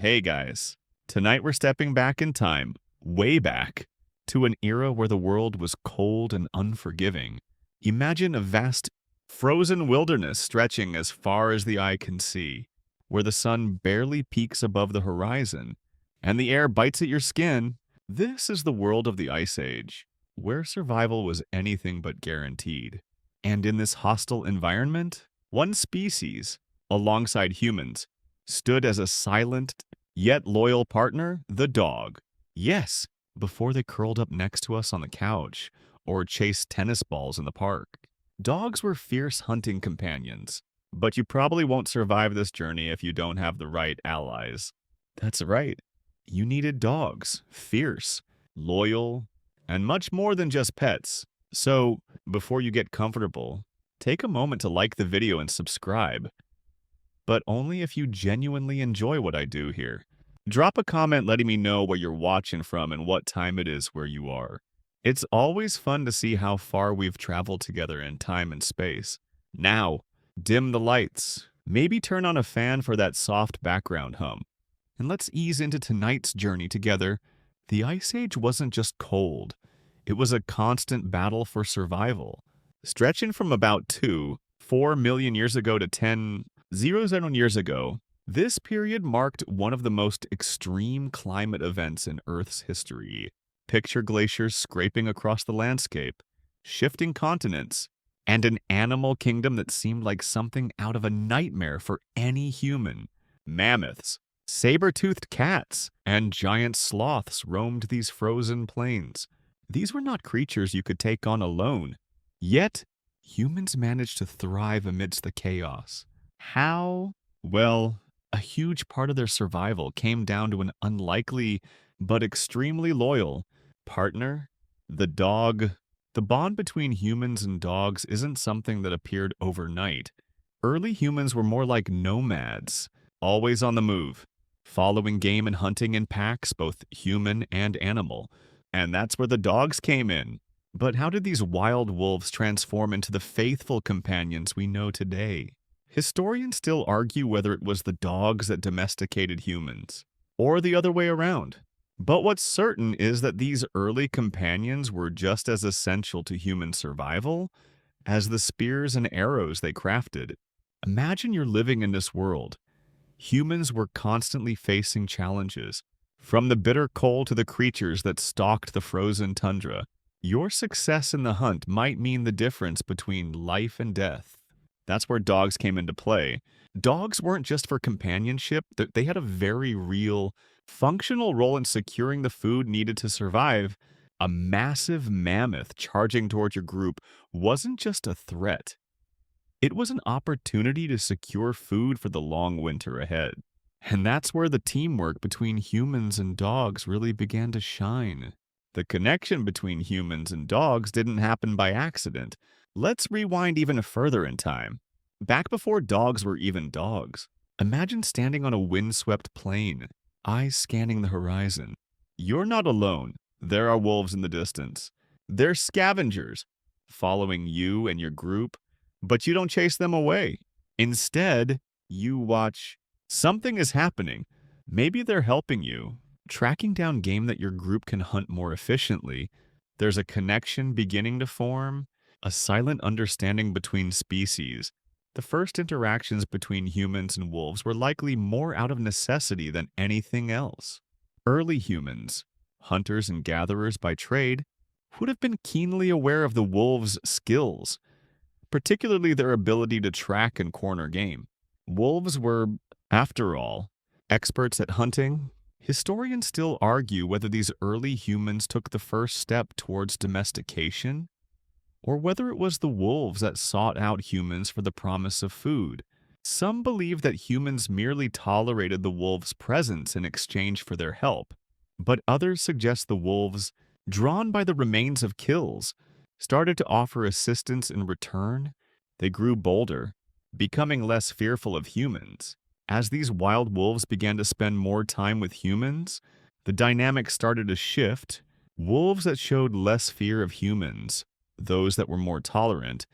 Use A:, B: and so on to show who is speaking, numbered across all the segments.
A: Hey guys, tonight we're stepping back in time, way back, to an era where the world was cold and unforgiving. Imagine a vast, frozen wilderness stretching as far as the eye can see, where the sun barely peeks above the horizon, and the air bites at your skin. This is the world of the Ice Age, where survival was anything but guaranteed. And in this hostile environment, one species, alongside humans, stood as a silent yet loyal partner, the dog. Yes, before they curled up next to us on the couch or chased tennis balls in the park. Dogs were fierce hunting companions, but you probably won't survive this journey if you don't have the right allies. That's right. You needed dogs, fierce, loyal, and much more than just pets. So, before you get comfortable, take a moment to like the video and subscribe, but only if you genuinely enjoy what I do here. Drop a comment letting me know where you're watching from and what time it is where you are. It's always fun to see how far we've traveled together in time and space. Now, dim the lights. Maybe turn on a fan for that soft background hum. And let's ease into tonight's journey together. The Ice Age wasn't just cold. It was a constant battle for survival. Stretching from about 4 million years ago to 10,000 years ago, this period marked one of the most extreme climate events in Earth's history. Picture glaciers scraping across the landscape, shifting continents, and an animal kingdom that seemed like something out of a nightmare for any human. Mammoths, saber-toothed cats, and giant sloths roamed these frozen plains. These were not creatures you could take on alone. Yet, humans managed to thrive amidst the chaos. How? Well, a huge part of their survival came down to an unlikely but extremely loyal partner, the dog. The bond between humans and dogs isn't something that appeared overnight. Early humans were more like nomads, always on the move, following game and hunting in packs, both human and animal. And that's where the dogs came in. But how did these wild wolves transform into the faithful companions we know today? Historians still argue whether it was the dogs that domesticated humans, or the other way around. But what's certain is that these early companions were just as essential to human survival as the spears and arrows they crafted. Imagine you're living in this world. Humans were constantly facing challenges, from the bitter cold to the creatures that stalked the frozen tundra. Your success in the hunt might mean the difference between life and death. That's where dogs came into play. Dogs weren't just for companionship, they had a very real, functional role in securing the food needed to survive. A massive mammoth charging towards your group wasn't just a threat. It was an opportunity to secure food for the long winter ahead. And that's where the teamwork between humans and dogs really began to shine. The connection between humans and dogs didn't happen by accident. Let's rewind even further in time. Back before dogs were even dogs. Imagine standing on a windswept plain, eyes scanning the horizon. You're not alone. There are wolves in the distance. They're scavengers, following you and your group, but you don't chase them away. Instead, you watch. Something is happening. Maybe they're helping you, tracking down game that your group can hunt more efficiently. There's a connection beginning to form, a silent understanding between species. The first interactions between humans and wolves were likely more out of necessity than anything else. Early humans, hunters and gatherers by trade, would have been keenly aware of the wolves' skills, particularly their ability to track and corner game. Wolves were, after all, experts at hunting. Historians still argue whether these early humans took the first step towards domestication, or whether it was the wolves that sought out humans for the promise of food. Some believe that humans merely tolerated the wolves' presence in exchange for their help, but others suggest the wolves, drawn by the remains of kills, started to offer assistance in return. They grew bolder, becoming less fearful of humans. As these wild wolves began to spend more time with humans, the dynamic started to shift. Wolves that showed less fear of humans, those that were more tolerant,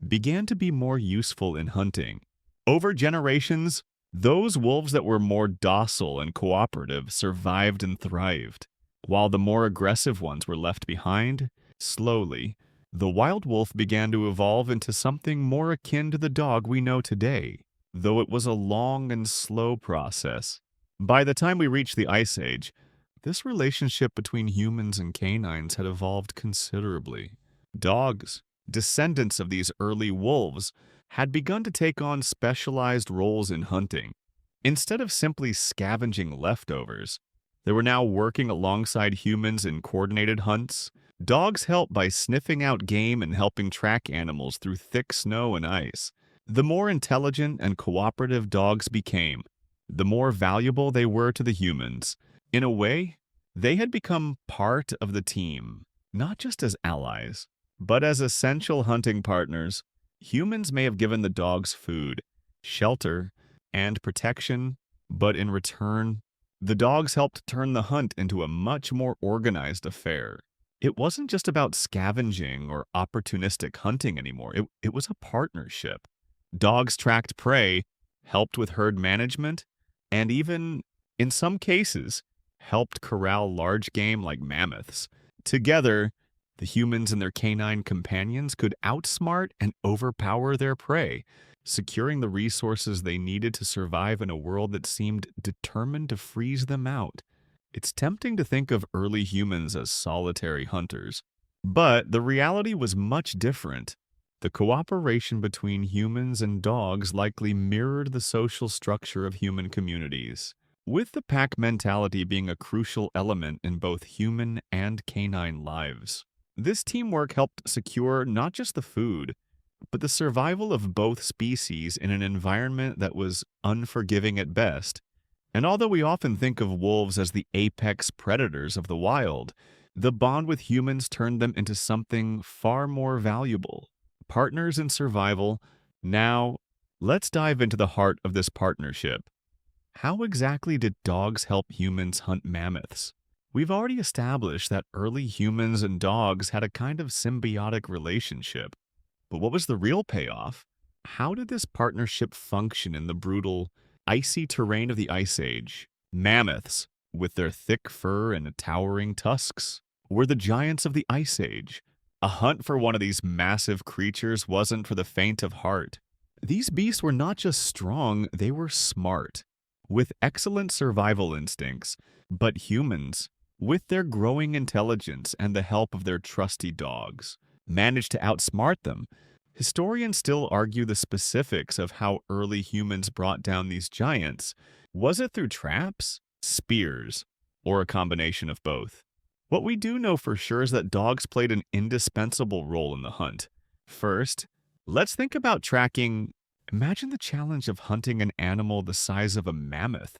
A: began to be more useful in hunting. Over generations, Those wolves that were more docile and cooperative survived and thrived, while the more aggressive ones were left behind. Slowly, the wild wolf began to evolve into something more akin to the dog we know today, though it was a long and slow process. By the time we reached the Ice Age, this relationship between humans and canines had evolved considerably. Dogs, descendants of these early wolves, had begun to take on specialized roles in hunting. Instead of simply scavenging leftovers, they were now working alongside humans in coordinated hunts. Dogs helped by sniffing out game and helping track animals through thick snow and ice. The more intelligent and cooperative dogs became, the more valuable they were to the humans. In a way, they had become part of the team, not just as allies, but as essential hunting partners. Humans may have given the dogs food, shelter, and protection, but in return, the dogs helped turn the hunt into a much more organized affair. It wasn't just about scavenging or opportunistic hunting anymore. It was a partnership. Dogs tracked prey, helped with herd management, and even, in some cases, helped corral large game like mammoths. Together, the humans and their canine companions could outsmart and overpower their prey, securing the resources they needed to survive in a world that seemed determined to freeze them out. It's tempting to think of early humans as solitary hunters, but the reality was much different. The cooperation between humans and dogs likely mirrored the social structure of human communities, with the pack mentality being a crucial element in both human and canine lives. This teamwork helped secure not just the food, but the survival of both species in an environment that was unforgiving at best. And although we often think of wolves as the apex predators of the wild, the bond with humans turned them into something far more valuable. Partners in survival. Now, let's dive into the heart of this partnership. How exactly did dogs help humans hunt mammoths? We've already established that early humans and dogs had a kind of symbiotic relationship. But what was the real payoff? How did this partnership function in the brutal, icy terrain of the Ice Age? Mammoths, with their thick fur and towering tusks, were the giants of the Ice Age. A hunt for one of these massive creatures wasn't for the faint of heart. These beasts were not just strong, they were smart, with excellent survival instincts. But humans, with their growing intelligence and the help of their trusty dogs, managed to outsmart them. Historians still argue the specifics of how early humans brought down these giants. Was it through traps, spears, or a combination of both? What we do know for sure is that dogs played an indispensable role in the hunt. First, let's think about tracking. Imagine the challenge of hunting an animal the size of a mammoth,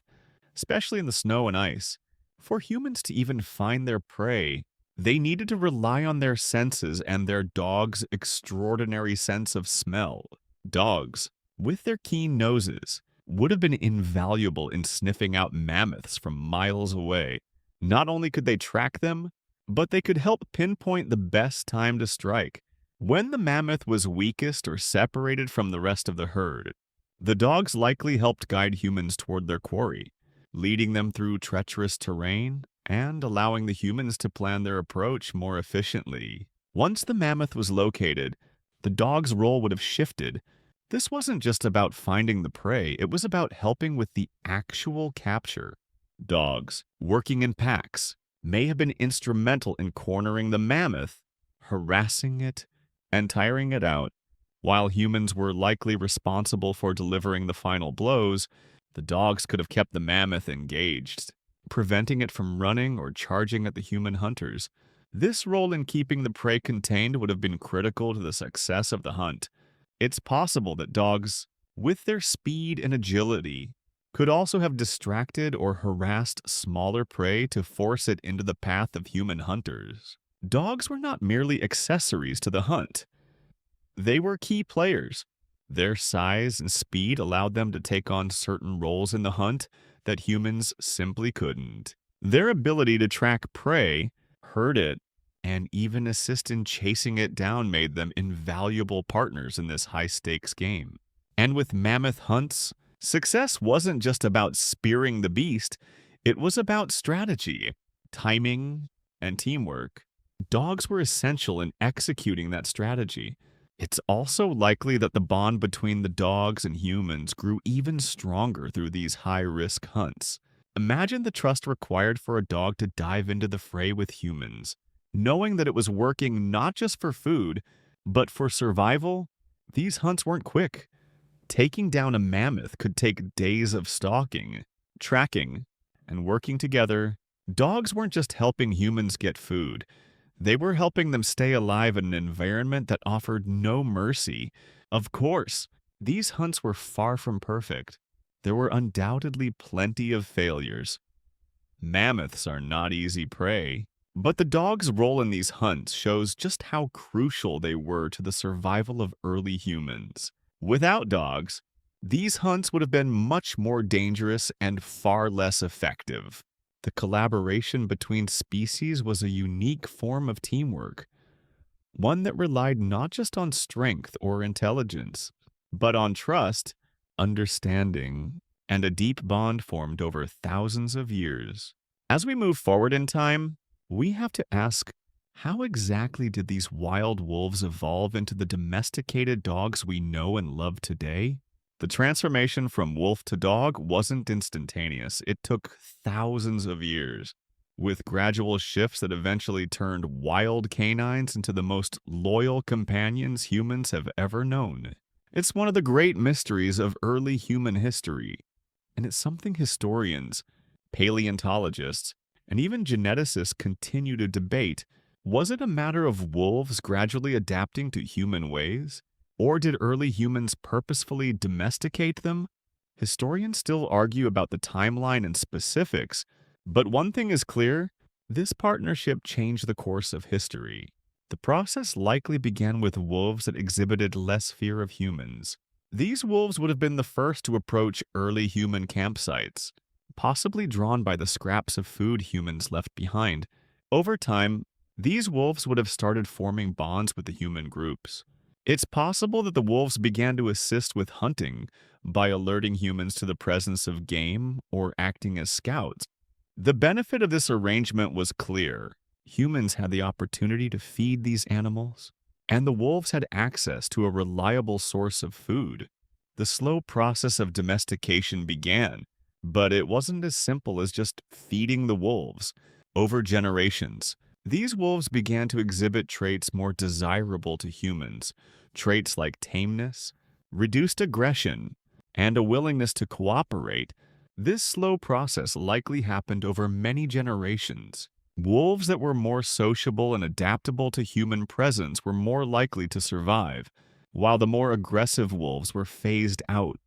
A: especially in the snow and ice. For humans to even find their prey, they needed to rely on their senses and their dog's extraordinary sense of smell. Dogs, with their keen noses, would have been invaluable in sniffing out mammoths from miles away. Not only could they track them, but they could help pinpoint the best time to strike, when the mammoth was weakest or separated from the rest of the herd. The dogs likely helped guide humans toward their quarry, leading them through treacherous terrain and allowing the humans to plan their approach more efficiently. Once the mammoth was located, the dog's role would have shifted. This wasn't just about finding the prey, it was about helping with the actual capture. Dogs, working in packs, may have been instrumental in cornering the mammoth, harassing it, and tiring it out. While humans were likely responsible for delivering the final blows, the dogs could have kept the mammoth engaged, preventing it from running or charging at the human hunters. This role in keeping the prey contained would have been critical to the success of the hunt. It's possible that dogs, with their speed and agility, could also have distracted or harassed smaller prey to force it into the path of human hunters. Dogs were not merely accessories to the hunt. They were key players. Their size and speed allowed them to take on certain roles in the hunt that humans simply couldn't. Their ability to track prey, herd it, and even assist in chasing it down made them invaluable partners in this high-stakes game. And with mammoth hunts, Success wasn't just about spearing the beast, it was about strategy, timing, and teamwork. Dogs were essential in executing that strategy. It's also likely that the bond between the dogs and humans grew even stronger through these high-risk hunts. Imagine the trust required for a dog to dive into the fray with humans, knowing that it was working not just for food, but for survival. These hunts weren't quick. Taking down a mammoth could take days of stalking, tracking, and working together. Dogs weren't just helping humans get food, they were helping them stay alive in an environment that offered no mercy. Of course, these hunts were far from perfect. There were undoubtedly plenty of failures. Mammoths are not easy prey, but the dog's role in these hunts shows just how crucial they were to the survival of early humans. Without dogs, these hunts would have been much more dangerous and far less effective. The collaboration between species was a unique form of teamwork, one that relied not just on strength or intelligence, but on trust, understanding, and a deep bond formed over thousands of years. As we move forward in time, we have to ask, how exactly did these wild wolves evolve into the domesticated dogs we know and love today? The transformation from wolf to dog wasn't instantaneous. It took thousands of years, with gradual shifts that eventually turned wild canines into the most loyal companions humans have ever known. It's one of the great mysteries of early human history, and it's something historians, paleontologists, and even geneticists continue to debate. Was it a matter of wolves gradually adapting to human ways? Or did early humans purposefully domesticate them? Historians still argue about the timeline and specifics, but one thing is clear, this partnership changed the course of history. The process likely began with wolves that exhibited less fear of humans. These wolves would have been the first to approach early human campsites, possibly drawn by the scraps of food humans left behind. Over time, these wolves would have started forming bonds with the human groups. It's possible that the wolves began to assist with hunting by alerting humans to the presence of game or acting as scouts. The benefit of this arrangement was clear. Humans had the opportunity to feed these animals, and the wolves had access to a reliable source of food. The slow process of domestication began, but it wasn't as simple as just feeding the wolves. Over generations, these wolves began to exhibit traits more desirable to humans, traits like tameness, reduced aggression, and a willingness to cooperate. This slow process likely happened over many generations. Wolves that were more sociable and adaptable to human presence were more likely to survive, while the more aggressive wolves were phased out.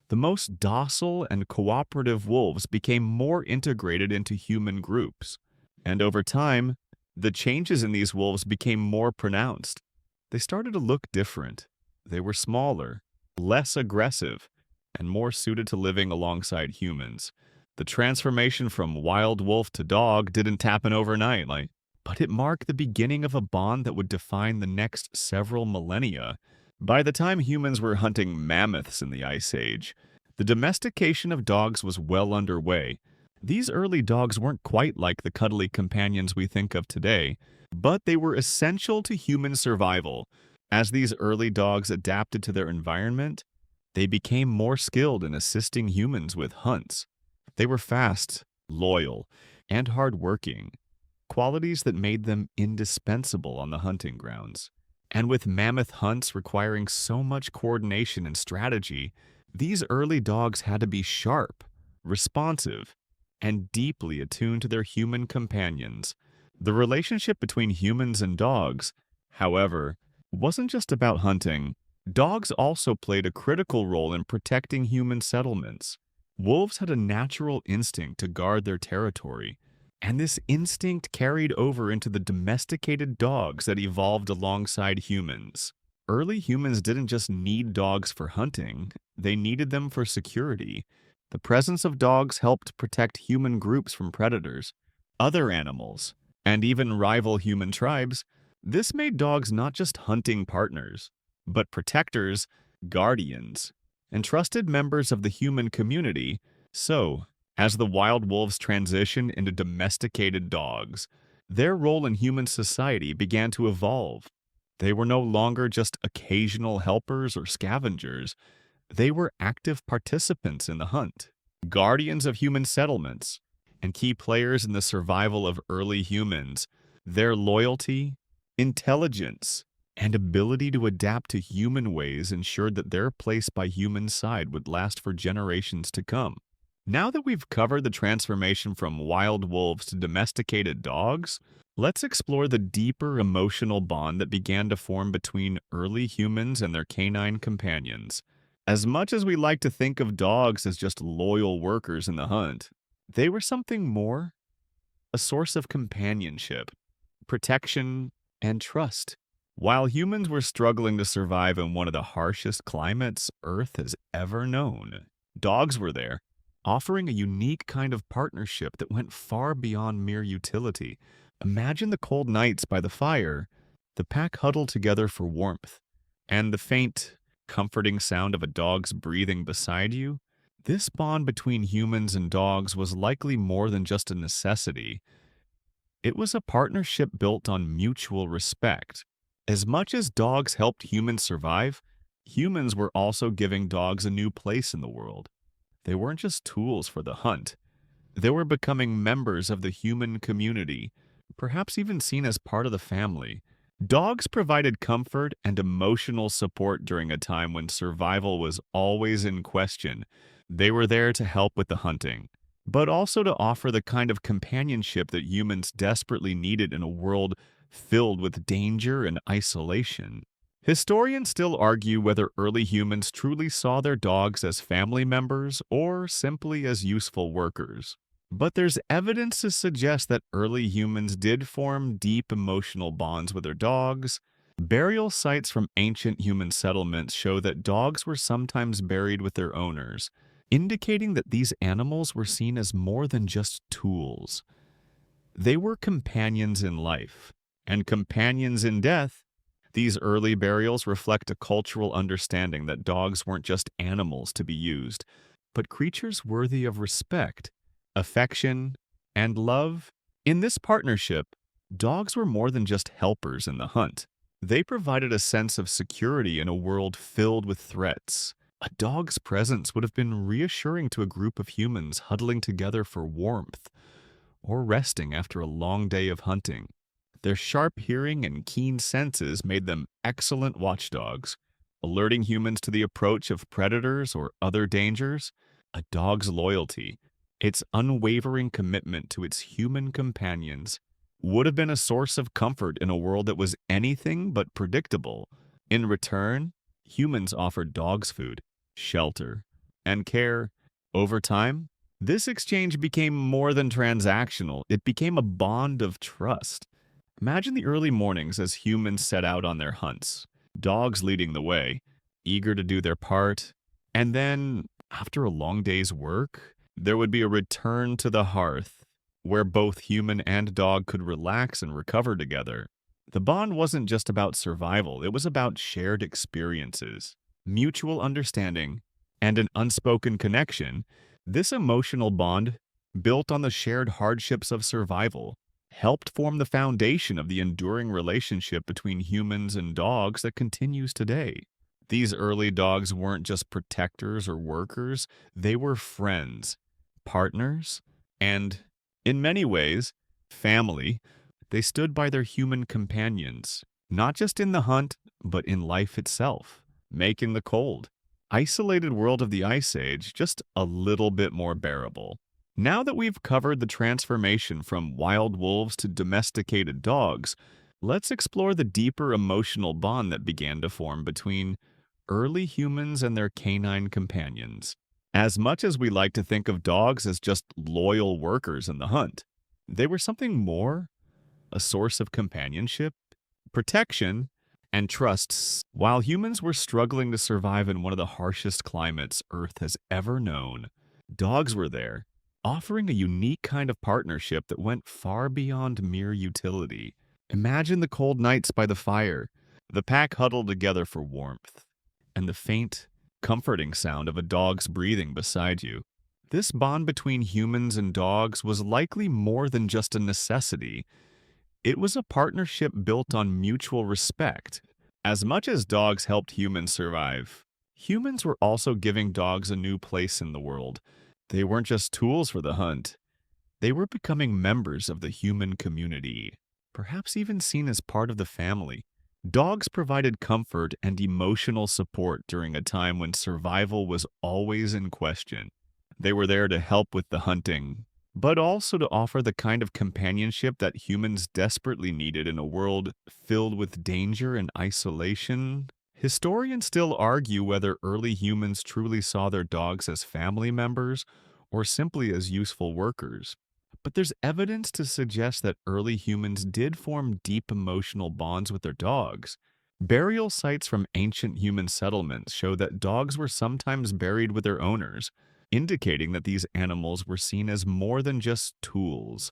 A: The most docile and cooperative wolves became more integrated into human groups, and over time, the changes in these wolves became more pronounced. They started to look different. They were smaller, less aggressive, and more suited to living alongside humans. The transformation from wild wolf to dog didn't happen overnight, but it marked the beginning of a bond that would define the next several millennia. By the time humans were hunting mammoths in the Ice Age, the domestication of dogs was well underway. These early dogs weren't quite like the cuddly companions we think of today, but they were essential to human survival. As these early dogs adapted to their environment, they became more skilled in assisting humans with hunts. They were fast, loyal, and hardworking, qualities that made them indispensable on the hunting grounds. And with mammoth hunts requiring so much coordination and strategy, these early dogs had to be sharp, responsive, and deeply attuned to their human companions. The relationship between humans and dogs, however, wasn't just about hunting. Dogs also played a critical role in protecting human settlements. Wolves had a natural instinct to guard their territory, and this instinct carried over into the domesticated dogs that evolved alongside humans. Early humans didn't just need dogs for hunting, they needed them for security. The presence of dogs helped protect human groups from predators, other animals, and even rival human tribes. This made dogs not just hunting partners, but protectors, guardians, and trusted members of the human community. So, as the wild wolves transitioned into domesticated dogs, their role in human society began to evolve. They were no longer just occasional helpers or scavengers, they were active participants in the hunt, guardians of human settlements, and key players in the survival of early humans. Their loyalty, intelligence, and ability to adapt to human ways ensured that their place by human side would last for generations to come. Now that we've covered the transformation from wild wolves to domesticated dogs, let's explore the deeper emotional bond that began to form between early humans and their canine companions. As much as we like to think of dogs as just loyal workers in the hunt, they were something more, a source of companionship, protection, and trust. While humans were struggling to survive in one of the harshest climates Earth has ever known, dogs were there, offering a unique kind of partnership that went far beyond mere utility. Imagine the cold nights by the fire, the pack huddled together for warmth, and the faint, comforting sound of a dog's breathing beside you. This bond between humans and dogs was likely more than just a necessity. It was a partnership built on mutual respect. As much as dogs helped humans survive, humans were also giving dogs a new place in the world. They weren't just tools for the hunt. They were becoming members of the human community, perhaps even seen as part of the family. Dogs provided comfort and emotional support during a time when survival was always in question. They were there to help with the hunting, but also to offer the kind of companionship that humans desperately needed in a world filled with danger and isolation. Historians still argue whether early humans truly saw their dogs as family members or simply as useful workers. But there's evidence to suggest that early humans did form deep emotional bonds with their dogs. Burial sites from ancient human settlements show that dogs were sometimes buried with their owners, indicating that these animals were seen as more than just tools. They were companions in life, and companions in death. These early burials reflect a cultural understanding that dogs weren't just animals to be used, but creatures worthy of respect, affection, and love. In this partnership, dogs were more than just helpers in the hunt. They provided a sense of security in a world filled with threats. A dog's presence would have been reassuring to a group of humans huddling together for warmth or resting after a long day of hunting. Their sharp hearing and keen senses made them excellent watchdogs, alerting humans to the approach of predators or other dangers. A dog's loyalty, its unwavering commitment to its human companions, would have been a source of comfort in a world that was anything but predictable. In return, humans offered dogs food, shelter, and care. Over time, this exchange became more than transactional. It became a bond of trust. Imagine the early mornings as humans set out on their hunts, dogs leading the way, eager to do their part. And then, after a long day's work, there would be a return to the hearth, where both human and dog could relax and recover together. The bond wasn't just about survival, it was about shared experiences, mutual understanding, and an unspoken connection. This emotional bond, built on the shared hardships of survival, helped form the foundation of the enduring relationship between humans and dogs that continues today. These early dogs weren't just protectors or workers, they were friends, partners, and, in many ways, family. They stood by their human companions, not just in the hunt, but in life itself, making the cold, isolated world of the Ice Age just a little bit more bearable. Now that we've covered the transformation from wild wolves to domesticated dogs, let's explore the deeper emotional bond that began to form between early humans and their canine companions. As much as we like to think of dogs as just loyal workers in the hunt, they were something more, a source of companionship, protection, and trust. While humans were struggling to survive in one of the harshest climates Earth has ever known, dogs were there, offering a unique kind of partnership that went far beyond mere utility. Imagine the cold nights by the fire, the pack huddled together for warmth, and the faint, comforting sound of a dog's breathing beside you. This bond between humans and dogs was likely more than just a necessity. It was a partnership built on mutual respect. As much as dogs helped humans survive, humans were also giving dogs a new place in the world. They weren't just tools for the hunt, they were becoming members of the human community, perhaps even seen as part of the family. Dogs provided comfort and emotional support during a time when survival was always in question. They were there to help with the hunting, but also to offer the kind of companionship that humans desperately needed in a world filled with danger and isolation. Historians still argue whether early humans truly saw their dogs as family members or simply as useful workers. But there's evidence to suggest that early humans did form deep emotional bonds with their dogs. Burial sites from ancient human settlements show that dogs were sometimes buried with their owners, indicating that these animals were seen as more than just tools.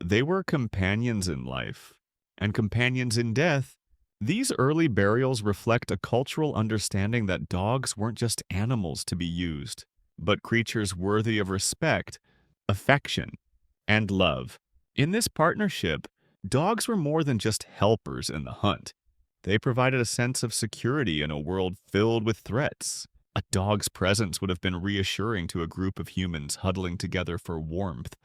A: They were companions in life and companions in death. These early burials reflect a cultural understanding that dogs weren't just animals to be used, but creatures worthy of respect, affection, and love. In this partnership, dogs were more than just helpers in the hunt. They provided a sense of security in a world filled with threats. A dog's presence would have been reassuring to a group of humans huddling together for warmth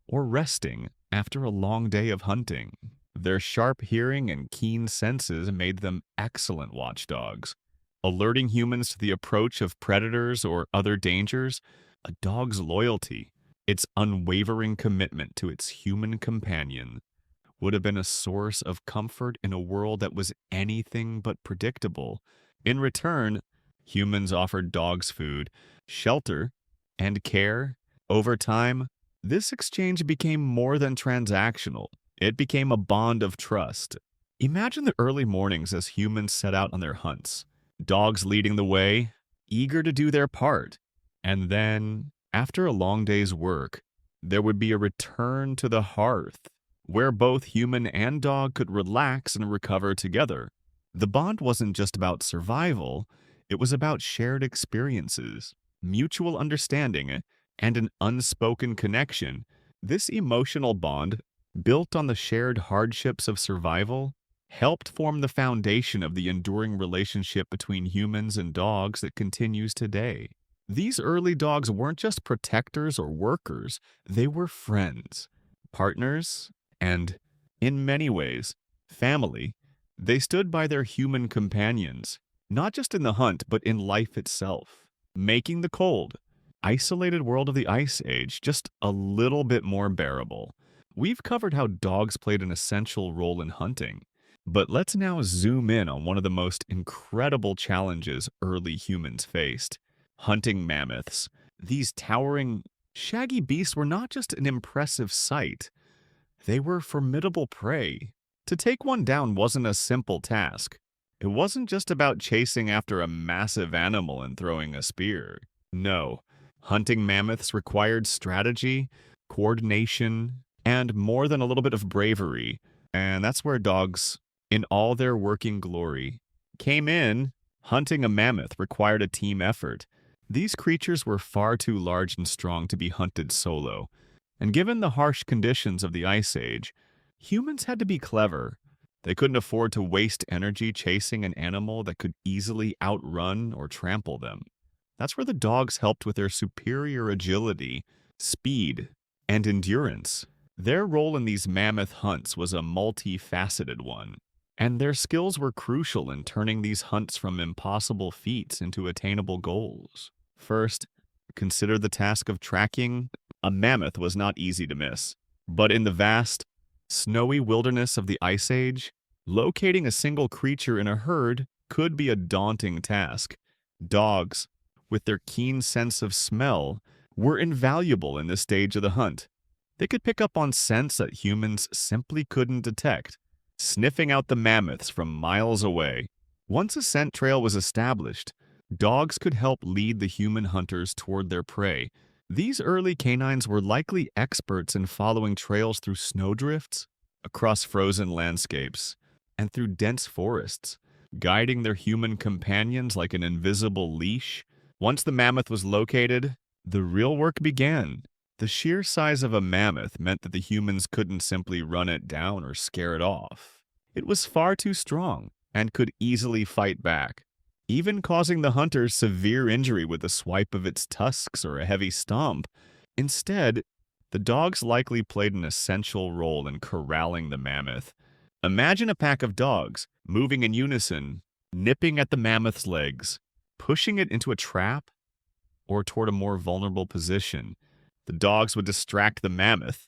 A: or resting after a long day of hunting. Their sharp hearing and keen senses made them excellent watchdogs, alerting humans to the approach of predators or other dangers. A dog's loyalty, its unwavering commitment to its human companion, would have been a source of comfort in a world that was anything but predictable. In return, humans offered dogs food, shelter, and care. Over time, this exchange became more than transactional. It became a bond of trust. Imagine the early mornings as humans set out on their hunts, dogs leading the way, eager to do their part. And then, after a long day's work, there would be a return to the hearth, where both human and dog could relax and recover together. The bond wasn't just about survival, it was about shared experiences, mutual understanding, and an unspoken connection. This emotional bond, built on the shared hardships of survival, helped form the foundation of the enduring relationship between humans and dogs that continues today. These early dogs weren't just protectors or workers, they were friends, partners, and, in many ways, family. They stood by their human companions, not just in the hunt, but in life itself, making the cold, isolated world of the Ice Age just a little bit more bearable. We've covered how dogs played an essential role in hunting, but let's now zoom in on one of the most incredible challenges early humans faced: hunting mammoths. These towering, shaggy beasts were not just an impressive sight, they were formidable prey. To take one down wasn't a simple task. It wasn't just about chasing after a massive animal and throwing a spear. No, hunting mammoths required strategy, coordination, and more than a little bit of bravery. And that's where dogs, in all their working glory, came in. Hunting a mammoth required a team effort. These creatures were far too large and strong to be hunted solo. And given the harsh conditions of the Ice Age, humans had to be clever. They couldn't afford to waste energy chasing an animal that could easily outrun or trample them. That's where the dogs helped with their superior agility, speed, and endurance. Their role in these mammoth hunts was a multifaceted one, and their skills were crucial in turning these hunts from impossible feats into attainable goals. First, consider the task of tracking. A mammoth was not easy to miss, but in the vast, snowy wilderness of the Ice Age, locating a single creature in a herd could be a daunting task. Dogs, with their keen sense of smell, were invaluable in this stage of the hunt. They could pick up on scents that humans simply couldn't detect, sniffing out the mammoths from miles away. Once a scent trail was established, dogs could help lead the human hunters toward their prey. These early canines were likely experts in following trails through snowdrifts, across frozen landscapes, and through dense forests. guiding their human companions like an invisible leash. Once the mammoth was located, the real work began. The sheer size of a mammoth meant that the humans couldn't simply run it down or scare it off. It was far too strong and could easily fight back, even causing the hunters severe injury with a swipe of its tusks or a heavy stomp. Instead, the dogs likely played an essential role in corralling the mammoth. Imagine a pack of dogs moving in unison, nipping at the mammoth's legs, pushing it into a trap or toward a more vulnerable position. The dogs would distract the mammoth,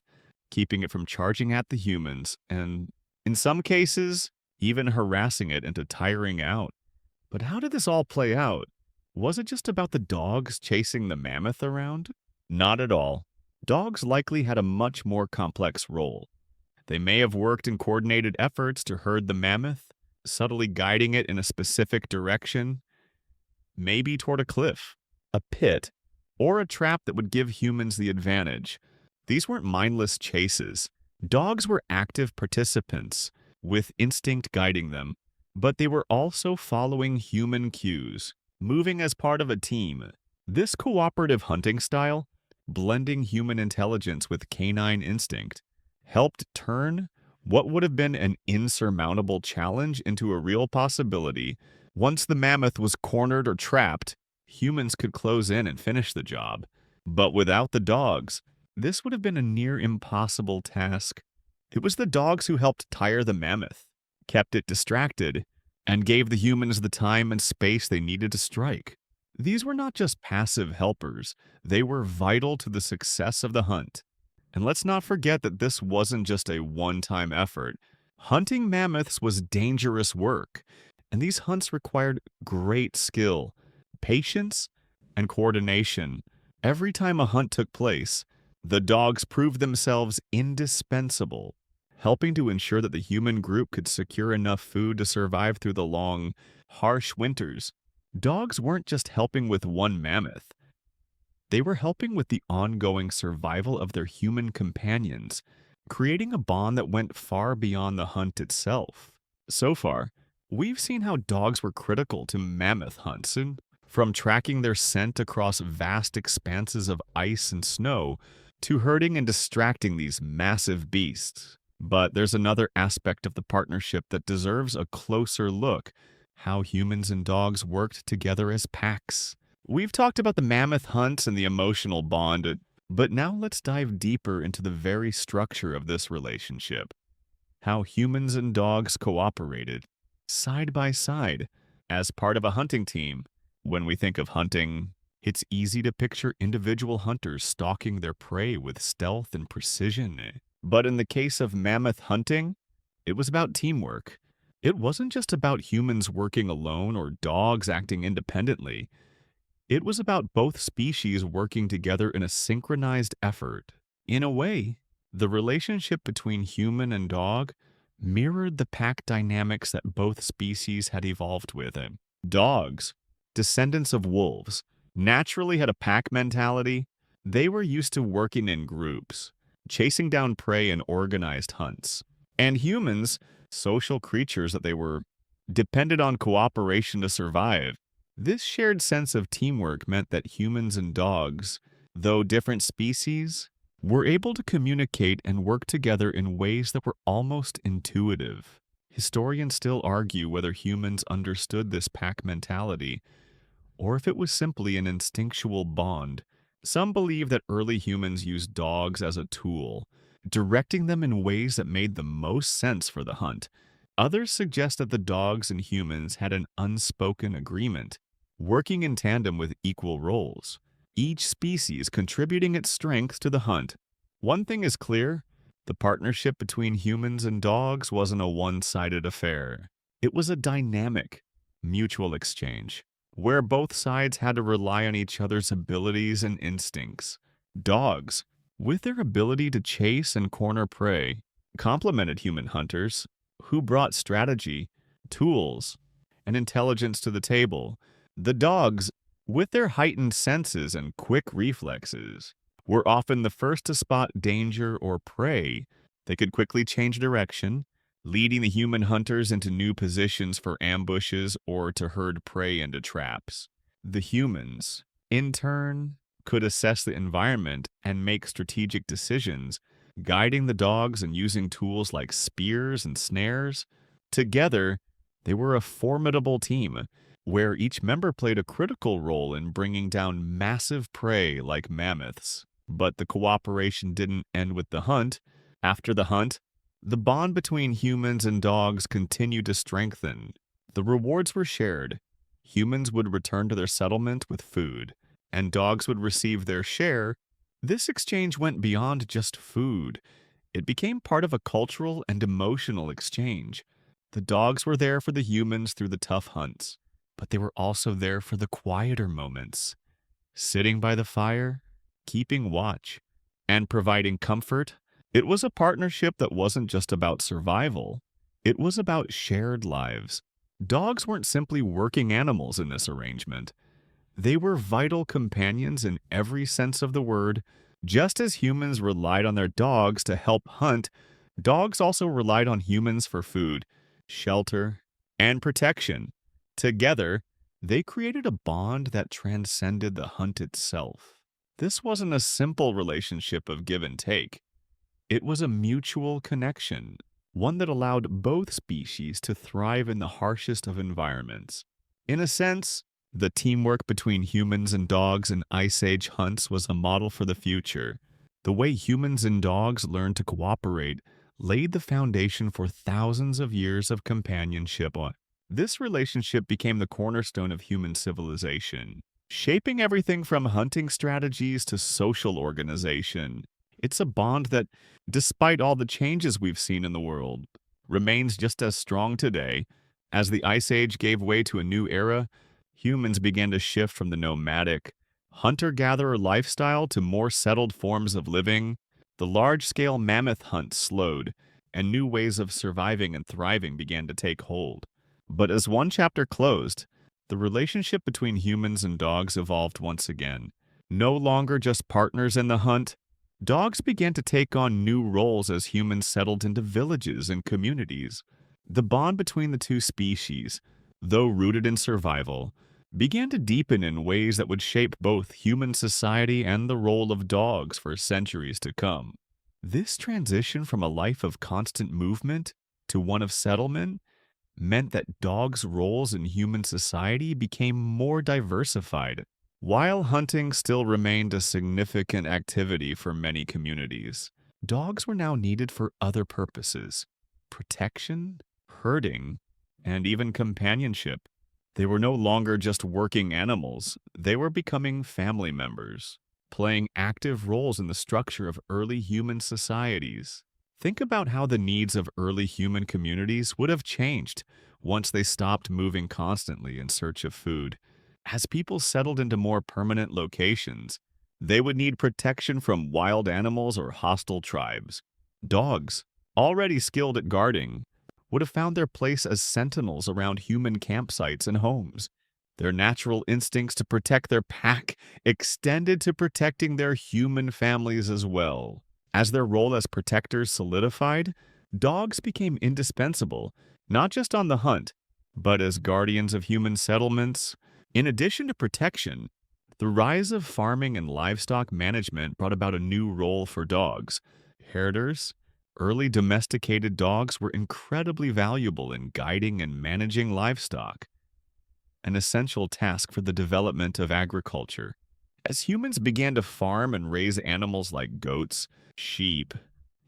A: keeping it from charging at the humans, and in some cases, even harassing it into tiring out. But how did this all play out? Was it just about the dogs chasing the mammoth around? Not at all. Dogs likely had a much more complex role. They may have worked in coordinated efforts to herd the mammoth, subtly guiding it in a specific direction, maybe toward a cliff, a pit, or a trap that would give humans the advantage. These weren't mindless chases. Dogs were active participants, with instinct guiding them, but they were also following human cues, moving as part of a team. This cooperative hunting style, blending human intelligence with canine instinct, helped turn what would have been an insurmountable challenge into a real possibility. Once the mammoth was cornered or trapped, humans could close in and finish the job. But without the dogs, this would have been a near impossible task. It was the dogs who helped tire the mammoth, kept it distracted, and gave the humans the time and space they needed to strike. These were not just passive helpers, they were vital to the success of the hunt. And let's not forget that this wasn't just a one-time effort. Hunting mammoths was dangerous work, and these hunts required great skill, patience, and coordination. Every time a hunt took place, the dogs proved themselves indispensable, helping to ensure that the human group could secure enough food to survive through the long, harsh winters. Dogs weren't just helping with one mammoth. They were helping with the ongoing survival of their human companions, creating a bond that went far beyond the hunt itself. So far, we've seen how dogs were critical to mammoth hunts, and from tracking their scent across vast expanses of ice and snow to herding and distracting these massive beasts. But there's another aspect of the partnership that deserves a closer look: how humans and dogs worked together as packs. We've talked about the mammoth hunts and the emotional bond, but now let's dive deeper into the very structure of this relationship. How humans and dogs cooperated, side by side, as part of a hunting team. When we think of hunting, it's easy to picture individual hunters stalking their prey with stealth and precision. But in the case of mammoth hunting, it was about teamwork. It wasn't just about humans working alone or dogs acting independently. It was about both species working together in a synchronized effort. In a way, the relationship between human and dog mirrored the pack dynamics that both species had evolved with. Dogs, descendants of wolves, naturally had a pack mentality. They were used to working in groups, chasing down prey in organized hunts. And humans, social creatures that they were, depended on cooperation to survive. This shared sense of teamwork meant that humans and dogs, though different species, were able to communicate and work together in ways that were almost intuitive. Historians still argue whether humans understood this pack mentality, or if it was simply an instinctual bond. Some believe that early humans used dogs as a tool, directing them in ways that made the most sense for the hunt. Others suggest that the dogs and humans had an unspoken agreement, working in tandem with equal roles, each species contributing its strengths to the hunt. One thing is clear: the partnership between humans and dogs wasn't a one-sided affair. It was a dynamic, mutual exchange, where both sides had to rely on each other's abilities and instincts. Dogs, with their ability to chase and corner prey, complemented human hunters, who brought strategy, tools, and intelligence to the table. The dogs, with their heightened senses and quick reflexes, were often the first to spot danger or prey. They could quickly change direction, leading the human hunters into new positions for ambushes or to herd prey into traps. The humans, in turn, could assess the environment and make strategic decisions, guiding the dogs and using tools like spears and snares. Together, they were a formidable team, where each member played a critical role in bringing down massive prey like mammoths. But the cooperation didn't end with the hunt. After the hunt, the bond between humans and dogs continued to strengthen. The rewards were shared. Humans would return to their settlement with food, and dogs would receive their share. This exchange went beyond just food. It became part of a cultural and emotional exchange. The dogs were there for the humans through the tough hunts, but they were also there for the quieter moments, sitting by the fire, keeping watch, and providing comfort. It was a partnership that wasn't just about survival, it was about shared lives. Dogs weren't simply working animals in this arrangement. They were vital companions in every sense of the word. Just as humans relied on their dogs to help hunt, dogs also relied on humans for food, shelter, and protection. Together, they created a bond that transcended the hunt itself. This wasn't a simple relationship of give and take. It was a mutual connection, one that allowed both species to thrive in the harshest of environments. In a sense, the teamwork between humans and dogs in Ice Age hunts was a model for the future. The way humans and dogs learned to cooperate laid the foundation for thousands of years of companionship. This relationship became the cornerstone of human civilization, shaping everything from hunting strategies to social organization. It's a bond that, despite all the changes we've seen in the world, remains just as strong today. As the Ice Age gave way to a new era, humans began to shift from the nomadic, hunter-gatherer lifestyle to more settled forms of living. The large-scale mammoth hunt slowed, and new ways of surviving and thriving began to take hold. But as one chapter closed, the relationship between humans and dogs evolved once again. No longer just partners in the hunt, dogs began to take on new roles as humans settled into villages and communities. The bond between the two species, though rooted in survival, began to deepen in ways that would shape both human society and the role of dogs for centuries to come. This transition from a life of constant movement to one of settlement meant that dogs' roles in human society became more diversified. While hunting still remained a significant activity for many communities, dogs were now needed for other purposes: protection, herding, and even companionship. They were no longer just working animals, they were becoming family members, playing active roles in the structure of early human societies. Think about how the needs of early human communities would have changed once they stopped moving constantly in search of food. As people settled into more permanent locations, they would need protection from wild animals or hostile tribes. Dogs, already skilled at guarding, would have found their place as sentinels around human campsites and homes. Their natural instincts to protect their pack extended to protecting their human families as well. As their role as protectors solidified, dogs became indispensable, not just on the hunt, but as guardians of human settlements. In addition to protection, the rise of farming and livestock management brought about a new role for dogs. Herders, early domesticated dogs, were incredibly valuable in guiding and managing livestock, an essential task for the development of agriculture. As humans began to farm and raise animals like goats, sheep,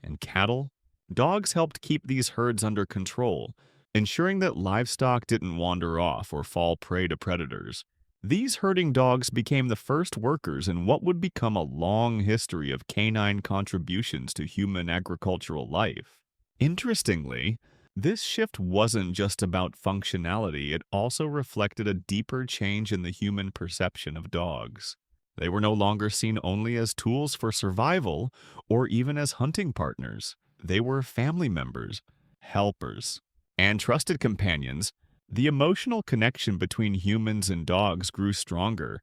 A: and cattle, dogs helped keep these herds under control, ensuring that livestock didn't wander off or fall prey to predators. These herding dogs became the first workers in what would become a long history of canine contributions to human agricultural life. Interestingly, this shift wasn't just about functionality, it also reflected a deeper change in the human perception of dogs. They were no longer seen only as tools for survival or even as hunting partners. They were family members, helpers, and trusted companions. The emotional connection between humans and dogs grew stronger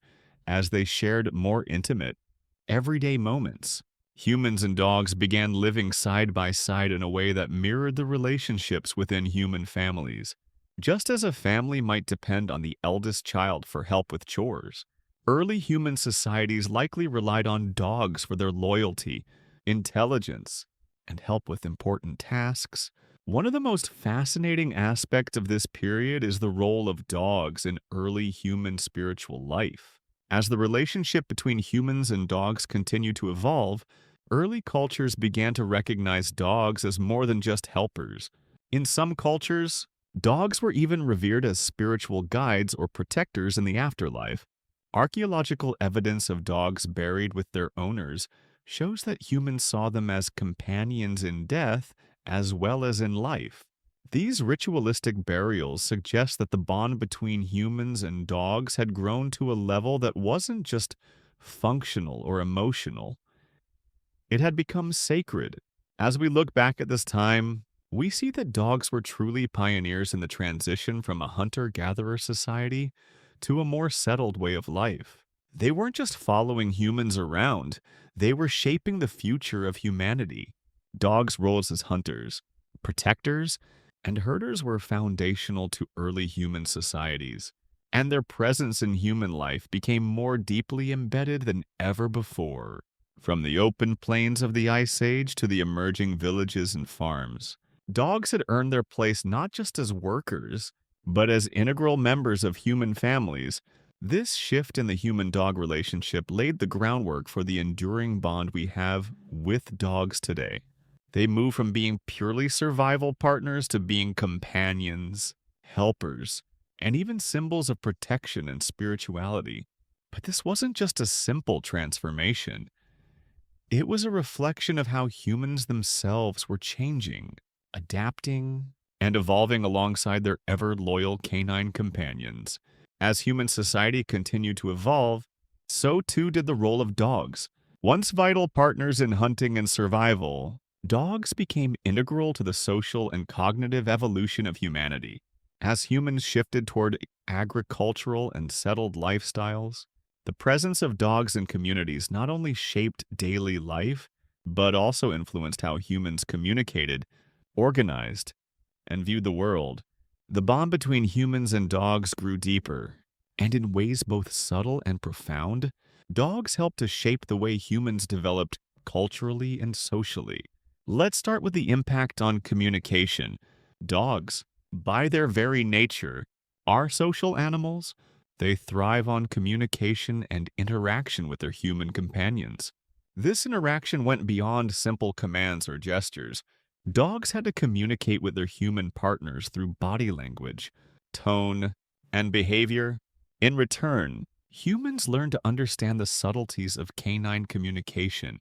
A: as they shared more intimate, everyday moments. Humans and dogs began living side by side in a way that mirrored the relationships within human families. Just as a family might depend on the eldest child for help with chores, early human societies likely relied on dogs for their loyalty, intelligence, and help with important tasks. One of the most fascinating aspects of this period is the role of dogs in early human spiritual life. As the relationship between humans and dogs continued to evolve, early cultures began to recognize dogs as more than just helpers. In some cultures, dogs were even revered as spiritual guides or protectors in the afterlife. Archaeological evidence of dogs buried with their owners shows that humans saw them as companions in death as well as in life. These ritualistic burials suggest that the bond between humans and dogs had grown to a level that wasn't just functional or emotional. It had become sacred. As we look back at this time, we see that dogs were truly pioneers in the transition from a hunter-gatherer society to a more settled way of life. They weren't just following humans around, they were shaping the future of humanity. Dogs' roles as hunters, protectors, and herders were foundational to early human societies, and their presence in human life became more deeply embedded than ever before. From the open plains of the Ice Age to the emerging villages and farms, dogs had earned their place not just as workers, but as integral members of human families. This shift in the human-dog relationship laid the groundwork for the enduring bond we have with dogs today. They moved from being purely survival partners to being companions, helpers, and even symbols of protection and spirituality. But this wasn't just a simple transformation. It was a reflection of how humans themselves were changing, adapting, and evolving alongside their ever-loyal canine companions. As human society continued to evolve, so too did the role of dogs. Once vital partners in hunting and survival, dogs became integral to the social and cognitive evolution of humanity. As humans shifted toward agricultural and settled lifestyles, the presence of dogs in communities not only shaped daily life, but also influenced how humans communicated, organized, and viewed the world. The bond between humans and dogs grew deeper, and in ways both subtle and profound, dogs helped to shape the way humans developed culturally and socially. Let's start with the impact on communication. Dogs, by their very nature, are social animals. They thrive on communication and interaction with their human companions. This interaction went beyond simple commands or gestures. Dogs had to communicate with their human partners through body language, tone, and behavior. In return, humans learned to understand the subtleties of canine communication,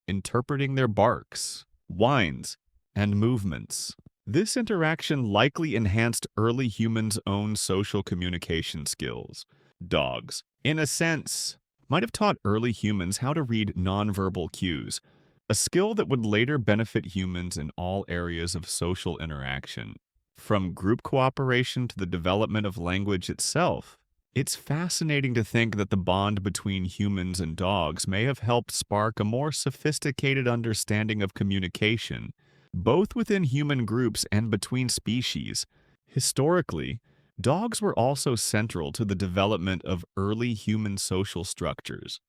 A: interpreting their barks, whines, and movements. This interaction likely enhanced early humans' own social communication skills. Dogs, in a sense, might have taught early humans how to read nonverbal cues, a skill that would later benefit humans in all areas of social interaction. From group cooperation to the development of language itself, it's fascinating to think that the bond between humans and dogs may have helped spark a more sophisticated understanding of communication, both within human groups and between species. Historically, dogs were also central to the development of early human social structures.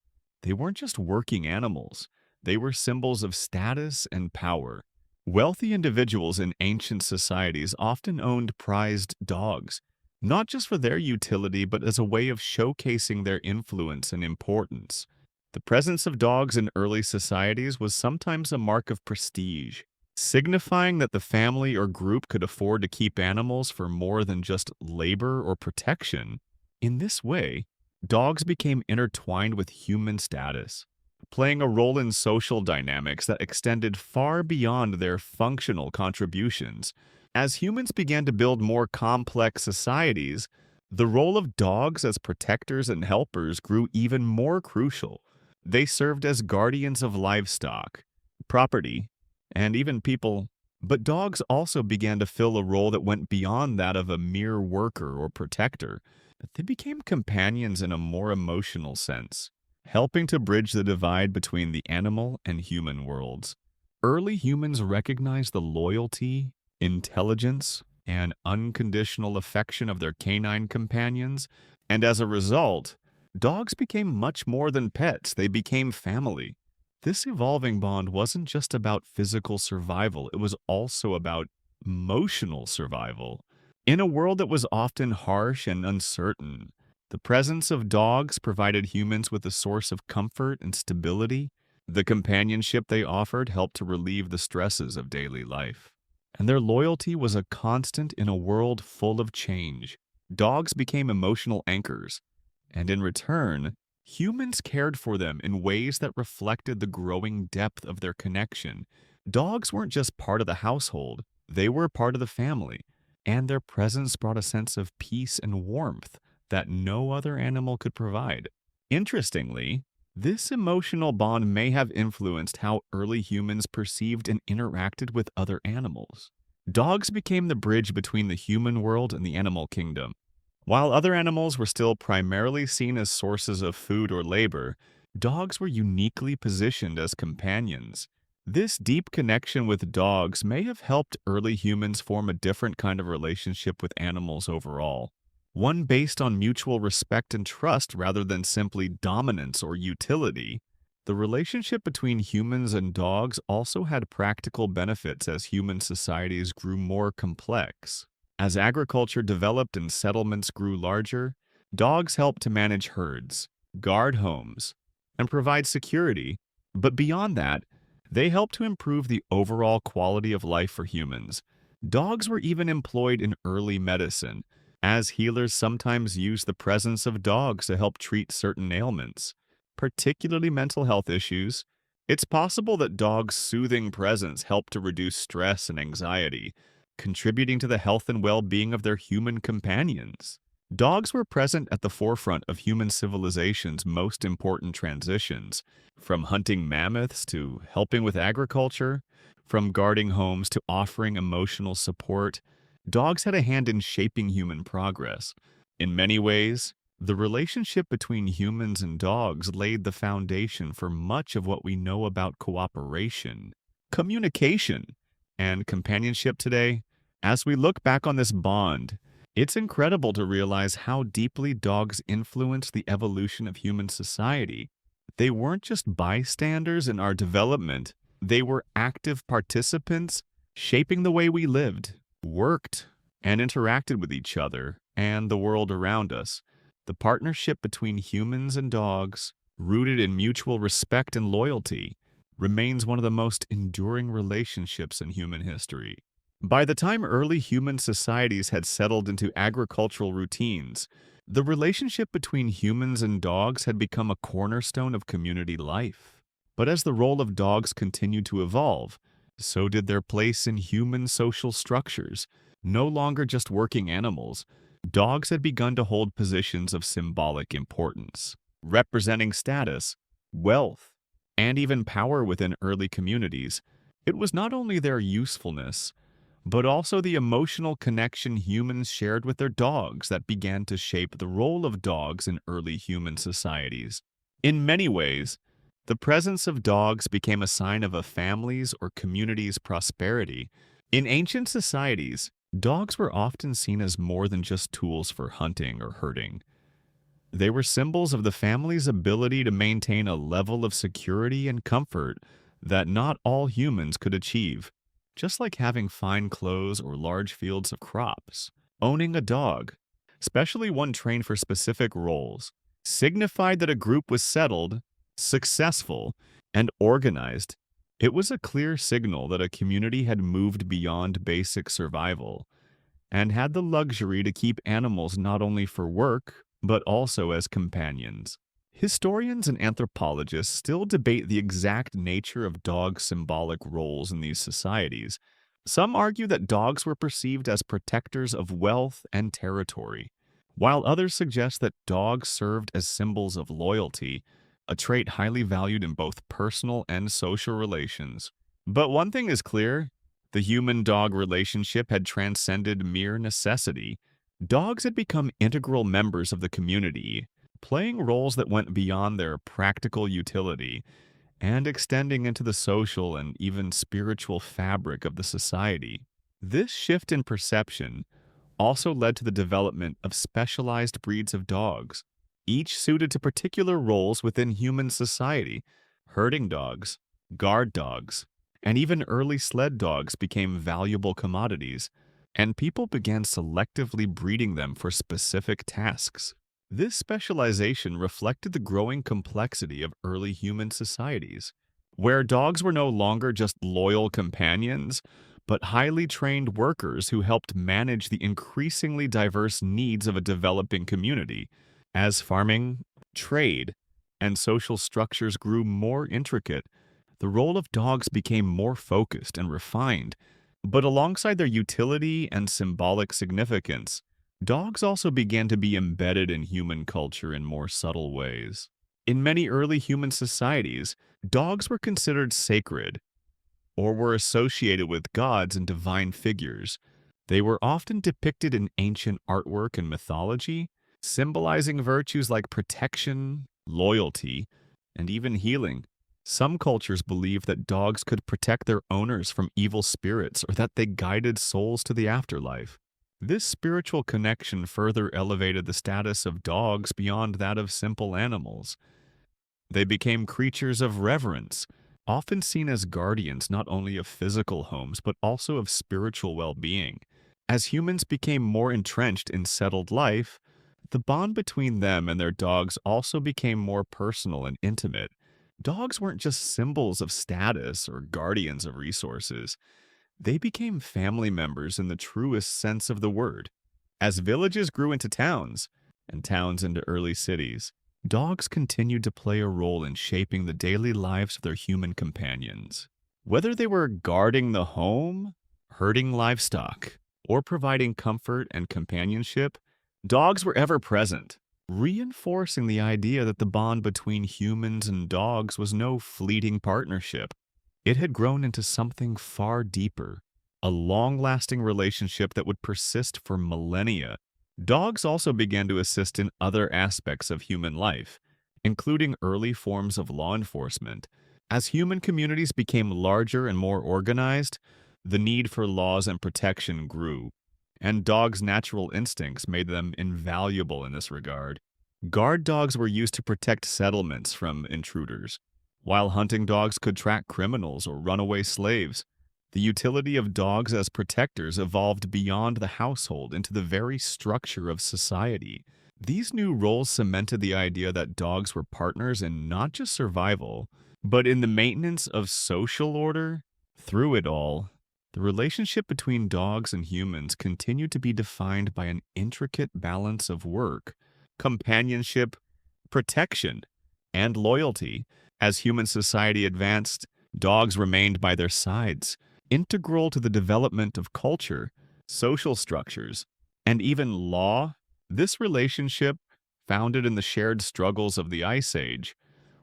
A: They weren't just working animals. They were symbols of status and power. Wealthy individuals in ancient societies often owned prized dogs, not just for their utility but as a way of showcasing their influence and importance. The presence of dogs in early societies was sometimes a mark of prestige, signifying that the family or group could afford to keep animals for more than just labor or protection. In this way, dogs became intertwined with human status, playing a role in social dynamics that extended far beyond their functional contributions. As humans began to build more complex societies, the role of dogs as protectors and helpers grew even more crucial. They served as guardians of livestock, property, and even people. But dogs also began to fill a role that went beyond that of a mere worker or protector. They became companions in a more emotional sense, helping to bridge the divide between the animal and human worlds. Early humans recognized the loyalty, intelligence, and unconditional affection of their canine companions, and as a result, dogs became much more than pets, they became family. This evolving bond wasn't just about physical survival, it was also about emotional survival. In a world that was often harsh and uncertain, the presence of dogs provided humans with a source of comfort and stability. The companionship they offered helped to relieve the stresses of daily life. And their loyalty was a constant in a world full of change. Dogs became emotional anchors, and in return, humans cared for them in ways that reflected the growing depth of their connection. Dogs weren't just part of the household, they were part of the family, and their presence brought a sense of peace and warmth that no other animal could provide. Interestingly, this emotional bond may have influenced how early humans perceived and interacted with other animals. Dogs became the bridge between the human world and the animal kingdom. While other animals were still primarily seen as sources of food or labor, dogs were uniquely positioned as companions. This deep connection with dogs may have helped early humans form a different kind of relationship with animals overall, one based on mutual respect and trust rather than simply dominance or utility. The relationship between humans and dogs also had practical benefits as human societies grew more complex. As agriculture developed and settlements grew larger, dogs helped to manage herds, guard homes, and provide security. But beyond that, they helped to improve the overall quality of life for humans. Dogs were even employed in early medicine, as healers sometimes used the presence of dogs to help treat certain ailments, particularly mental health issues. It's possible that dogs' soothing presence helped to reduce stress and anxiety, contributing to the health and well-being of their human companions. Dogs were present at the forefront of human civilization's most important transitions, from hunting mammoths to helping with agriculture, from guarding homes to offering emotional support. Dogs had a hand in shaping human progress. In many ways, the relationship between humans and dogs laid the foundation for much of what we know about cooperation, communication, and companionship today. As we look back on this bond, it's incredible to realize how deeply dogs influenced the evolution of human society. They weren't just bystanders in our development, they were active participants shaping the way we lived, worked, and interacted with each other and the world around us. The partnership between humans and dogs, rooted in mutual respect and loyalty, remains one of the most enduring relationships in human history. By the time early human societies had settled into agricultural routines, the relationship between humans and dogs had become a cornerstone of community life. But as the role of dogs continued to evolve, so did their place in human social structures. No longer just working animals, dogs had begun to hold positions of symbolic importance, representing status, wealth, and even power within early communities. It was not only their usefulness, but also the emotional connection humans shared with their dogs that began to shape the role of dogs in early human societies. In many ways, the presence of dogs became a sign of a family's or community's prosperity. In ancient societies, dogs were often seen as more than just tools for hunting or herding. They were symbols of the family's ability to maintain a level of security and comfort that not all humans could achieve. Just like having fine clothes or large fields of crops, owning a dog, especially one trained for specific roles, signified that a group was settled, successful, and organized. It was a clear signal that a community had moved beyond basic survival and had the luxury to keep animals not only for work, but also as companions. Historians and anthropologists still debate the exact nature of dogs' symbolic roles in these societies. Some argue that dogs were perceived as protectors of wealth and territory, while others suggest that dogs served as symbols of loyalty, a trait highly valued in both personal and social relations. But one thing is clear: the human-dog relationship had transcended mere necessity. Dogs had become integral members of the community, playing roles that went beyond their practical utility and extending into the social and even spiritual fabric of the society. This shift in perception also led to the development of specialized breeds of dogs, each suited to particular roles within human society. Herding dogs, guard dogs, and even early sled dogs became valuable commodities, and people began selectively breeding them for specific tasks. This specialization reflected the growing complexity of early human societies, where dogs were no longer just loyal companions, but highly trained workers who helped manage the increasingly diverse needs of a developing community. As farming, trade, and social structures grew more intricate, the role of dogs became more focused and refined. But alongside their utility and symbolic significance, dogs also began to be embedded in human culture in more subtle ways. In many early human societies, dogs were considered sacred or were associated with gods and divine figures. They were often depicted in ancient artwork and mythology, symbolizing virtues like protection, loyalty, and even healing. Some cultures believed that dogs could protect their owners from evil spirits or that they guided souls to the afterlife. This spiritual connection further elevated the status of dogs beyond that of simple animals. They became creatures of reverence, often seen as guardians not only of physical homes but also of spiritual well-being. As humans became more entrenched in settled life, the bond between them and their dogs also became more personal and intimate. Dogs weren't just symbols of status or guardians of resources. They became family members in the truest sense of the word. As villages grew into towns, and towns into early cities, dogs continued to play a role in shaping the daily lives of their human companions. Whether they were guarding the home, herding livestock, or providing comfort and companionship, dogs were ever present, reinforcing the idea that the bond between humans and dogs was no fleeting partnership. It had grown into something far deeper, a long-lasting relationship that would persist for millennia. Dogs also began to assist in other aspects of human life, including early forms of law enforcement. As human communities became larger and more organized, the need for laws and protection grew, and dogs' natural instincts made them invaluable in this regard. Guard dogs were used to protect settlements from intruders, while hunting dogs could track criminals or runaway slaves. The utility of dogs as protectors evolved beyond the household into the very structure of society. These new roles cemented the idea that dogs were partners in not just survival, but in the maintenance of social order. Through it all, the relationship between dogs and humans continued to be defined by an intricate balance of work, companionship, protection, and loyalty. As human society advanced, dogs remained by their sides, integral to the development of culture, social structures, and even law. This relationship, founded in the shared struggles of the Ice Age,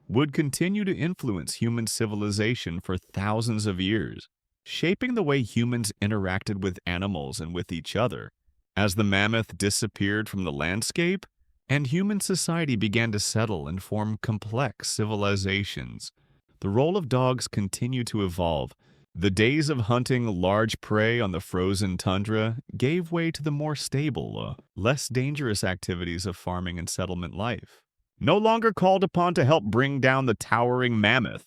A: would continue to influence human civilization for thousands of years, shaping the way humans interacted with animals and with each other. As the mammoth disappeared from the landscape, and human society began to settle and form complex civilizations, the role of dogs continued to evolve. The days of hunting large prey on the frozen tundra gave way to the more stable, less dangerous activities of farming and settlement life. No longer called upon to help bring down the towering mammoth,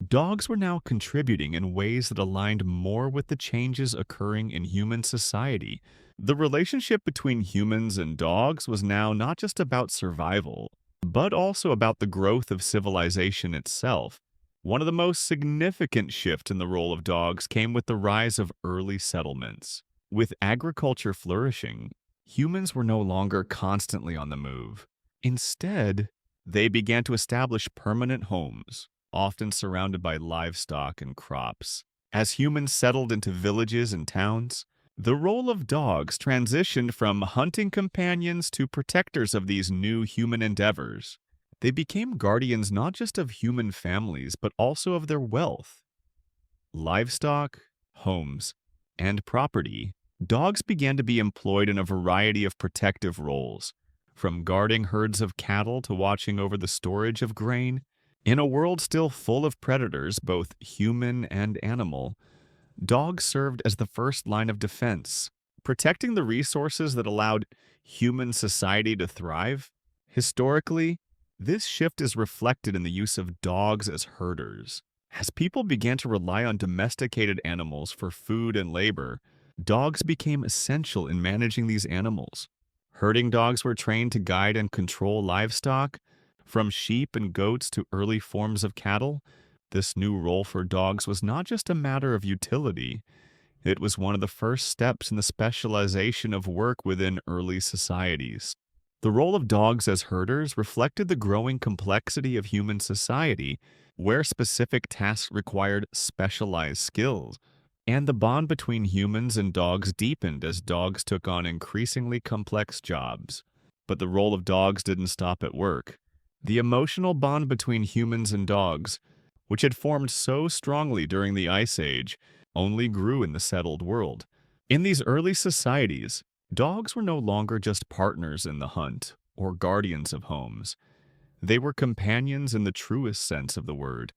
A: dogs were now contributing in ways that aligned more with the changes occurring in human society. The relationship between humans and dogs was now not just about survival, but also about the growth of civilization itself. One of the most significant shifts in the role of dogs came with the rise of early settlements. With agriculture flourishing, humans were no longer constantly on the move. Instead, they began to establish permanent homes, often surrounded by livestock and crops. As humans settled into villages and towns, the role of dogs transitioned from hunting companions to protectors of these new human endeavors. They became guardians not just of human families, but also of their wealth, livestock, homes, and property. Dogs began to be employed in a variety of protective roles, from guarding herds of cattle to watching over the storage of grain. In a world still full of predators, both human and animal, dogs served as the first line of defense, protecting the resources that allowed human society to thrive. Historically, this shift is reflected in the use of dogs as herders. As people began to rely on domesticated animals for food and labor, dogs became essential in managing these animals. Herding dogs were trained to guide and control livestock, from sheep and goats to early forms of cattle. This new role for dogs was not just a matter of utility, it was one of the first steps in the specialization of work within early societies. The role of dogs as herders reflected the growing complexity of human society, where specific tasks required specialized skills, and the bond between humans and dogs deepened as dogs took on increasingly complex jobs. But the role of dogs didn't stop at work. The emotional bond between humans and dogs, which had formed so strongly during the Ice Age, only grew in the settled world. In these early societies, dogs were no longer just partners in the hunt or guardians of homes. They were companions in the truest sense of the word.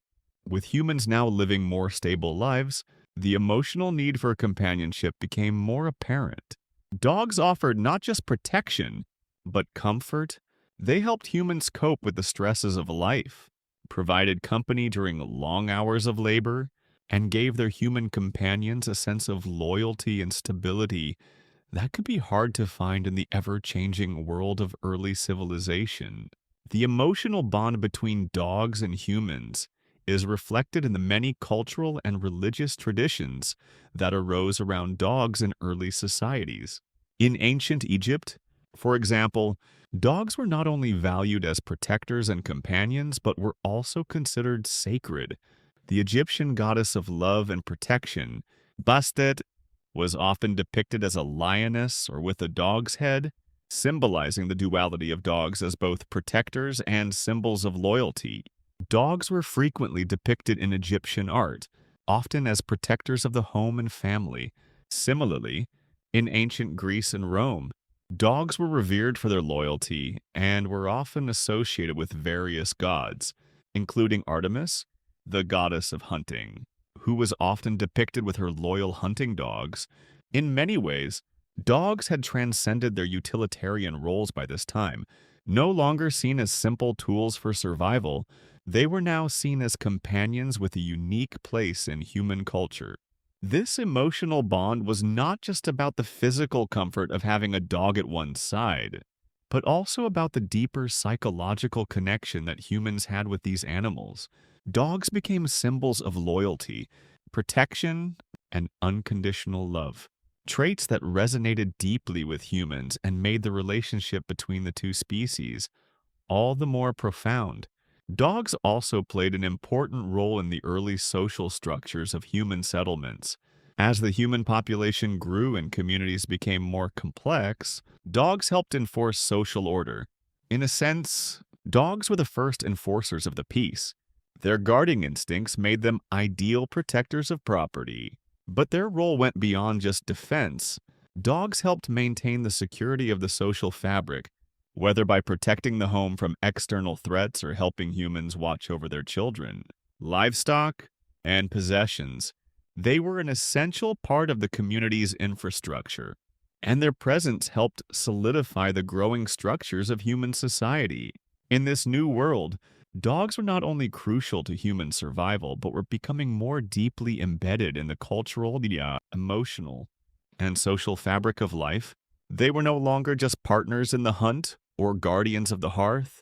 A: With humans now living more stable lives, the emotional need for companionship became more apparent. Dogs offered not just protection, but comfort. They helped humans cope with the stresses of life, provided company during long hours of labor, and gave their human companions a sense of loyalty and stability that could be hard to find in the ever-changing world of early civilization. The emotional bond between dogs and humans is reflected in the many cultural and religious traditions that arose around dogs in early societies. In ancient Egypt, for example, dogs were not only valued as protectors and companions, but were also considered sacred. The Egyptian goddess of love and protection, Bastet, was often depicted as a lioness or with a dog's head, symbolizing the duality of dogs as both protectors and symbols of loyalty. Dogs were frequently depicted in Egyptian art, often as protectors of the home and family. Similarly, in ancient Greece and Rome, dogs were revered for their loyalty and were often associated with various gods, including Artemis, the goddess of hunting, who was often depicted with her loyal hunting dogs. In many ways, dogs had transcended their utilitarian roles by this time. No longer seen as simple tools for survival, they were now seen as companions with a unique place in human culture. This emotional bond was not just about the physical comfort of having a dog at one's side, but also about the deeper psychological connection that humans had with these animals. Dogs became symbols of loyalty, protection, and unconditional love, traits that resonated deeply with humans and made the relationship between the two species all the more profound. Dogs also played an important role in the early social structures of human settlements. As the human population grew and communities became more complex, dogs helped enforce social order. In a sense, dogs were the first enforcers of the peace. Their guarding instincts made them ideal protectors of property. But their role went beyond just defense. Dogs helped maintain the security of the social fabric, whether by protecting the home from external threats or helping humans watch over their children, livestock, and possessions. They were an essential part of the community's infrastructure, and their presence helped solidify the growing structures of human society. In this new world, dogs were not only crucial to human survival, but were becoming more deeply embedded in the cultural, emotional, and social fabric of life. They were no longer just partners in the hunt or guardians of the hearth.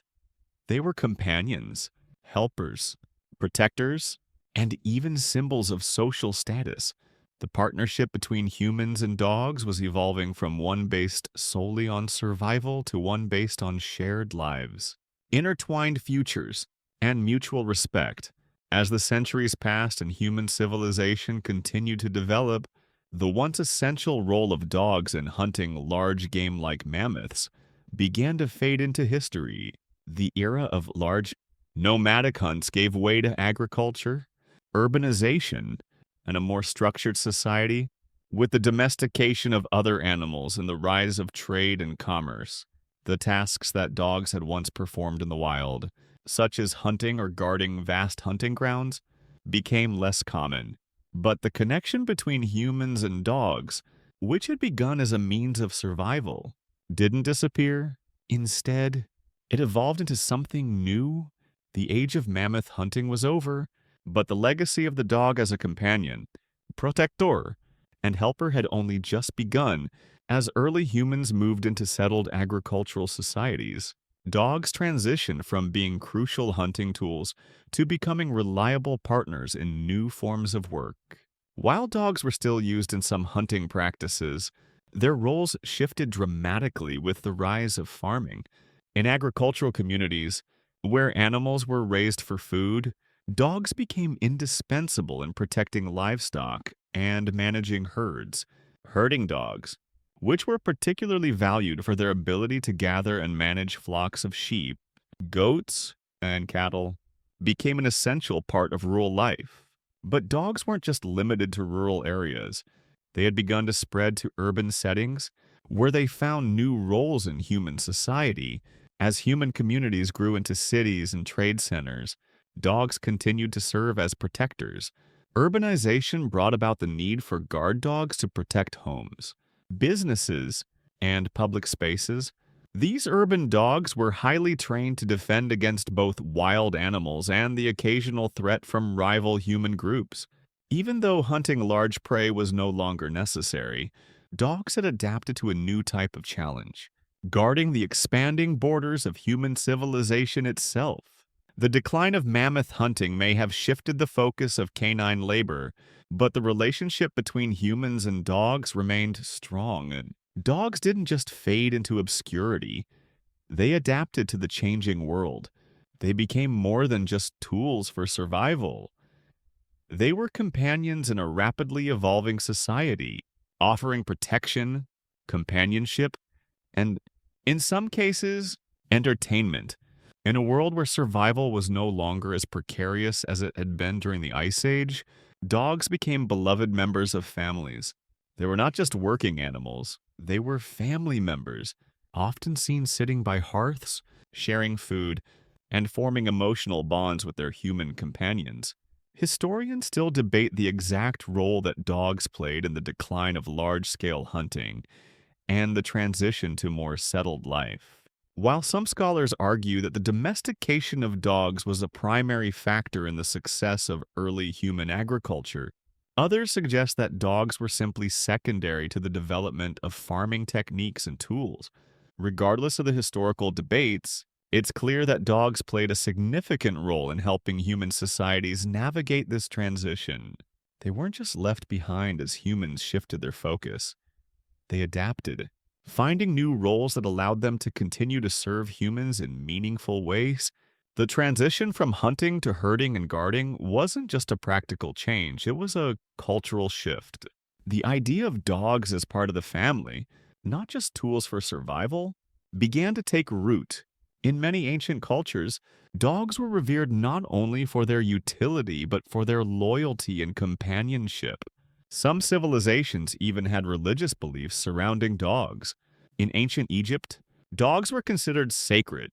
A: They were companions, helpers, protectors, and even symbols of social status. The partnership between humans and dogs was evolving from one based solely on survival to one based on shared lives, intertwined futures, and mutual respect. As the centuries passed and human civilization continued to develop, the once essential role of dogs in hunting large game like mammoths began to fade into history. The era of large nomadic hunts gave way to agriculture, urbanization, and a more structured society, with the domestication of other animals and the rise of trade and commerce. The tasks that dogs had once performed in the wild, such as hunting or guarding vast hunting grounds, became less common. But the connection between humans and dogs, which had begun as a means of survival, didn't disappear. Instead, it evolved into something new. The age of mammoth hunting was over, but the legacy of the dog as a companion, protector, and helper had only just begun as early humans moved into settled agricultural societies. Dogs transitioned from being crucial hunting tools to becoming reliable partners in new forms of work. While dogs were still used in some hunting practices, their roles shifted dramatically with the rise of farming. In agricultural communities, where animals were raised for food, dogs became indispensable in protecting livestock and managing herds. Herding dogs, which were particularly valued for their ability to gather and manage flocks of sheep, goats, and cattle, became an essential part of rural life. But dogs weren't just limited to rural areas. They had begun to spread to urban settings where they found new roles in human society. As human communities grew into cities and trade centers, dogs continued to serve as protectors. Urbanization brought about the need for guard dogs to protect homes, businesses, and public spaces. These urban dogs were highly trained to defend against both wild animals and the occasional threat from rival human groups. Even though hunting large prey was no longer necessary, dogs had adapted to a new type of challenge, guarding the expanding borders of human civilization itself. The decline of mammoth hunting may have shifted the focus of canine labor, but the relationship between humans and dogs remained strong. And dogs didn't just fade into obscurity, they adapted to the changing world. They became more than just tools for survival. They were companions in a rapidly evolving society, offering protection, companionship, and, in some cases, entertainment. In a world where survival was no longer as precarious as it had been during the Ice Age, dogs became beloved members of families. They were not just working animals, they were family members, often seen sitting by hearths, sharing food, and forming emotional bonds with their human companions. Historians still debate the exact role that dogs played in the decline of large-scale hunting and the transition to more settled life. While some scholars argue that the domestication of dogs was a primary factor in the success of early human agriculture, others suggest that dogs were simply secondary to the development of farming techniques and tools. Regardless of the historical debates, it's clear that dogs played a significant role in helping human societies navigate this transition. They weren't just left behind as humans shifted their focus. They adapted, finding new roles that allowed them to continue to serve humans in meaningful ways. The transition from hunting to herding and guarding wasn't just a practical change, it was a cultural shift. The idea of dogs as part of the family, not just tools for survival, began to take root. In many ancient cultures, dogs were revered not only for their utility but for their loyalty and companionship. Some civilizations even had religious beliefs surrounding dogs. In ancient Egypt, dogs were considered sacred,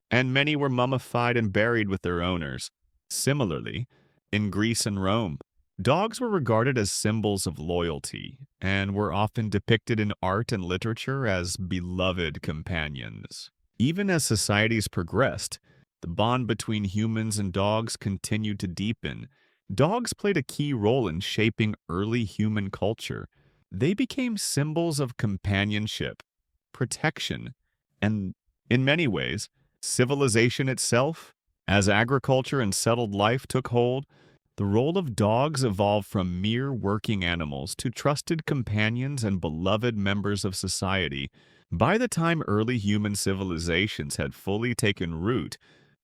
A: and many were mummified and buried with their owners. Similarly, in Greece and Rome, dogs were regarded as symbols of loyalty and were often depicted in art and literature as beloved companions. Even as societies progressed, the bond between humans and dogs continued to deepen. Dogs played a key role in shaping early human culture. They became symbols of companionship, protection, and, in many ways, civilization itself. As agriculture and settled life took hold, the role of dogs evolved from mere working animals to trusted companions and beloved members of society. By the time early human civilizations had fully taken root,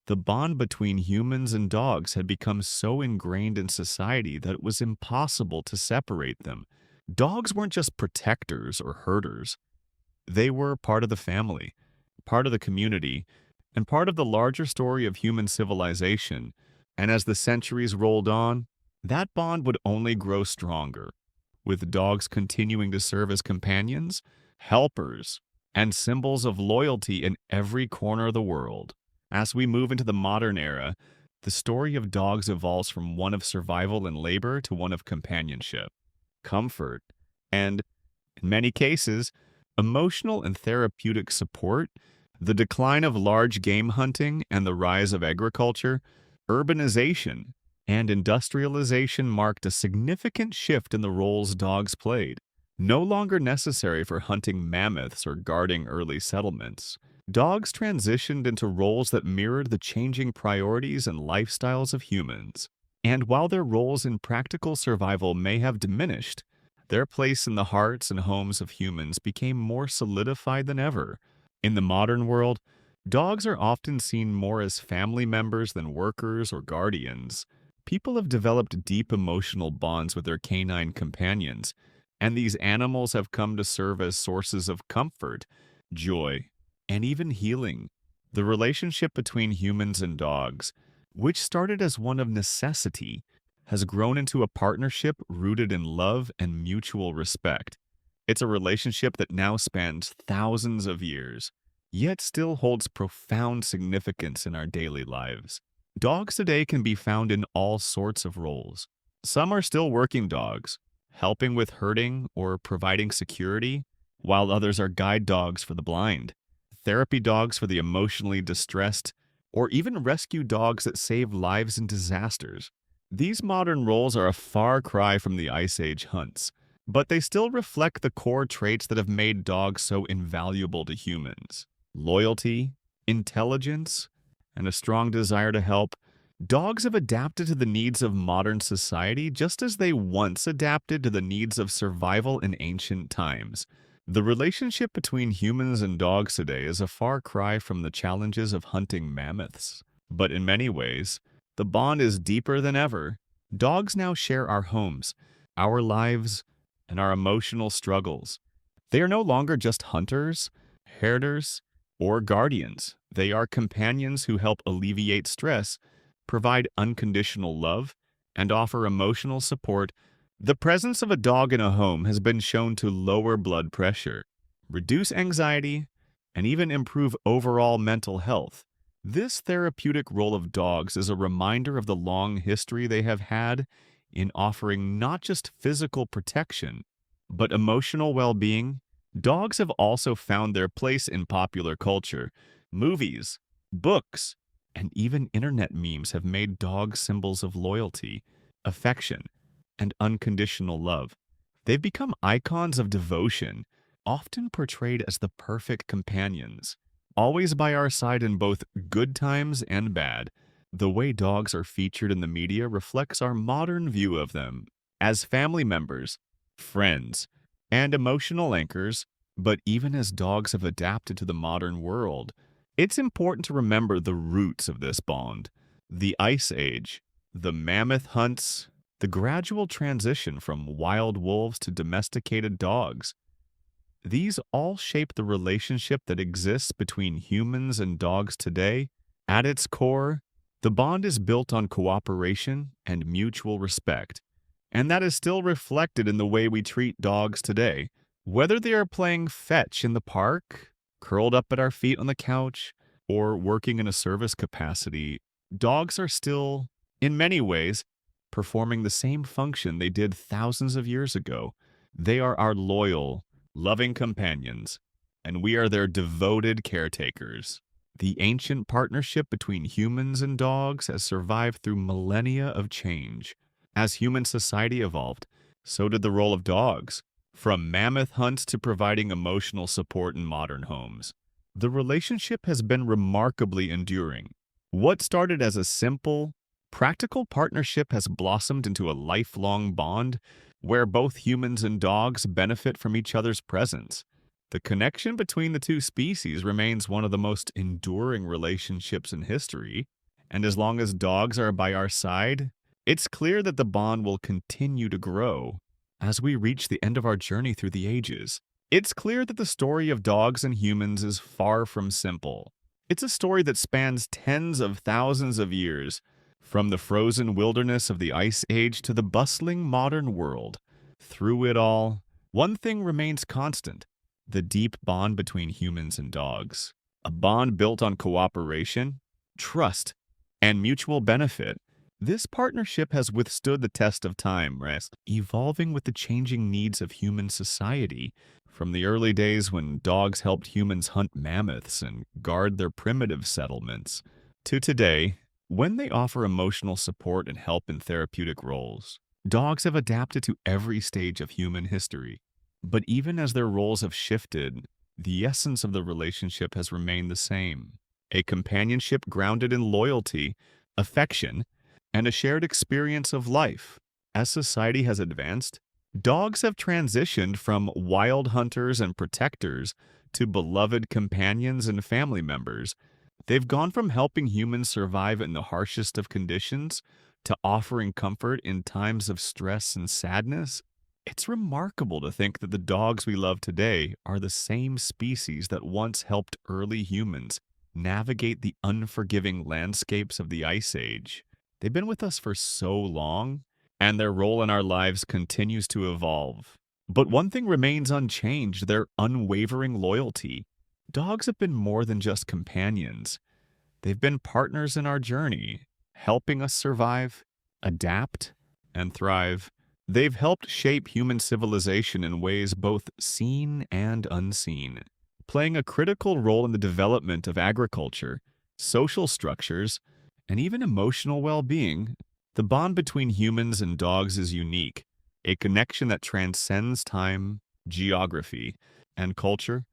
A: the bond between humans and dogs had become so ingrained in society that it was impossible to separate them. Dogs weren't just protectors or herders. They were part of the family, part of the community, and part of the larger story of human civilization. And as the centuries rolled on, that bond would only grow stronger, with dogs continuing to serve as companions, helpers, and symbols of loyalty in every corner of the world. As we move into the modern era, the story of dogs evolves from one of survival and labor to one of companionship, comfort, and, in many cases, emotional and therapeutic support. The decline of large game hunting and the rise of agriculture, urbanization, and industrialization marked a significant shift in the roles dogs played. No longer necessary for hunting mammoths or guarding early settlements, dogs transitioned into roles that mirrored the changing priorities and lifestyles of humans. And while their roles in practical survival may have diminished, their place in the hearts and homes of humans became more solidified than ever. In the modern world, dogs are often seen more as family members than workers or guardians. People have developed deep emotional bonds with their canine companions, and these animals have come to serve as sources of comfort, joy, and even healing. The relationship between humans and dogs, which started as one of necessity, has grown into a partnership rooted in love and mutual respect. It's a relationship that now spans thousands of years, yet still holds profound significance in our daily lives. Dogs today can be found in all sorts of roles. Some are still working dogs, helping with herding or providing security, while others are guide dogs for the blind, therapy dogs for the emotionally distressed, or even rescue dogs that save lives in disasters. These modern roles are a far cry from the Ice Age hunts, but they still reflect the core traits that have made dogs so invaluable to humans: loyalty, intelligence, and a strong desire to help. Dogs have adapted to the needs of modern society just as they once adapted to the needs of survival in ancient times. The relationship between humans and dogs today is a far cry from the challenges of hunting mammoths. But in many ways, the bond is deeper than ever. Dogs now share our homes, our lives, and our emotional struggles. They are no longer just hunters, herders, or guardians. They are companions who help alleviate stress, provide unconditional love, and offer emotional support. The presence of a dog in a home has been shown to lower blood pressure, reduce anxiety, and even improve overall mental health. This therapeutic role of dogs is a reminder of the long history they have had in offering not just physical protection, but emotional well-being. Dogs have also found their place in popular culture. Movies, books, and even internet memes have made dogs symbols of loyalty, affection, and unconditional love. They've become icons of devotion, often portrayed as the perfect companions, always by our side in both good times and bad. The way dogs are featured in the media reflects our modern view of them as family members, friends, and emotional anchors. But even as dogs have adapted to the modern world, it's important to remember the roots of this bond: the Ice Age, the mammoth hunts, the gradual transition from wild wolves to domesticated dogs. These all shape the relationship that exists between humans and dogs today. At its core, the bond is built on cooperation and mutual respect, and that is still reflected in the way we treat dogs today. Whether they are playing fetch in the park, curled up at our feet on the couch, or working in a service capacity, dogs are still, in many ways, performing the same function they did thousands of years ago. They are our loyal, loving companions, and we are their devoted caretakers. The ancient partnership between humans and dogs has survived through millennia of change. As human society evolved, so did the role of dogs, from mammoth hunts to providing emotional support in modern homes. The relationship has been remarkably enduring. What started as a simple, practical partnership has blossomed into a lifelong bond where both humans and dogs benefit from each other's presence. The connection between the two species remains one of the most enduring relationships in history, and as long as dogs are by our side, it's clear that the bond will continue to grow. As we reach the end of our journey through the ages, it's clear that the story of dogs and humans is far from simple. It's a story that spans tens of thousands of years, from the frozen wilderness of the Ice Age to the bustling modern world. Through it all, one thing remains constant: the deep bond between humans and dogs. A bond built on cooperation, trust, and mutual benefit. This partnership has withstood the test of time, evolving with the changing needs of human society. From the early days when dogs helped humans hunt mammoths and guard their primitive settlements, to today, when they offer emotional support and help in therapeutic roles. Dogs have adapted to every stage of human history. But even as their roles have shifted, the essence of the relationship has remained the same. A companionship grounded in loyalty, affection, and a shared experience of life. As society has advanced, dogs have transitioned from wild hunters and protectors to beloved companions and family members. They've gone from helping humans survive in the harshest of conditions to offering comfort in times of stress and sadness. It's remarkable to think that the dogs we love today are the same species that once helped early humans navigate the unforgiving landscapes of the Ice Age. They've been with us for so long, and their role in our lives continues to evolve. But one thing remains unchanged: their unwavering loyalty. Dogs have been more than just companions. They've been partners in our journey, helping us survive, adapt, and thrive. They've helped shape human civilization in ways both seen and unseen, playing a critical role in the development of agriculture, social structures, and even emotional well-being. The bond between humans and dogs is unique, a connection that transcends time, geography, and culture.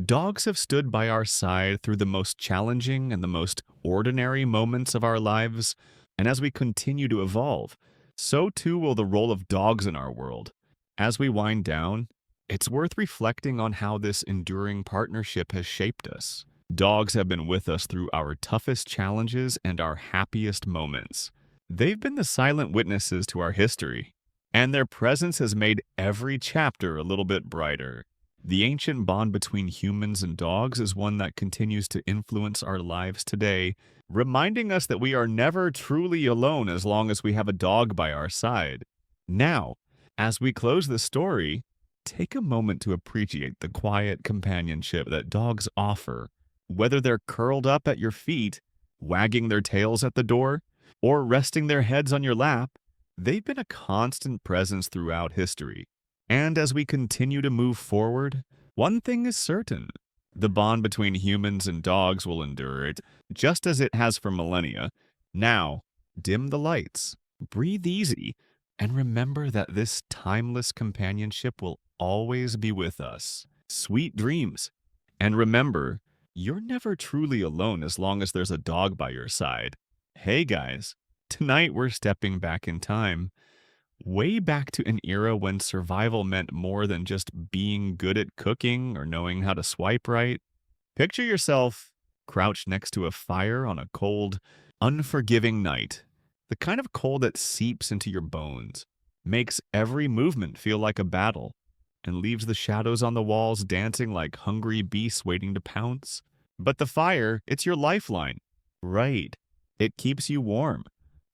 A: Dogs have stood by our side through the most challenging and the most ordinary moments of our lives, and as we continue to evolve, so too will the role of dogs in our world. As we wind down, it's worth reflecting on how this enduring partnership has shaped us. Dogs have been with us through our toughest challenges and our happiest moments. They've been the silent witnesses to our history, and their presence has made every chapter a little bit brighter. The ancient bond between humans and dogs is one that continues to influence our lives today, reminding us that we are never truly alone as long as we have a dog by our side. Now, as we close the story, take a moment to appreciate the quiet companionship that dogs offer. Whether they're curled up at your feet, wagging their tails at the door, or resting their heads on your lap, they've been a constant presence throughout history. And as we continue to move forward, one thing is certain: the bond between humans and dogs will endure it, just as it has for millennia. Now, dim the lights, breathe easy, and remember that this timeless companionship will always be with us. Sweet dreams. And remember, you're never truly alone as long as there's a dog by your side. Hey guys, tonight we're stepping back in time, way back to an era when survival meant more than just being good at cooking or knowing how to swipe right. Picture yourself crouched next to a fire on a cold, unforgiving night. The kind of cold that seeps into your bones, makes every movement feel like a battle, and leaves the shadows on the walls dancing like hungry beasts waiting to pounce. But the fire, it's your lifeline. Right. It keeps you warm.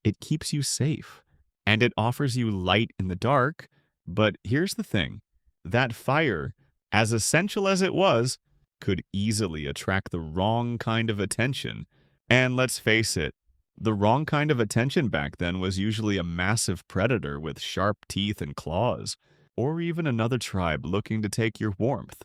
A: It keeps you safe. And it offers you light in the dark. But here's the thing: that fire, as essential as it was, could easily attract the wrong kind of attention. And let's face it, the wrong kind of attention back then was usually a massive predator with sharp teeth and claws, or even another tribe looking to take your warmth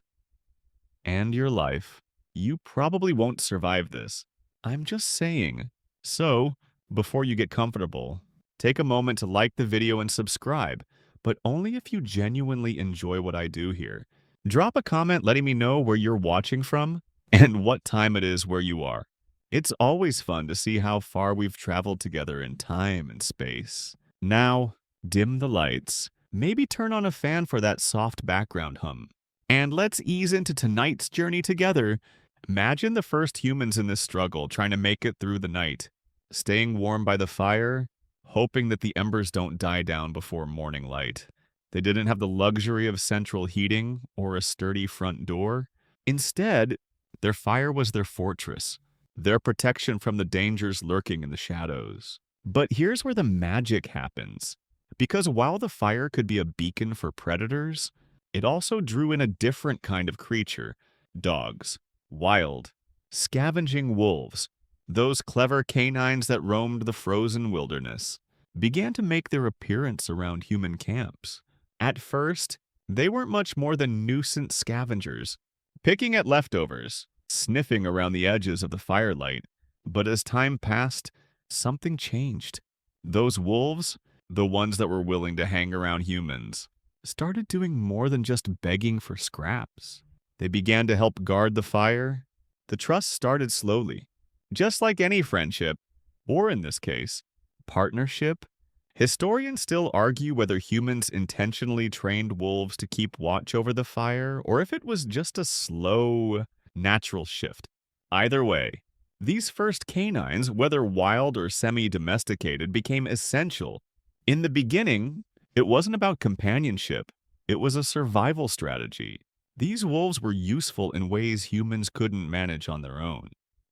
A: and your life. You probably won't survive this. I'm just saying. So, before you get comfortable, take a moment to like the video and subscribe, but only if you genuinely enjoy what I do here. Drop a comment letting me know where you're watching from and what time it is where you are. It's always fun to see how far we've traveled together in time and space. Now, dim the lights. Maybe turn on a fan for that soft background hum. And let's ease into tonight's journey together. Imagine the first humans in this struggle trying to make it through the night, staying warm by the fire, hoping that the embers don't die down before morning light. They didn't have the luxury of central heating or a sturdy front door. Instead, their fire was their fortress, their protection from the dangers lurking in the shadows. But here's where the magic happens. Because while the fire could be a beacon for predators, it also drew in a different kind of creature: dogs, wild, scavenging wolves. Those clever canines that roamed the frozen wilderness began to make their appearance around human camps. At first, they weren't much more than nuisance scavengers, picking at leftovers, sniffing around the edges of the firelight. But as time passed, something changed. Those wolves, the ones that were willing to hang around humans, started doing more than just begging for scraps. They began to help guard the fire. The trust started slowly, just like any friendship, or in this case, partnership. Historians still argue whether humans intentionally trained wolves to keep watch over the fire or if it was just a slow, natural shift. Either way, these first canines, whether wild or semi-domesticated, became essential. In the beginning, it wasn't about companionship, it was a survival strategy. These wolves were useful in ways humans couldn't manage on their own,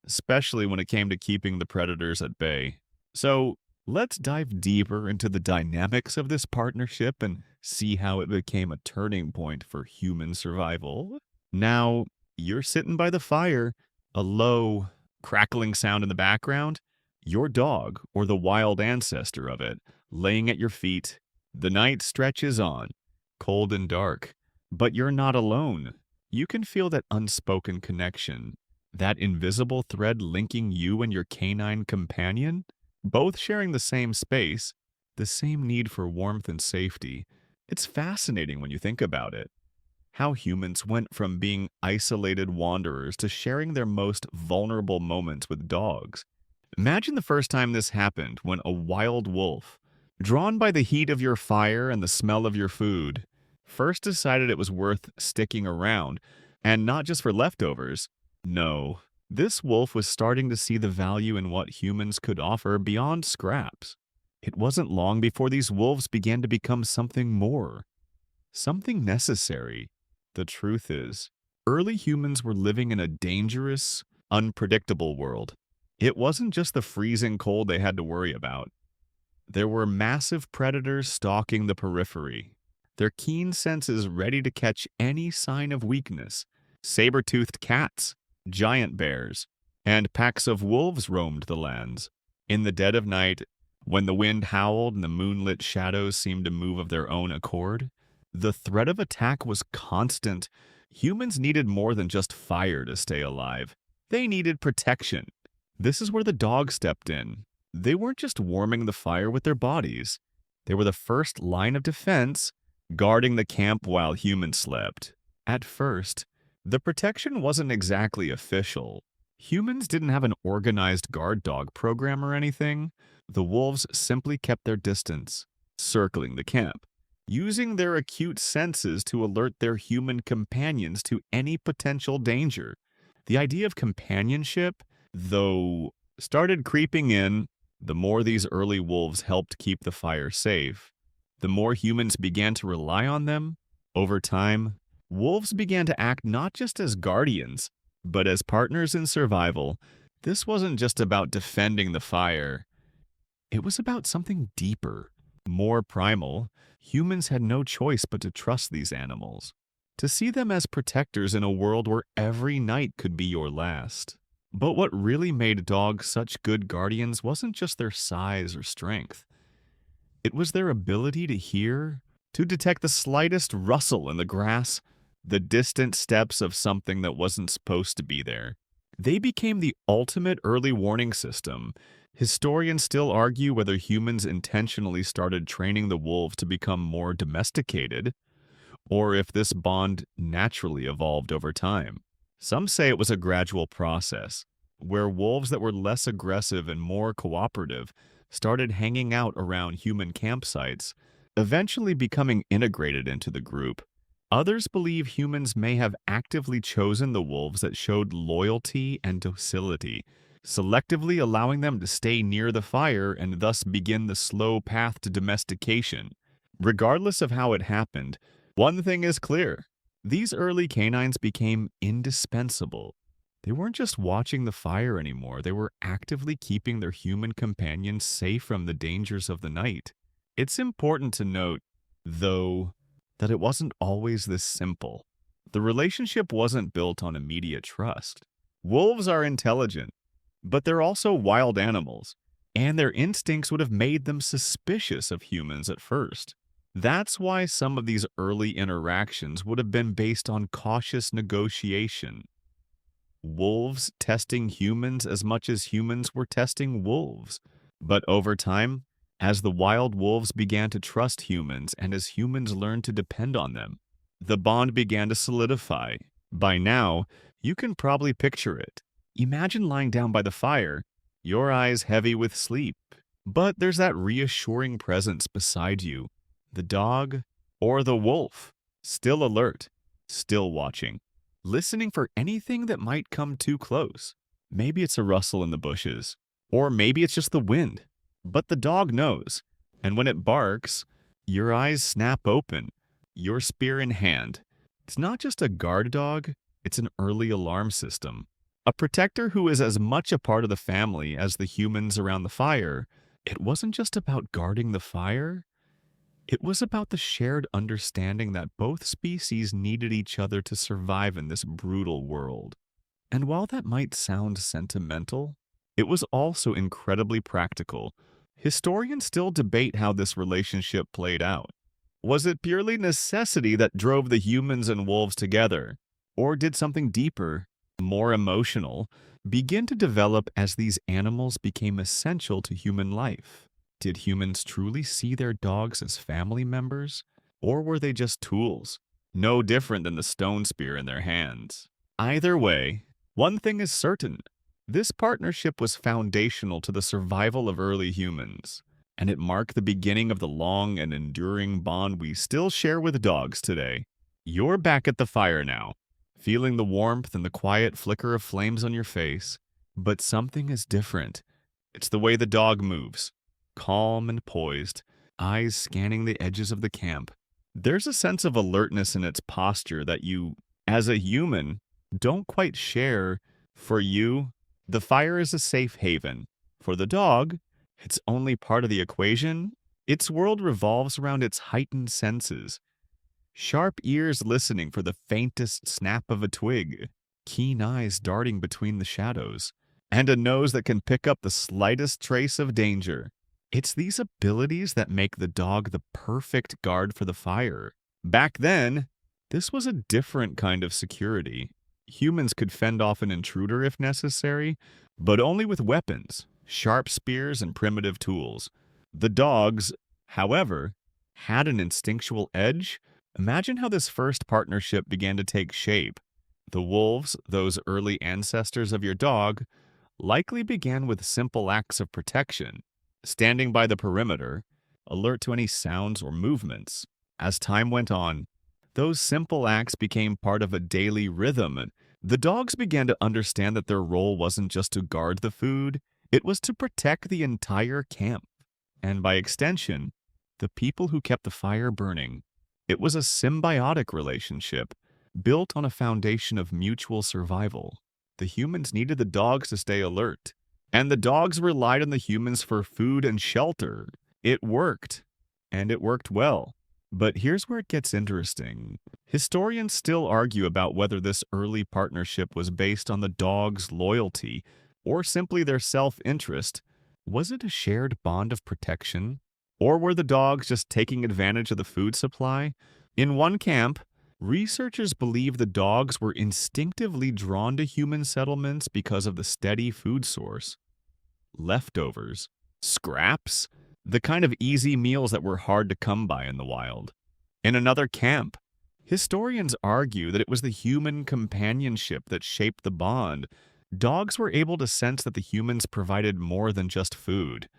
A: especially when it came to keeping the predators at bay. So, let's dive deeper into the dynamics of this partnership and see how it became a turning point for human survival. Now, you're sitting by the fire, a low, crackling sound in the background, your dog, or the wild ancestor of it, laying at your feet. The night stretches on, cold and dark, but you're not alone. You can feel that unspoken connection, that invisible thread linking you and your canine companion, both sharing the same space, the same need for warmth and safety. It's fascinating when you think about it. How humans went from being isolated wanderers to sharing their most vulnerable moments with dogs. Imagine the first time this happened, when a wild wolf, drawn by the heat of your fire and the smell of your food, first decided it was worth sticking around, and not just for leftovers. No, this wolf was starting to see the value in what humans could offer beyond scraps. It wasn't long before these wolves began to become something more, something necessary. The truth is, early humans were living in a dangerous, unpredictable world. It wasn't just the freezing cold they had to worry about. There were massive predators stalking the periphery, their keen senses ready to catch any sign of weakness. Saber-toothed cats, giant bears, and packs of wolves roamed the lands. In the dead of night, when the wind howled and the moonlit shadows seemed to move of their own accord, the threat of attack was constant. Humans needed more than just fire to stay alive. They needed protection. This is where the dogs stepped in. They weren't just warming the fire with their bodies. They were the first line of defense, guarding the camp while humans slept. At first, the protection wasn't exactly official. Humans didn't have an organized guard dog program or anything. The wolves simply kept their distance, circling the camp, using their acute senses to alert their human companions to any potential danger. The idea of companionship, though, started creeping in. The more these early wolves helped keep the fire safe, the more humans began to rely on them. Over time, wolves began to act not just as guardians, but as partners in survival. This wasn't just about defending the fire. It was about something deeper, more primal. Humans had no choice but to trust these animals, to see them as protectors in a world where every night could be your last. But what really made dogs such good guardians wasn't just their size or strength. It was their ability to hear, to detect the slightest rustle in the grass, the distant steps of something that wasn't supposed to be there. They became the ultimate early warning system. Historians still argue whether humans intentionally started training the wolves to become more domesticated, or if this bond naturally evolved over time. Some say it was a gradual process, where wolves that were less aggressive and more cooperative started hanging out around human campsites, eventually becoming integrated into the group. Others believe humans may have actively chosen the wolves that showed loyalty and docility, selectively allowing them to stay near the fire and thus begin the slow path to domestication. Regardless of how it happened, one thing is clear: these early canines became indispensable. They weren't just watching the fire anymore, they were actively keeping their human companions safe from the dangers of the night. It's important to note, though, that it wasn't always this simple. The relationship wasn't built on immediate trust. Wolves are intelligent, but they're also wild animals, and their instincts would have made them suspicious of humans at first. That's why some of these early interactions would have been based on cautious negotiation. Wolves testing humans as much as humans were testing wolves. But over time, as the wild wolves began to trust humans and as humans learned to depend on them, the bond began to solidify. By now, you can probably picture it. Imagine lying down by the fire, your eyes heavy with sleep. But there's that reassuring presence beside you, the dog or the wolf, still alert, still watching, listening for anything that might come too close. Maybe it's a rustle in the bushes, or maybe it's just the wind. But the dog knows, and when it barks, your eyes snap open, your spear in hand. It's not just a guard dog, it's an early alarm system. A protector who is as much a part of the family as the humans around the fire. It wasn't just about guarding the fire, it was about the shared understanding that both species needed each other to survive in this brutal world. And while that might sound sentimental, it was also incredibly practical. Historians still debate how this relationship played out. Was it purely necessity that drove the humans and wolves together? Or did something deeper, more emotional, begin to develop as these animals became essential to human life? Did humans truly see their dogs as family members? Or were they just tools, no different than the stone spear in their hands? Either way, one thing is certain. This partnership was foundational to the survival of early humans, and it marked the beginning of the long and enduring bond we still share with dogs today. You're back at the fire now, feeling the warmth and the quiet flicker of flames on your face, but something is different. It's the way the dog moves, calm and poised, eyes scanning the edges of the camp. There's a sense of alertness in its posture that you, as a human, don't quite share. For you, the fire is a safe haven. For the dog, it's only part of the equation. Its world revolves around its heightened senses. Sharp ears listening for the faintest snap of a twig, keen eyes darting between the shadows, and a nose that can pick up the slightest trace of danger. It's these abilities that make the dog the perfect guard for the fire. Back then, this was a different kind of security. Humans could fend off an intruder if necessary, but only with weapons, sharp spears and primitive tools. The dogs, however, had an instinctual edge. Imagine how this first partnership began to take shape. The wolves, those early ancestors of your dog, likely began with simple acts of protection, standing by the perimeter, alert to any sounds or movements. As time went on, those simple acts became part of a daily rhythm, and the dogs began to understand that their role wasn't just to guard the food, it was to protect the entire camp, and by extension, the people who kept the fire burning. It was a symbiotic relationship, built on a foundation of mutual survival. The humans needed the dogs to stay alert, and the dogs relied on the humans for food and shelter. It worked, and it worked well. But here's where it gets interesting. Historians still argue about whether this early partnership was based on the dog's loyalty or simply their self-interest. Was it a shared bond of protection? Or were the dogs just taking advantage of the food supply? In one camp, researchers believe the dogs were instinctively drawn to human settlements because of the steady food source. Leftovers, scraps, the kind of easy meals that were hard to come by in the wild. In another camp, historians argue that it was the human companionship that shaped the bond. Dogs were able to sense that the humans provided more than just food.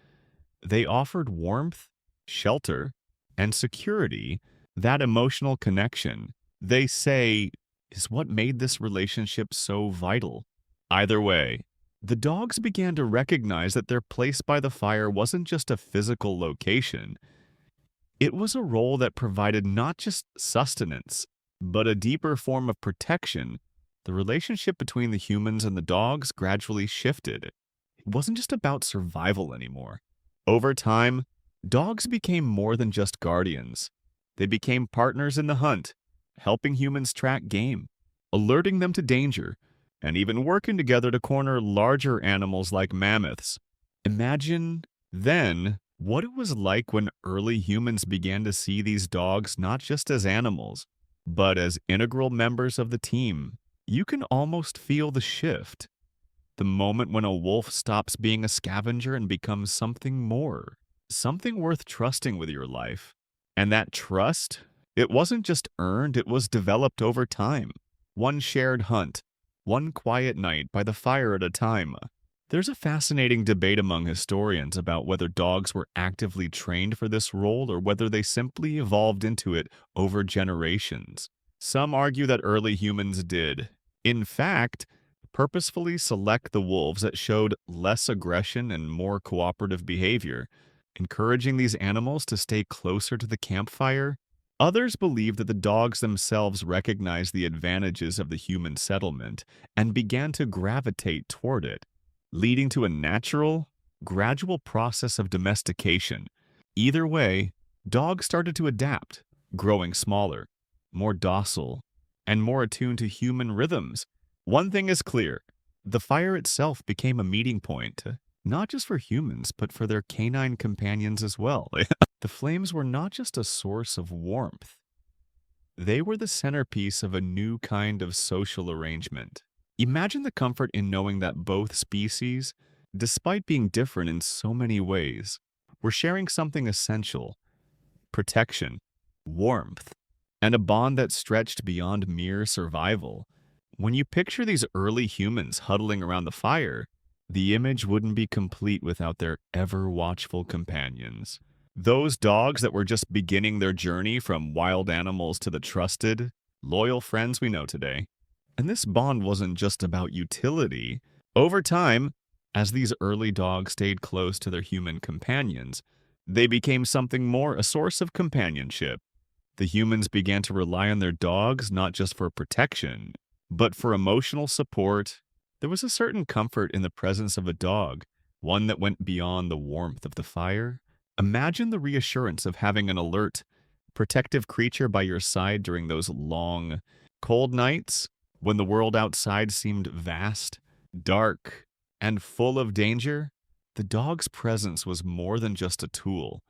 A: They offered warmth, shelter, and security. That emotional connection, they say, is what made this relationship so vital. Either way, the dogs began to recognize that their place by the fire wasn't just a physical location. It was a role that provided not just sustenance, but a deeper form of protection. The relationship between the humans and the dogs gradually shifted. It wasn't just about survival anymore. Over time, dogs became more than just guardians. They became partners in the hunt, helping humans track game, alerting them to danger, and even working together to corner larger animals like mammoths. Imagine then what it was like when early humans began to see these dogs not just as animals, but as integral members of the team. You can almost feel the shift, the moment when a wolf stops being a scavenger and becomes something more, something worth trusting with your life. And that trust, it wasn't just earned, it was developed over time. One shared hunt, one quiet night by the fire at a time. There's a fascinating debate among historians about whether dogs were actively trained for this role or whether they simply evolved into it over generations. Some argue that early humans did, in fact, purposefully select the wolves that showed less aggression and more cooperative behavior, encouraging these animals to stay closer to the campfire. Others believe that the dogs themselves recognized the advantages of the human settlement and began to gravitate toward it, leading to a natural, gradual process of domestication. Either way, dogs started to adapt, growing smaller, more docile, and more attuned to human rhythms. One thing is clear, the fire itself became a meeting point, not just for humans, but for their canine companions as well. The flames were not just a source of warmth, they were the centerpiece of a new kind of social arrangement. Imagine the comfort in knowing that both species, despite being different in so many ways, were sharing something essential: protection, warmth, and a bond that stretched beyond mere survival. When you picture these early humans huddling around the fire, the image wouldn't be complete without their ever-watchful companions. Those dogs that were just beginning their journey from wild animals to the trusted, loyal friends we know today. And this bond wasn't just about utility. Over time, as these early dogs stayed close to their human companions, they became something more, a source of companionship. The humans began to rely on their dogs not just for protection, but for emotional support. There was a certain comfort in the presence of a dog, one that went beyond the warmth of the fire. Imagine the reassurance of having an alert, protective creature by your side during those long, cold nights when the world outside seemed vast, dark, and full of danger. The dog's presence was more than just a tool.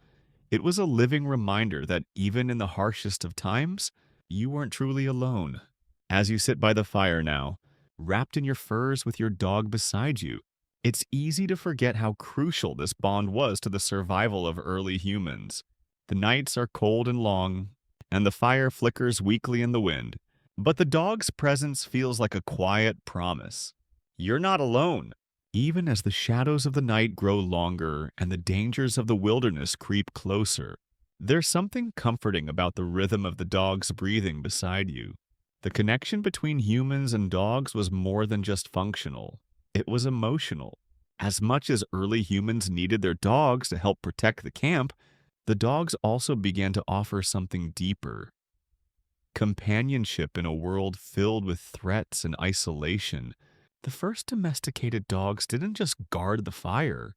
A: It was a living reminder that even in the harshest of times, you weren't truly alone. As you sit by the fire now, wrapped in your furs with your dog beside you, it's easy to forget how crucial this bond was to the survival of early humans. The nights are cold and long, and the fire flickers weakly in the wind, but the dog's presence feels like a quiet promise. You're not alone. Even as the shadows of the night grow longer and the dangers of the wilderness creep closer, there's something comforting about the rhythm of the dog's breathing beside you. The connection between humans and dogs was more than just functional. It was emotional. As much as early humans needed their dogs to help protect the camp, the dogs also began to offer something deeper: companionship in a world filled with threats and isolation. The first domesticated dogs didn't just guard the fire,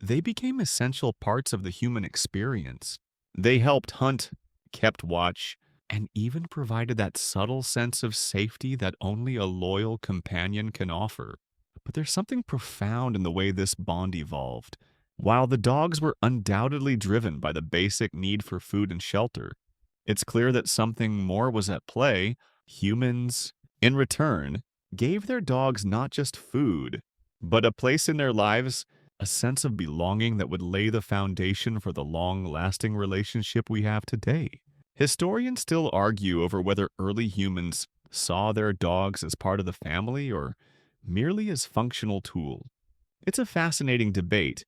A: they became essential parts of the human experience. They helped hunt, kept watch, and even provided that subtle sense of safety that only a loyal companion can offer. But there's something profound in the way this bond evolved. While the dogs were undoubtedly driven by the basic need for food and shelter, it's clear that something more was at play. Humans, in return, gave their dogs not just food, but a place in their lives, a sense of belonging that would lay the foundation for the long-lasting relationship we have today. Historians still argue over whether early humans saw their dogs as part of the family or merely as functional tools. It's a fascinating debate.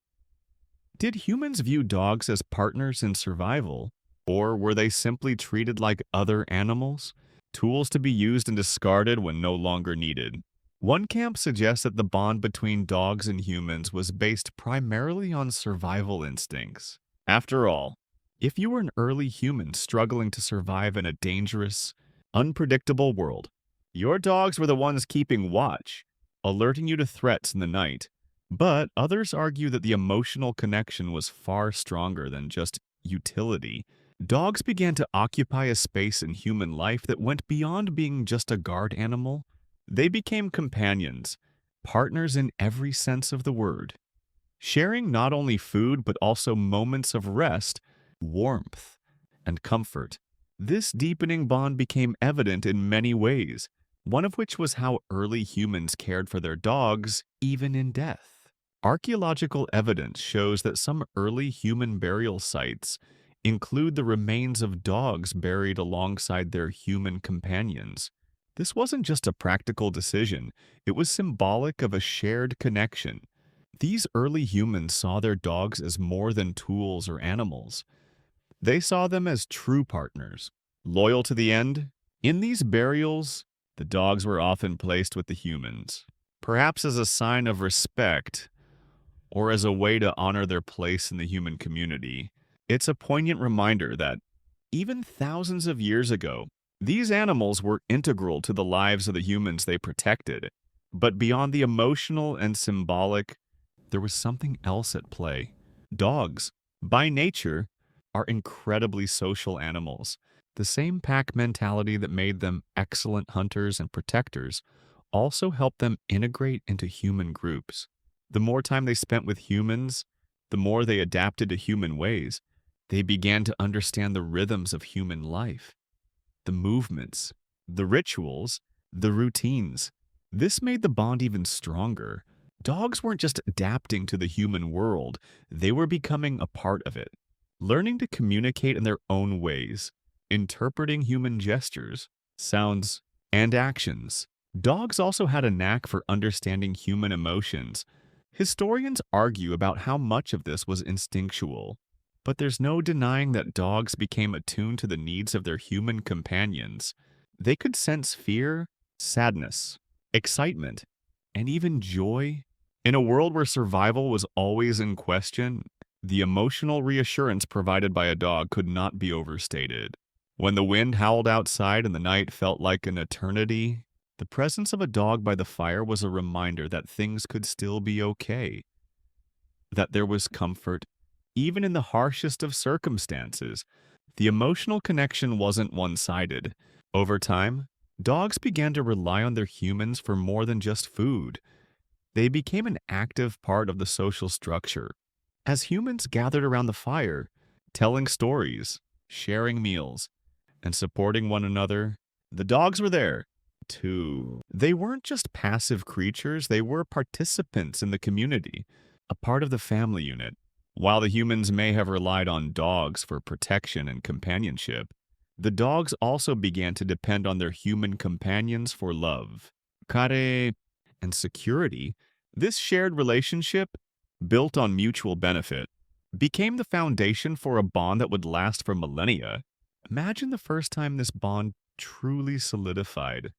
A: Did humans view dogs as partners in survival, or were they simply treated like other animals, tools to be used and discarded when no longer needed? One camp suggests that the bond between dogs and humans was based primarily on survival instincts. After all, if you were an early human struggling to survive in a dangerous, unpredictable world, your dogs were the ones keeping watch, alerting you to threats in the night. But others argue that the emotional connection was far stronger than just utility. Dogs began to occupy a space in human life that went beyond being just a guard animal. They became companions, partners in every sense of the word, sharing not only food but also moments of rest, warmth, and comfort. This deepening bond became evident in many ways, one of which was how early humans cared for their dogs, even in death. Archaeological evidence shows that some early human burial sites include the remains of dogs buried alongside their human companions. This wasn't just a practical decision, it was symbolic of a shared connection. These early humans saw their dogs as more than tools or animals. They saw them as true partners, loyal to the end. In these burials, the dogs were often placed with the humans, perhaps as a sign of respect or as a way to honor their place in the human community. It's a poignant reminder that, even thousands of years ago, these animals were integral to the lives of the humans they protected. But beyond the emotional and symbolic, there was something else at play. Dogs, by nature, are incredibly social animals. The same pack mentality that made them excellent hunters and protectors also helped them integrate into human groups. The more time they spent with humans, the more they adapted to human ways. They began to understand the rhythms of human life, the movements, the rituals, the routines. This made the bond even stronger. Dogs weren't just adapting to the human world, they were becoming a part of it, learning to communicate in their own ways, interpreting human gestures, sounds, and actions. Dogs also had a knack for understanding human emotions. Historians argue about how much of this was instinctual, but there's no denying that dogs became attuned to the needs of their human companions. They could sense fear, sadness, excitement, and even joy. In a world where survival was always in question, the emotional reassurance provided by a dog could not be overstated. When the wind howled outside and the night felt like an eternity, the presence of a dog by the fire was a reminder that things could still be okay, that there was comfort, even in the harshest of circumstances. The emotional connection wasn't one-sided. Over time, dogs began to rely on their humans for more than just food. They became an active part of the social structure. As humans gathered around the fire, telling stories, sharing meals, and supporting one another, the dogs were there, too. They weren't just passive creatures, they were participants in the community, a part of the family unit. While the humans may have relied on dogs for protection and companionship, the dogs also began to depend on their human companions for love, care, and security. This shared relationship, built on mutual benefit, became the foundation for a bond that would last for millennia. Imagine the first time this bond truly solidified.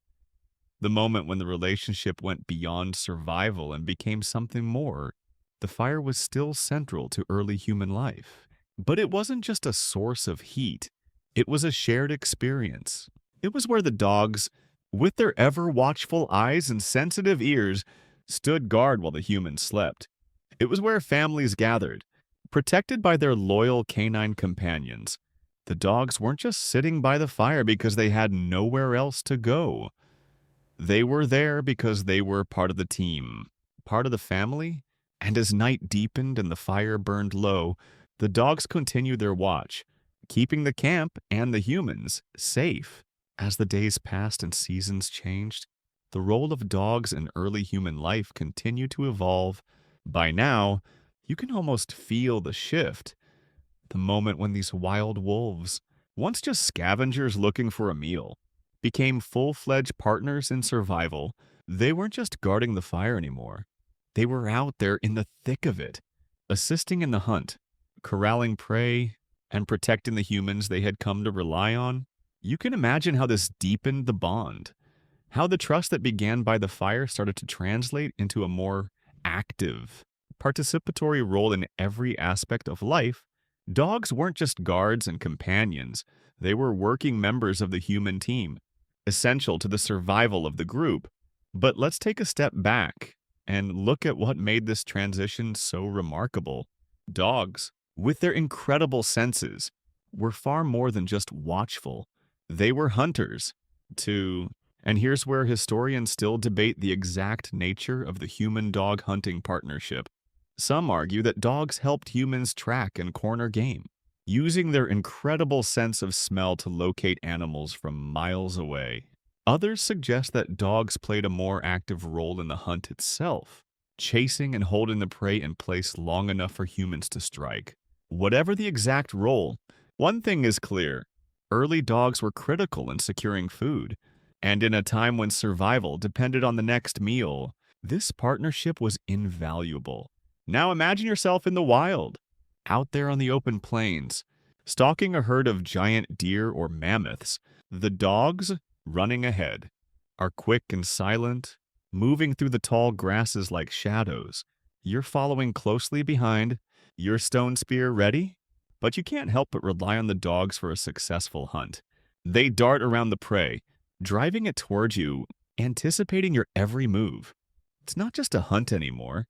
A: The moment when the relationship went beyond survival and became something more. The fire was still central to early human life. But it wasn't just a source of heat. It was a shared experience. It was where the dogs, with their ever-watchful eyes and sensitive ears, stood guard while the humans slept. It was where families gathered, protected by their loyal canine companions. The dogs weren't just sitting by the fire because they had nowhere else to go. They were there because they were part of the team, part of the family. And as night deepened and the fire burned low, the dogs continued their watch, keeping the camp and the humans safe. As the days passed and seasons changed, the role of dogs in early human life continued to evolve. By now, you can almost feel the shift. The moment when these wild wolves, once just scavengers looking for a meal, became full-fledged partners in survival. They weren't just guarding the fire anymore. They were out there in the thick of it, assisting in the hunt, corralling prey, and protecting the humans they had come to rely on. You can imagine how this deepened the bond, how the trust that began by the fire started to translate into a more active, participatory role in every aspect of life. Dogs weren't just guards and companions, they were working members of the human team, essential to the survival of the group. But let's take a step back and look at what made this transition so remarkable. Dogs, with their incredible senses, were far more than just watchful. They were hunters, too. And here's where historians still debate the exact nature of the human-dog hunting partnership. Some argue that dogs helped humans track and corner game, using their incredible sense of smell to locate animals from miles away. Others suggest that dogs played a more active role in the hunt itself, chasing and holding the prey in place long enough for humans to strike. Whatever the exact role, one thing is clear. Early dogs were critical in securing food, and in a time when survival depended on the next meal, this partnership was invaluable. Now imagine yourself in the wild, out there on the open plains, stalking a herd of giant deer or mammoths. The dogs, running ahead, are quick and silent, moving through the tall grasses like shadows. You're following closely behind, your stone spear ready, but you can't help but rely on the dogs for a successful hunt. They dart around the prey, driving it towards you, anticipating your every move. It's not just a hunt anymore.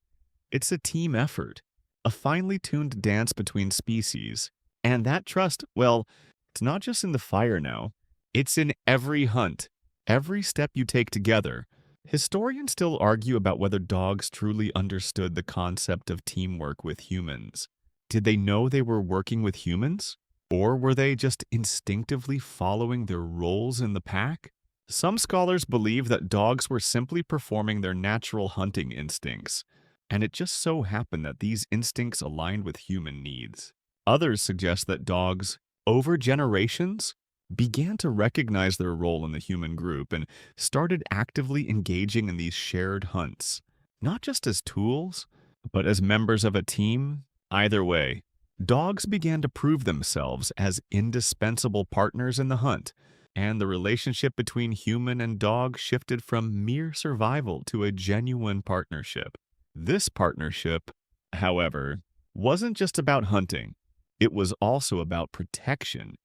A: It's a team effort, a finely tuned dance between species. And that trust, well, it's not just in the fire now. It's in every hunt, every step you take together. Historians still argue about whether dogs truly understood the concept of teamwork with humans. Did they know they were working with humans? Or were they just instinctively following their roles in the pack? Some scholars believe that dogs were simply performing their natural hunting instincts, and it just so happened that these instincts aligned with human needs. Others suggest that dogs, over generations, began to recognize their role in the human group and started actively engaging in these shared hunts, not just as tools, but as members of a team. Either way, dogs began to prove themselves as indispensable partners in the hunt, and the relationship between human and dog shifted from mere survival to a genuine partnership. This partnership, however, wasn't just about hunting. It was also about protection.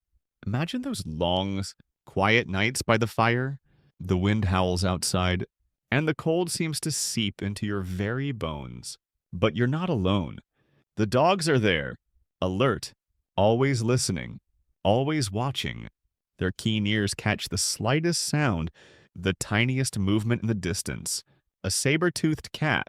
A: Imagine those long, quiet nights by the fire. The wind howls outside, and the cold seems to seep into your very bones. But you're not alone. The dogs are there, alert, always listening, always watching. Their keen ears catch the slightest sound, the tiniest movement in the distance. A saber-toothed cat,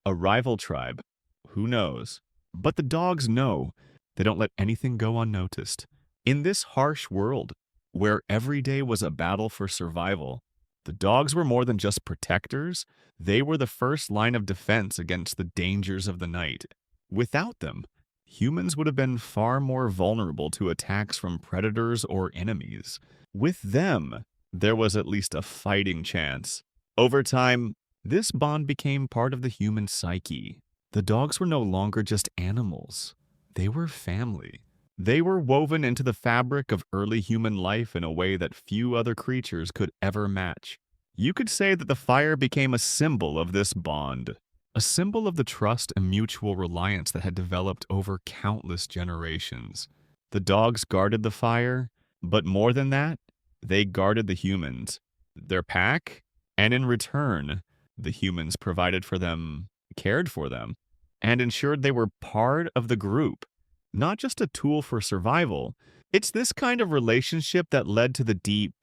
A: a rival tribe, who knows? But the dogs know. They don't let anything go unnoticed. In this harsh world, where every day was a battle for survival, the dogs were more than just protectors. They were the first line of defense against the dangers of the night. Without them, humans would have been far more vulnerable to attacks from predators or enemies. With them, there was at least a fighting chance. Over time, this bond became part of the human psyche. The dogs were no longer just animals. They were family. They were woven into the fabric of early human life in a way that few other creatures could ever match. You could say that the fire became a symbol of this bond, a symbol of the trust and mutual reliance that had developed over countless generations. The dogs guarded the fire, but more than that, they guarded the humans, their pack, and in return, the humans provided for them, cared for them, and ensured they were part of the group, not just a tool for survival. It's this kind of relationship that led to the deep,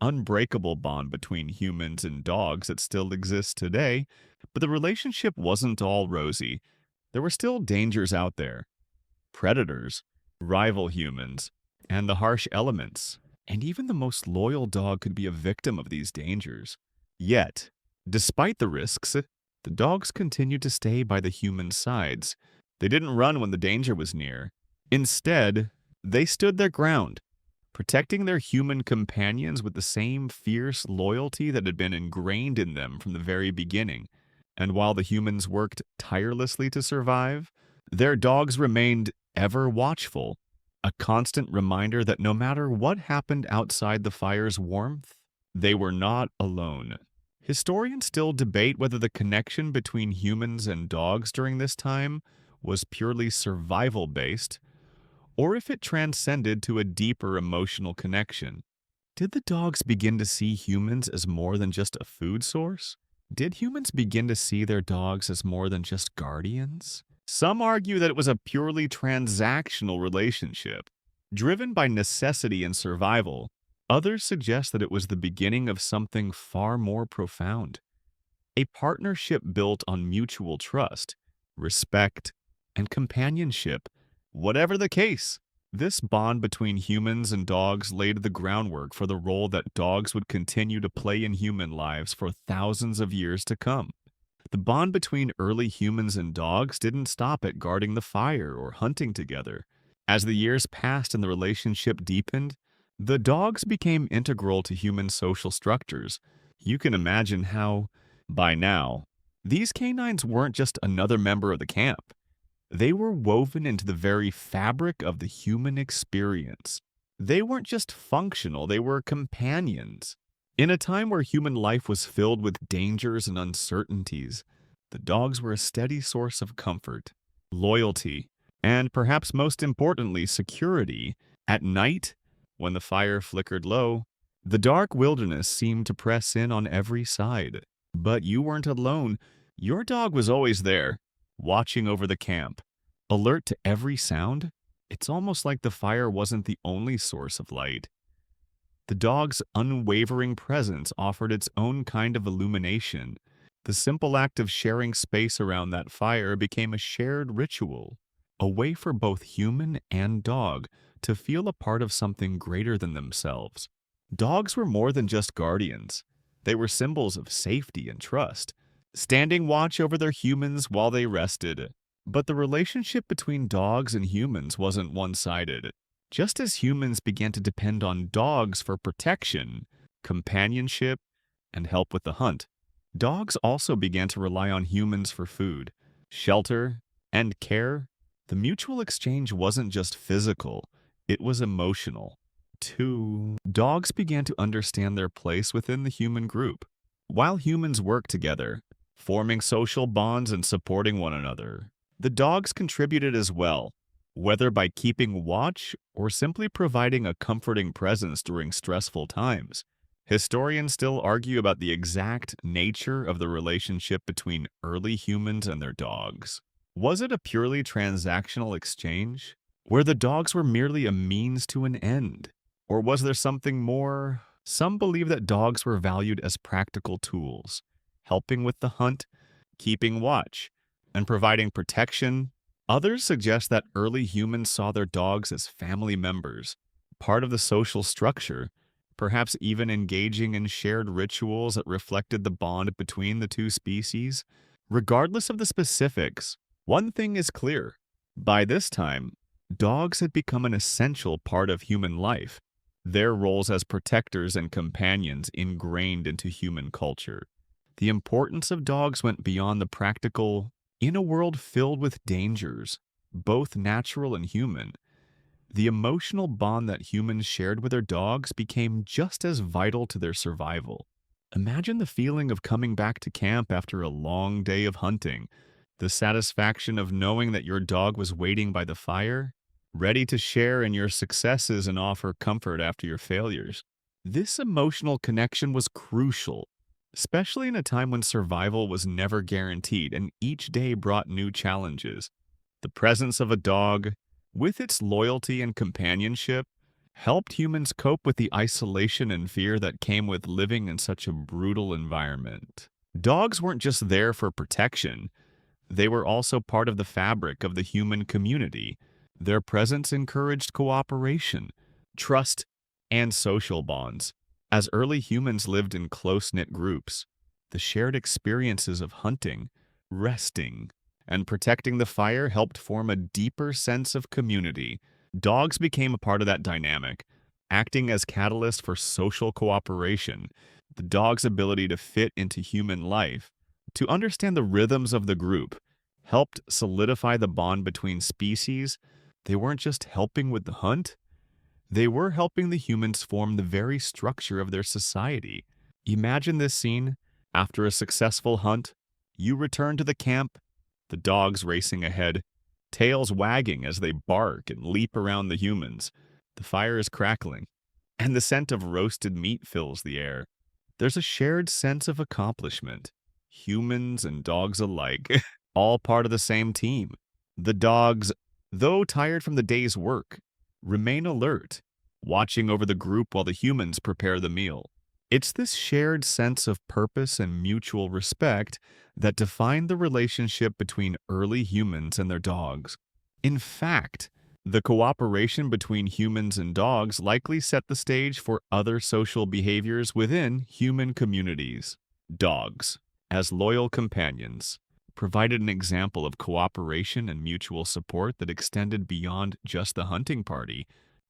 A: unbreakable bond between humans and dogs that still exists today. But the relationship wasn't all rosy. There were still dangers out there. Predators, rival humans, and the harsh elements. And even the most loyal dog could be a victim of these dangers. Yet, despite the risks, the dogs continued to stay by the human sides. They didn't run when the danger was near. Instead, they stood their ground, protecting their human companions with the same fierce loyalty that had been ingrained in them from the very beginning. And while the humans worked tirelessly to survive, their dogs remained ever watchful, a constant reminder that no matter what happened outside the fire's warmth, they were not alone. Historians still debate whether the connection between humans and dogs during this time was purely survival-based, or if it transcended to a deeper emotional connection. Did the dogs begin to see humans as more than just a food source? Did humans begin to see their dogs as more than just guardians? Some argue that it was a purely transactional relationship. Driven by necessity and survival, others suggest that it was the beginning of something far more profound. A partnership built on mutual trust, respect, and companionship. Whatever the case, this bond between humans and dogs laid the groundwork for the role that dogs would continue to play in human lives for thousands of years to come. The bond between early humans and dogs didn't stop at guarding the fire or hunting together. As the years passed and the relationship deepened, the dogs became integral to human social structures. You can imagine how, by now, these canines weren't just another member of the camp. They were woven into the very fabric of the human experience. They weren't just functional, they were companions. In a time where human life was filled with dangers and uncertainties, the dogs were a steady source of comfort, loyalty, and perhaps most importantly, security. At night, when the fire flickered low, the dark wilderness seemed to press in on every side. But you weren't alone. Your dog was always there, watching over the camp, alert to every sound. It's almost like the fire wasn't the only source of light. The dog's unwavering presence offered its own kind of illumination. The simple act of sharing space around that fire became a shared ritual, a way for both human and dog to feel a part of something greater than themselves. Dogs were more than just guardians. They were symbols of safety and trust, standing watch over their humans while they rested. But the relationship between dogs and humans wasn't one-sided. Just as humans began to depend on dogs for protection, companionship, and help with the hunt, dogs also began to rely on humans for food, shelter, and care. The mutual exchange wasn't just physical, it was emotional. Two, dogs began to understand their place within the human group. While humans worked together, forming social bonds and supporting one another, the dogs contributed as well, whether by keeping watch or simply providing a comforting presence during stressful times. Historians still argue about the exact nature of the relationship between early humans and their dogs. Was it a purely transactional exchange, where the dogs were merely a means to an end? Or was there something more? Some believe that dogs were valued as practical tools, helping with the hunt, keeping watch, and providing protection. Others suggest that early humans saw their dogs as family members, part of the social structure, perhaps even engaging in shared rituals that reflected the bond between the two species. Regardless of the specifics, one thing is clear. By this time, dogs had become an essential part of human life, their roles as protectors and companions ingrained into human culture. The importance of dogs went beyond the practical. In a world filled with dangers, both natural and human, the emotional bond that humans shared with their dogs became just as vital to their survival. Imagine the feeling of coming back to camp after a long day of hunting, the satisfaction of knowing that your dog was waiting by the fire, ready to share in your successes and offer comfort after your failures. This emotional connection was crucial, especially in a time when survival was never guaranteed and each day brought new challenges. The presence of a dog, with its loyalty and companionship, helped humans cope with the isolation and fear that came with living in such a brutal environment. Dogs weren't just there for protection, they were also part of the fabric of the human community. Their presence encouraged cooperation, trust, and social bonds. As early humans lived in close-knit groups, the shared experiences of hunting, resting, and protecting the fire helped form a deeper sense of community. Dogs became a part of that dynamic, acting as catalysts for social cooperation. The dog's ability to fit into human life, to understand the rhythms of the group, helped solidify the bond between species. They weren't just helping with the hunt, they were helping the humans form the very structure of their society. Imagine this scene. After a successful hunt, you return to the camp, the dogs racing ahead, tails wagging as they bark and leap around the humans. The fire is crackling, and the scent of roasted meat fills the air. There's a shared sense of accomplishment. Humans and dogs alike, all part of the same team. The dogs, though tired from the day's work, remain alert, watching over the group while the humans prepare the meal. It's this shared sense of purpose and mutual respect that defined the relationship between early humans and their dogs. In fact, the cooperation between humans and dogs likely set the stage for other social behaviors within human communities. Dogs, as loyal companions, provided an example of cooperation and mutual support that extended beyond just the hunting party.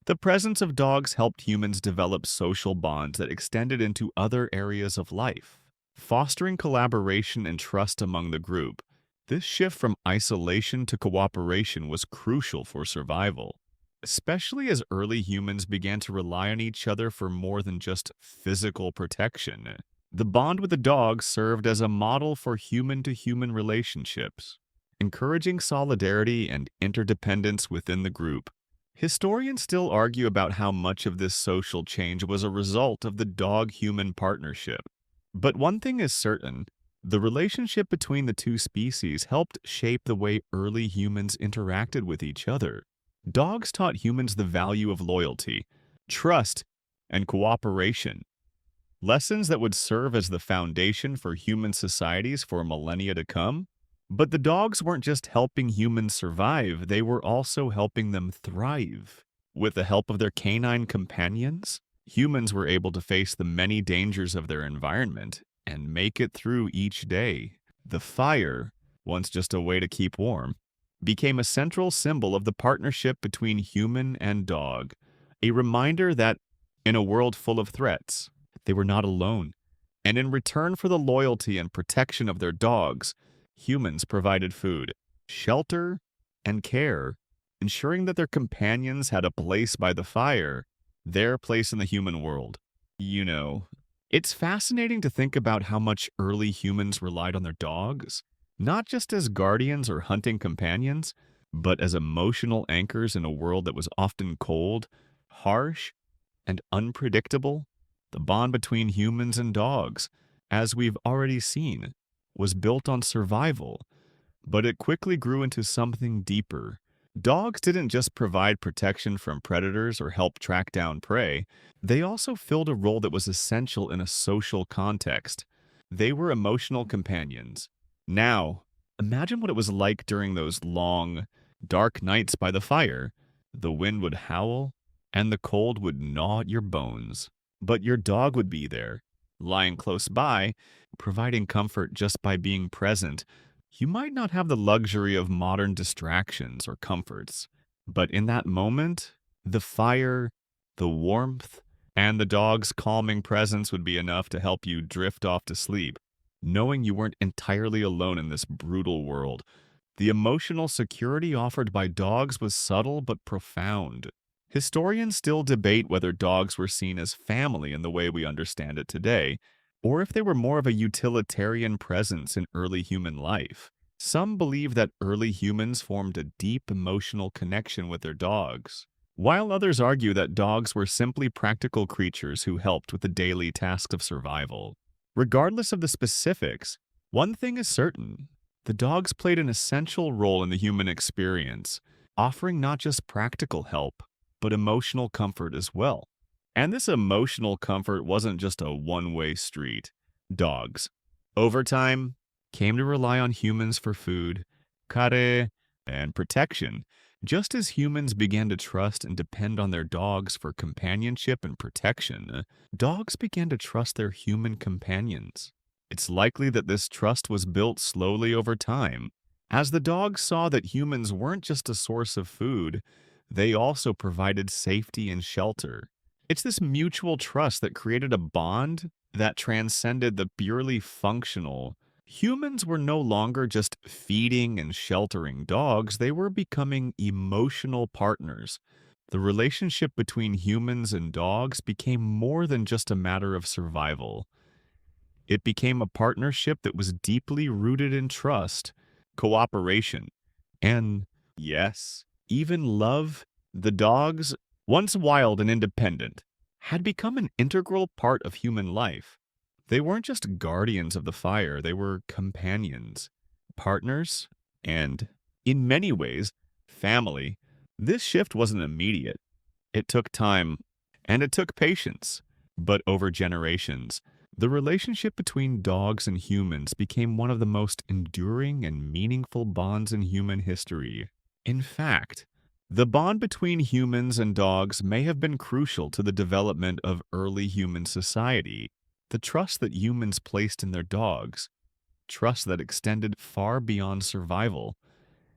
A: The presence of dogs helped humans develop social bonds that extended into other areas of life, fostering collaboration and trust among the group. This shift from isolation to cooperation was crucial for survival, especially as early humans began to rely on each other for more than just physical protection. The bond with the dog served as a model for human-to-human relationships, encouraging solidarity and interdependence within the group. Historians still argue about how much of this social change was a result of the dog-human partnership. But one thing is certain: the relationship between the two species helped shape the way early humans interacted with each other. Dogs taught humans the value of loyalty, trust, and cooperation, lessons that would serve as the foundation for human societies for millennia to come. But the dogs weren't just helping humans survive, they were also helping them thrive. With the help of their canine companions, humans were able to face the many dangers of their environment and make it through each day. The fire, once just a way to keep warm, became a central symbol of the partnership between human and dog, a reminder that in a world full of threats, they were not alone. And in return for the loyalty and protection of their dogs, humans provided food, shelter, and care, ensuring that their companions had a place by the fire, their place in the human world. It's fascinating to think about how much early humans relied on their dogs, not just as guardians or hunting companions, but as emotional anchors in a world that was often cold, harsh, and unpredictable. The bond between humans and dogs, as we've already seen, was built on survival, but it quickly grew into something deeper. Dogs didn't just provide protection from predators or help track down prey, they also filled a role that was essential in a social context. They were emotional companions. Now, imagine what it was like during those long, dark nights by the fire. The wind would howl, and the cold would gnaw at your bones. But your dog would be there, lying close by, providing comfort just by being present. You might not have the luxury of modern distractions or comforts, but in that moment, the fire, the warmth, and the dog's calming presence would be enough to help you drift off to sleep, knowing you weren't entirely alone in this brutal world. The emotional security offered by dogs was subtle but profound. Historians still debate whether dogs were seen as family in the way we understand it today, or if they were more of a utilitarian presence in early human life. Some believe that early humans formed a deep emotional connection with their dogs, while others argue that dogs were simply practical creatures who helped with the daily tasks of survival. Regardless of the specifics, one thing is certain: the dogs played an essential role in the human experience, offering not just practical help, but emotional comfort as well. And this emotional comfort wasn't just a one-way street. Dogs, over time, came to rely on humans for food, care, and protection. Just as humans began to trust and depend on their dogs for companionship and protection, dogs began to trust their human companions. It's likely that this trust was built slowly over time. As the dogs saw that humans weren't just a source of food, they also provided safety and shelter. It's this mutual trust that created a bond that transcended the purely functional. Humans were no longer just feeding and sheltering dogs, they were becoming emotional partners. The relationship between humans and dogs became more than just a matter of survival. It became a partnership that was deeply rooted in trust, cooperation, and, yes, even love. The dogs, once wild and independent, had become an integral part of human life. They weren't just guardians of the fire, they were companions, partners, and, in many ways, family. This shift wasn't immediate. It took time, and it took patience. But over generations, the relationship between dogs and humans became one of the most enduring and meaningful bonds in human history. In fact, the bond between humans and dogs may have been crucial to the development of early human society. The trust that humans placed in their dogs, trust that extended far beyond survival,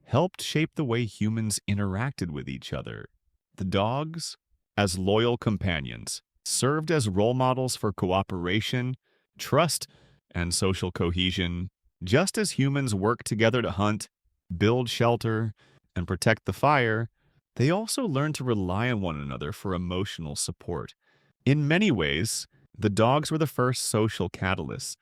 A: helped shape the way humans interacted with each other. The dogs, as loyal companions, served as role models for cooperation, trust, and social cohesion, just as humans worked together to hunt, build shelter, and protect the fire. They also learned to rely on one another for emotional support. In many ways, the dogs were the first social catalysts,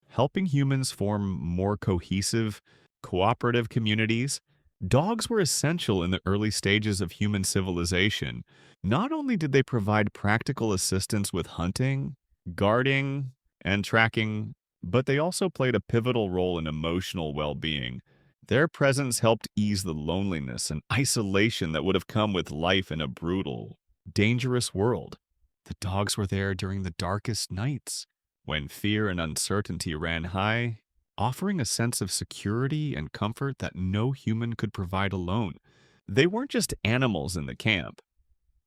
A: helping humans form more cohesive, cooperative communities. Dogs were essential in the early stages of human civilization. Not only did they provide practical assistance with hunting, guarding, and tracking, but they also played a pivotal role in emotional well-being. Their presence helped ease the loneliness and isolation that would have come with life in a brutal, dangerous world. The dogs were there during the darkest nights, when fear and uncertainty ran high, offering a sense of security and comfort that no human could provide alone. They weren't just animals in the camp.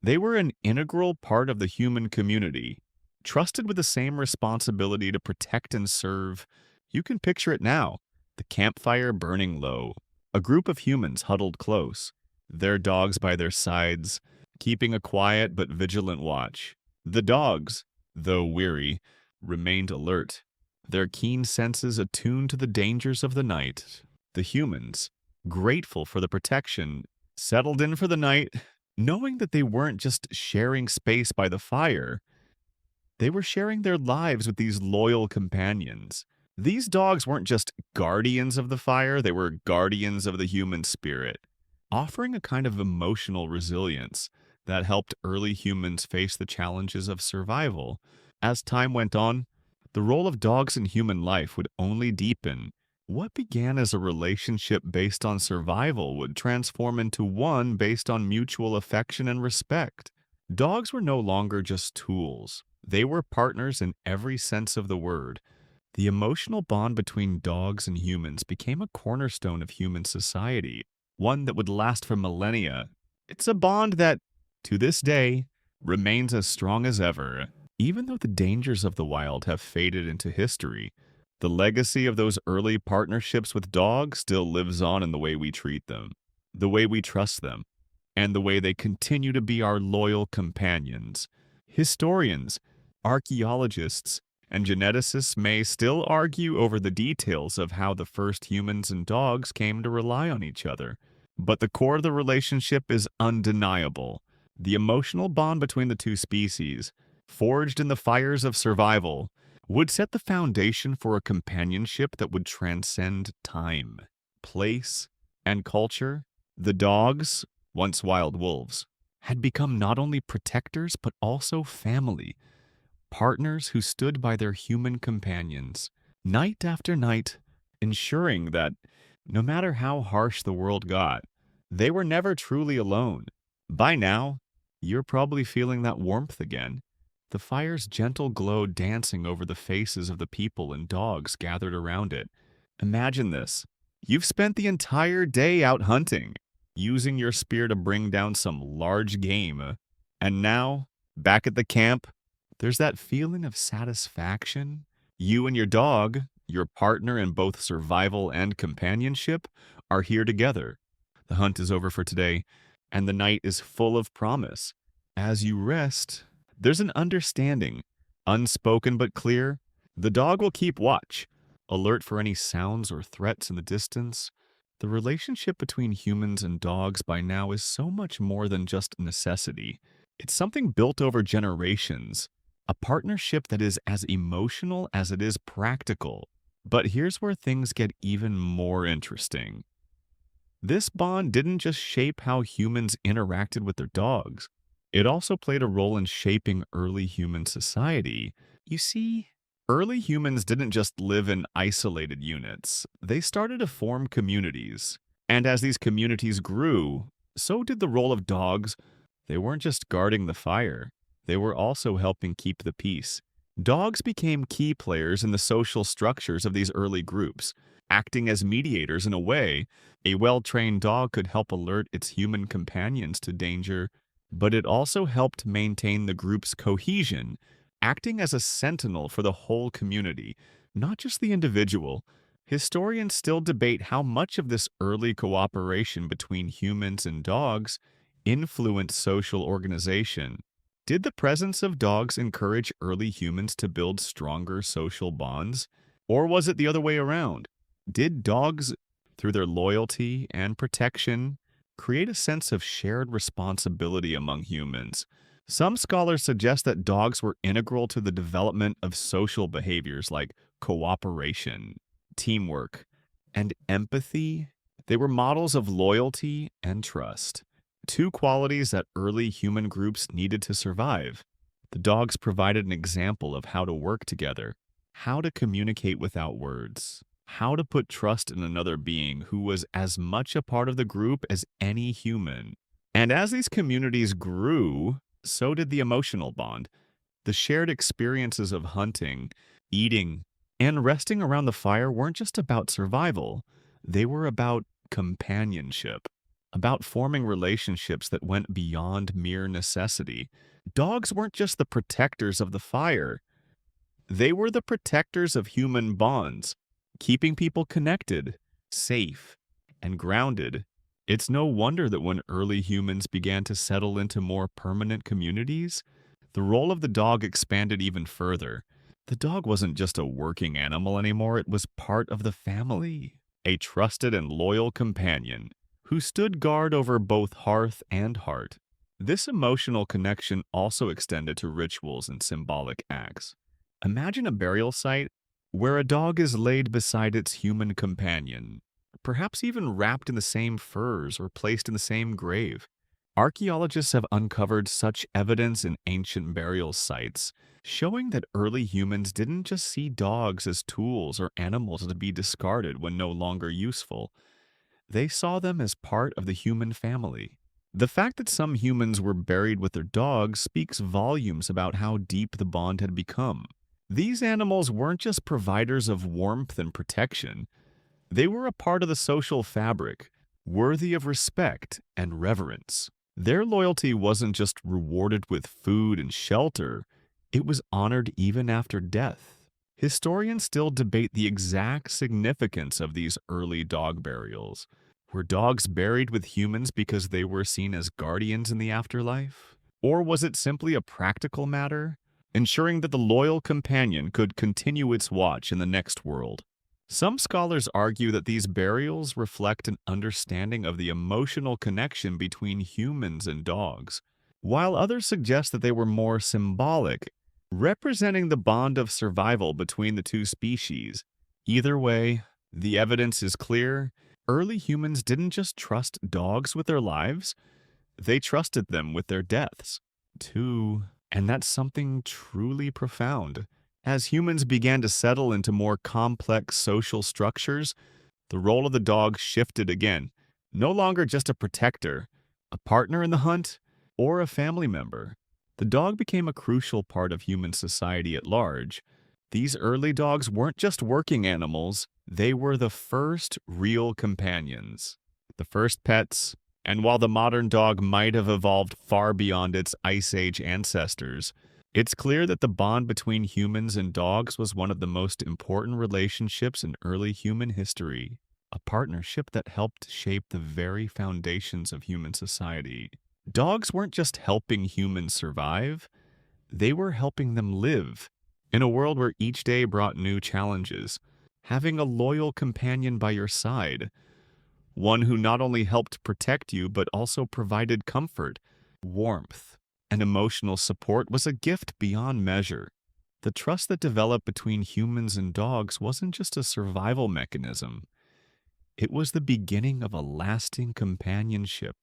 A: They were an integral part of the human community, trusted with the same responsibility to protect and serve. You can picture it now, the campfire burning low, a group of humans huddled close, their dogs by their sides, keeping a quiet but vigilant watch. The dogs, though weary, remained alert, their keen senses attuned to the dangers of the night. The humans, grateful for the protection, settled in for the night, knowing that they weren't just sharing space by the fire, they were sharing their lives with these loyal companions. These dogs weren't just guardians of the fire, they were guardians of the human spirit, offering a kind of emotional resilience that helped early humans face the challenges of survival. As time went on, the role of dogs in human life would only deepen. What began as a relationship based on survival would transform into one based on mutual affection and respect. Dogs were no longer just tools. They were partners in every sense of the word. The emotional bond between dogs and humans became a cornerstone of human society, one that would last for millennia. It's a bond that, to this day, remains as strong as ever. Even though the dangers of the wild have faded into history, the legacy of those early partnerships with dogs still lives on in the way we treat them, the way we trust them, and the way they continue to be our loyal companions. Historians, archaeologists, and geneticists may still argue over the details of how the first humans and dogs came to rely on each other, but the core of the relationship is undeniable. The emotional bond between the two species, forged in the fires of survival, would set the foundation for a companionship that would transcend time, place, and culture. The dogs, once wild wolves, had become not only protectors but also family, partners who stood by their human companions, night after night, ensuring that, no matter how harsh the world got, they were never truly alone. By now, you're probably feeling that warmth again, the fire's gentle glow dancing over the faces of the people and dogs gathered around it. Imagine this. You've spent the entire day out hunting, using your spear to bring down some large game. And now, back at the camp, there's that feeling of satisfaction. You and your dog, your partner in both survival and companionship, are here together. The hunt is over for today, and the night is full of promise. As you rest, there's an understanding, unspoken but clear. The dog will keep watch, alert for any sounds or threats in the distance. The relationship between humans and dogs by now is so much more than just a necessity. It's something built over generations, a partnership that is as emotional as it is practical. But here's where things get even more interesting. This bond didn't just shape how humans interacted with their dogs. It also played a role in shaping early human society. You see, early humans didn't just live in isolated units. They started to form communities. And as these communities grew, so did the role of dogs They weren't just guarding the fire, they were also helping keep the peace. Dogs became key players in the social structures of these early groups, acting as mediators in a way. A well-trained dog could help alert its human companions to danger, but it also helped maintain the group's cohesion, acting as a sentinel for the whole community, not just the individual. Historians still debate how much of this early cooperation between humans and dogs influenced social organization. Did the presence of dogs encourage early humans to build stronger social bonds? Or was it the other way around? Did dogs, through their loyalty and protection, create a sense of shared responsibility among humans? Some scholars suggest that dogs were integral to the development of social behaviors like cooperation, teamwork, and empathy. They were models of loyalty and trust, two qualities that early human groups needed to survive. The dogs provided an example of how to work together, how to communicate without words, how to put trust in another being who was as much a part of the group as any human. And as these communities grew, so did the emotional bond. The shared experiences of hunting, eating, and resting around the fire weren't just about survival, they were about companionship, about forming relationships that went beyond mere necessity. Dogs weren't just the protectors of the fire, they were the protectors of human bonds, keeping people connected, safe, and grounded. It's no wonder that when early humans began to settle into more permanent communities, the role of the dog expanded even further. The dog wasn't just a working animal anymore, it was part of the family, a trusted and loyal companion who stood guard over both hearth and heart. This emotional connection also extended to rituals and symbolic acts. Imagine a burial site where a dog is laid beside its human companion, perhaps even wrapped in the same furs or placed in the same grave. Archaeologists have uncovered such evidence in ancient burial sites, showing that early humans didn't just see dogs as tools or animals to be discarded when no longer useful. They saw them as part of the human family. The fact that some humans were buried with their dogs speaks volumes about how deep the bond had become. These animals weren't just providers of warmth and protection, they were a part of the social fabric, worthy of respect and reverence. Their loyalty wasn't just rewarded with food and shelter, it was honored even after death. Historians still debate the exact significance of these early dog burials. Were dogs buried with humans because they were seen as guardians in the afterlife? Or was it simply a practical matter, ensuring that the loyal companion could continue its watch in the next world? Some scholars argue that these burials reflect an understanding of the emotional connection between humans and dogs, while others suggest that they were more symbolic, representing the bond of survival between the two species. Either way, the evidence is clear. Early humans didn't just trust dogs with their lives, they trusted them with their deaths, too. And that's something truly profound. As humans began to settle into more complex social structures, the role of the dog shifted again. No longer just a protector, a partner in the hunt, or a family member. The dog became a crucial part of human society at large. These early dogs weren't just working animals, they were the first real companions, the first pets, and while the modern dog might have evolved far beyond its Ice Age ancestors, it's clear that the bond between humans and dogs was one of the most important relationships in early human history, a partnership that helped shape the very foundations of human society. Dogs weren't just helping humans survive, they were helping them live. In a world where each day brought new challenges, having a loyal companion by your side, one who not only helped protect you but also provided comfort, warmth, and emotional support was a gift beyond measure. The trust that developed between humans and dogs wasn't just a survival mechanism. It was the beginning of a lasting companionship,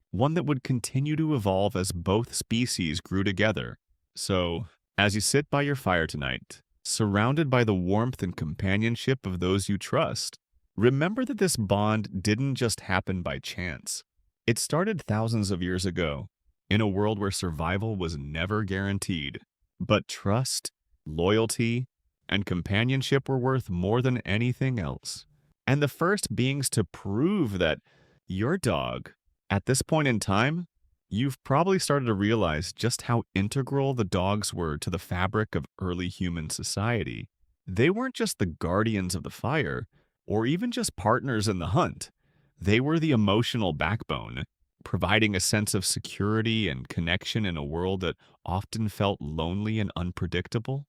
A: one that would continue to evolve as both species grew together. So, as you sit by your fire tonight, surrounded by the warmth and companionship of those you trust, remember that this bond didn't just happen by chance. It started thousands of years ago, in a world where survival was never guaranteed. But trust, loyalty, and companionship were worth more than anything else. And the first beings to prove that your dog, at this point in time, you've probably started to realize just how integral the dogs were to the fabric of early human society. They weren't just the guardians of the fire, or even just partners in the hunt. They were the emotional backbone, providing a sense of security and connection in a world that often felt lonely and unpredictable.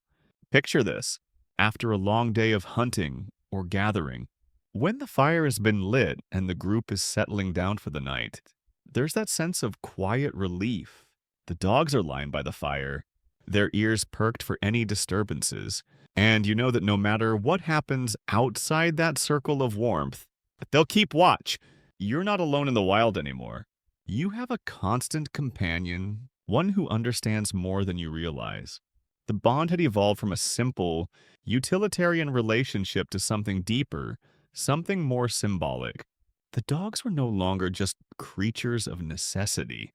A: Picture this: after a long day of hunting or gathering, when the fire has been lit and the group is settling down for the night, there's that sense of quiet relief. The dogs are lying by the fire, their ears perked for any disturbances, and you know that no matter what happens outside that circle of warmth, they'll keep watch. You're not alone in the wild anymore. You have a constant companion, one who understands more than you realize. The bond had evolved from a simple, utilitarian relationship to something deeper, something more symbolic. The dogs were no longer just creatures of necessity.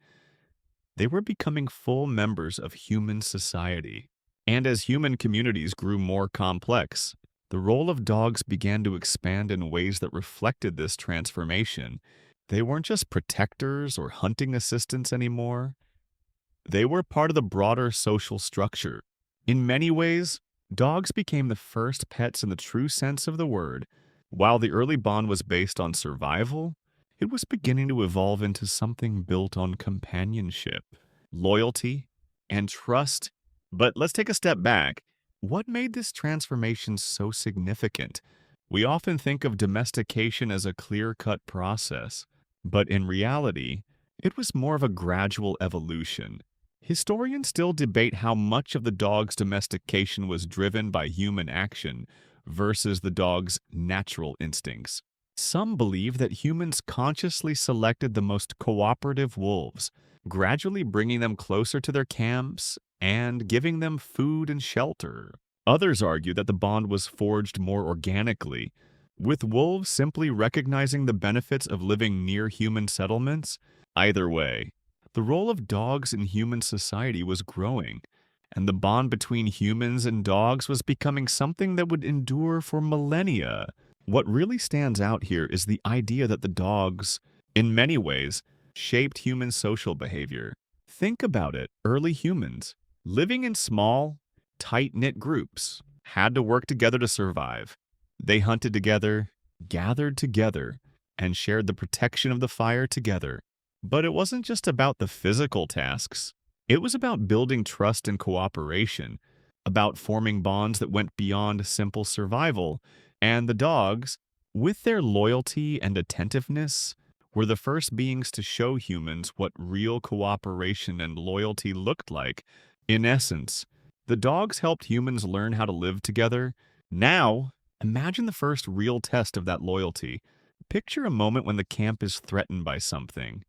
A: They were becoming full members of human society. And as human communities grew more complex, the role of dogs began to expand in ways that reflected this transformation. They weren't just protectors or hunting assistants anymore. They were part of the broader social structure. In many ways, dogs became the first pets in the true sense of the word. While the early bond was based on survival, it was beginning to evolve into something built on companionship, loyalty, and trust. But let's take a step back. What made this transformation so significant? We often think of domestication as a clear-cut process, but in reality, it was more of a gradual evolution. Historians still debate how much of the dog's domestication was driven by human action versus the dog's natural instincts. Some believe that humans consciously selected the most cooperative wolves, gradually bringing them closer to their camps and giving them food and shelter. Others argue that the bond was forged more organically, with wolves simply recognizing the benefits of living near human settlements. Either way, the role of dogs in human society was growing, and the bond between humans and dogs was becoming something that would endure for millennia. What really stands out here is the idea that the dogs, in many ways, shaped human social behavior. Think about it: early humans, living in small, tight-knit groups, had to work together to survive. They hunted together, gathered together, and shared the protection of the fire together. But it wasn't just about the physical tasks. It was about building trust and cooperation, about forming bonds that went beyond simple survival. And the dogs, with their loyalty and attentiveness, were the first beings to show humans what real cooperation and loyalty looked like. In essence, the dogs helped humans learn how to live together. Now, imagine the first real test of that loyalty. Picture a moment when the camp is threatened by something.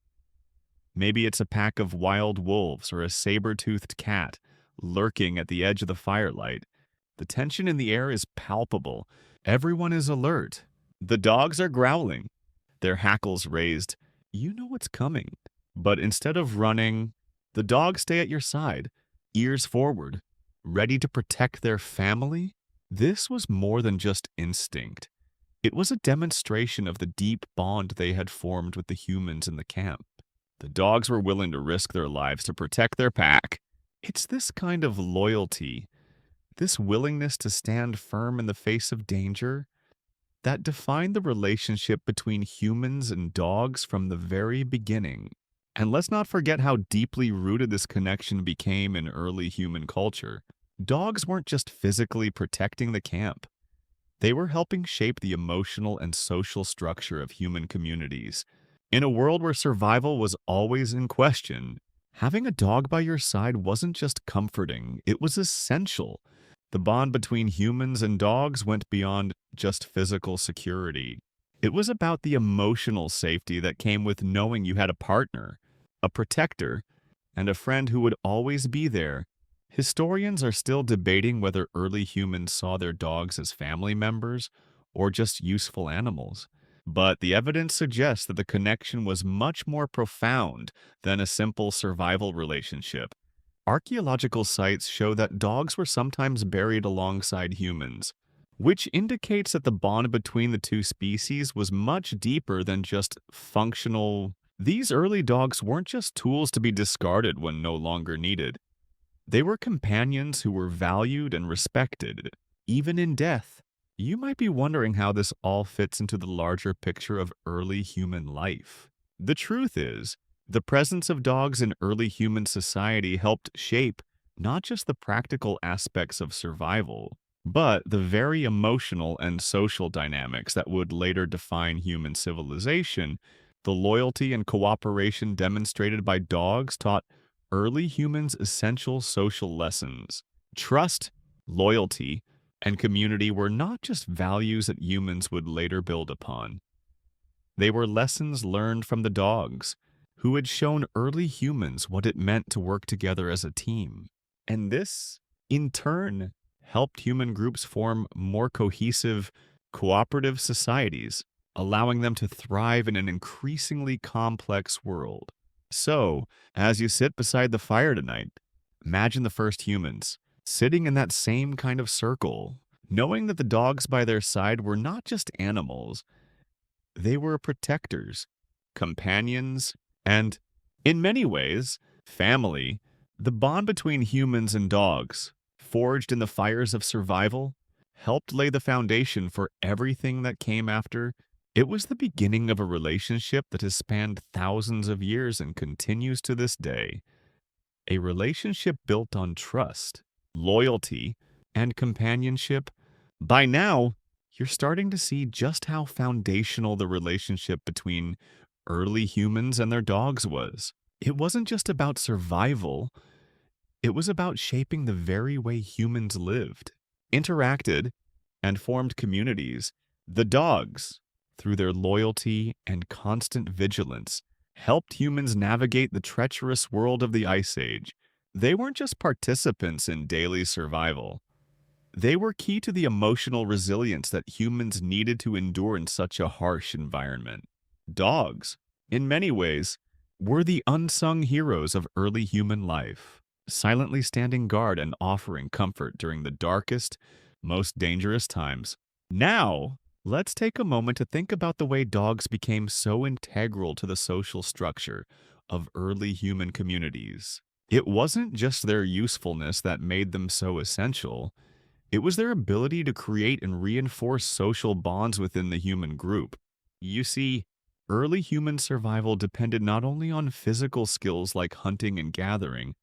A: Maybe it's a pack of wild wolves or a saber-toothed cat lurking at the edge of the firelight. The tension in the air is palpable. Everyone is alert. The dogs are growling, their hackles raised. You know what's coming. But instead of running, the dogs stay at your side, ears forward, ready to protect their family. This was more than just instinct. It was a demonstration of the deep bond they had formed with the humans in the camp. The dogs were willing to risk their lives to protect their pack. It's this kind of loyalty, this willingness to stand firm in the face of danger, that defined the relationship between humans and dogs from the very beginning. And let's not forget how deeply rooted this connection became in early human culture. Dogs weren't just physically protecting the camp. They were helping shape the emotional and social structure of human communities. In a world where survival was always in question, having a dog by your side wasn't just comforting, it was essential. The bond between humans and dogs went beyond just physical security. It was about the emotional safety that came with knowing you had a partner, a protector, and a friend who would always be there. Historians are still debating whether early humans saw their dogs as family members or just useful animals. But the evidence suggests that the connection was much more profound than a simple survival relationship. Archaeological sites show that dogs were sometimes buried alongside humans, which indicates that the bond between the two species was much deeper than just functional. These early dogs weren't just tools to be discarded when no longer needed. They were companions who were valued and respected, even in death. You might be wondering how this all fits into the larger picture of early human life. The truth is, the presence of dogs in early human society helped shape not just the practical aspects of survival, but the very emotional and social dynamics that would later define human civilization. The loyalty and cooperation demonstrated by dogs taught early humans essential social lessons. Trust, loyalty, and community were not just values that humans would later build upon. They were lessons learned from the dogs, who had shown early humans what it meant to work together as a team. And this, in turn, helped human groups form more cohesive, cooperative societies, allowing them to thrive in an increasingly complex world. So, as you sit beside the fire tonight, imagine the first humans sitting in that same kind of circle, knowing that the dogs by their side were not just animals, they were protectors, companions, and, in many ways, family. The bond between humans and dogs, forged in the fires of survival, helped lay the foundation for everything that came after. It was the beginning of a relationship that has spanned thousands of years and continues to this day. A relationship built on trust, loyalty, and companionship. By now, you're starting to see just how foundational the relationship between early humans and their dogs was. It wasn't just about survival, it was about shaping the very way humans lived, interacted, and formed communities. The dogs, through their loyalty and constant vigilance, helped humans navigate the treacherous world of the Ice Age. They weren't just participants in daily survival. They were key to the emotional resilience that humans needed to endure in such a harsh environment. Dogs, in many ways, were the unsung heroes of early human life, silently standing guard and offering comfort during the darkest, most dangerous times. Now, let's take a moment to think about the way dogs became so integral to the social structure of early human communities. It wasn't just their usefulness that made them so essential, it was their ability to create and reinforce social bonds within the human group. You see, early human survival depended not only on physical skills like hunting and gathering,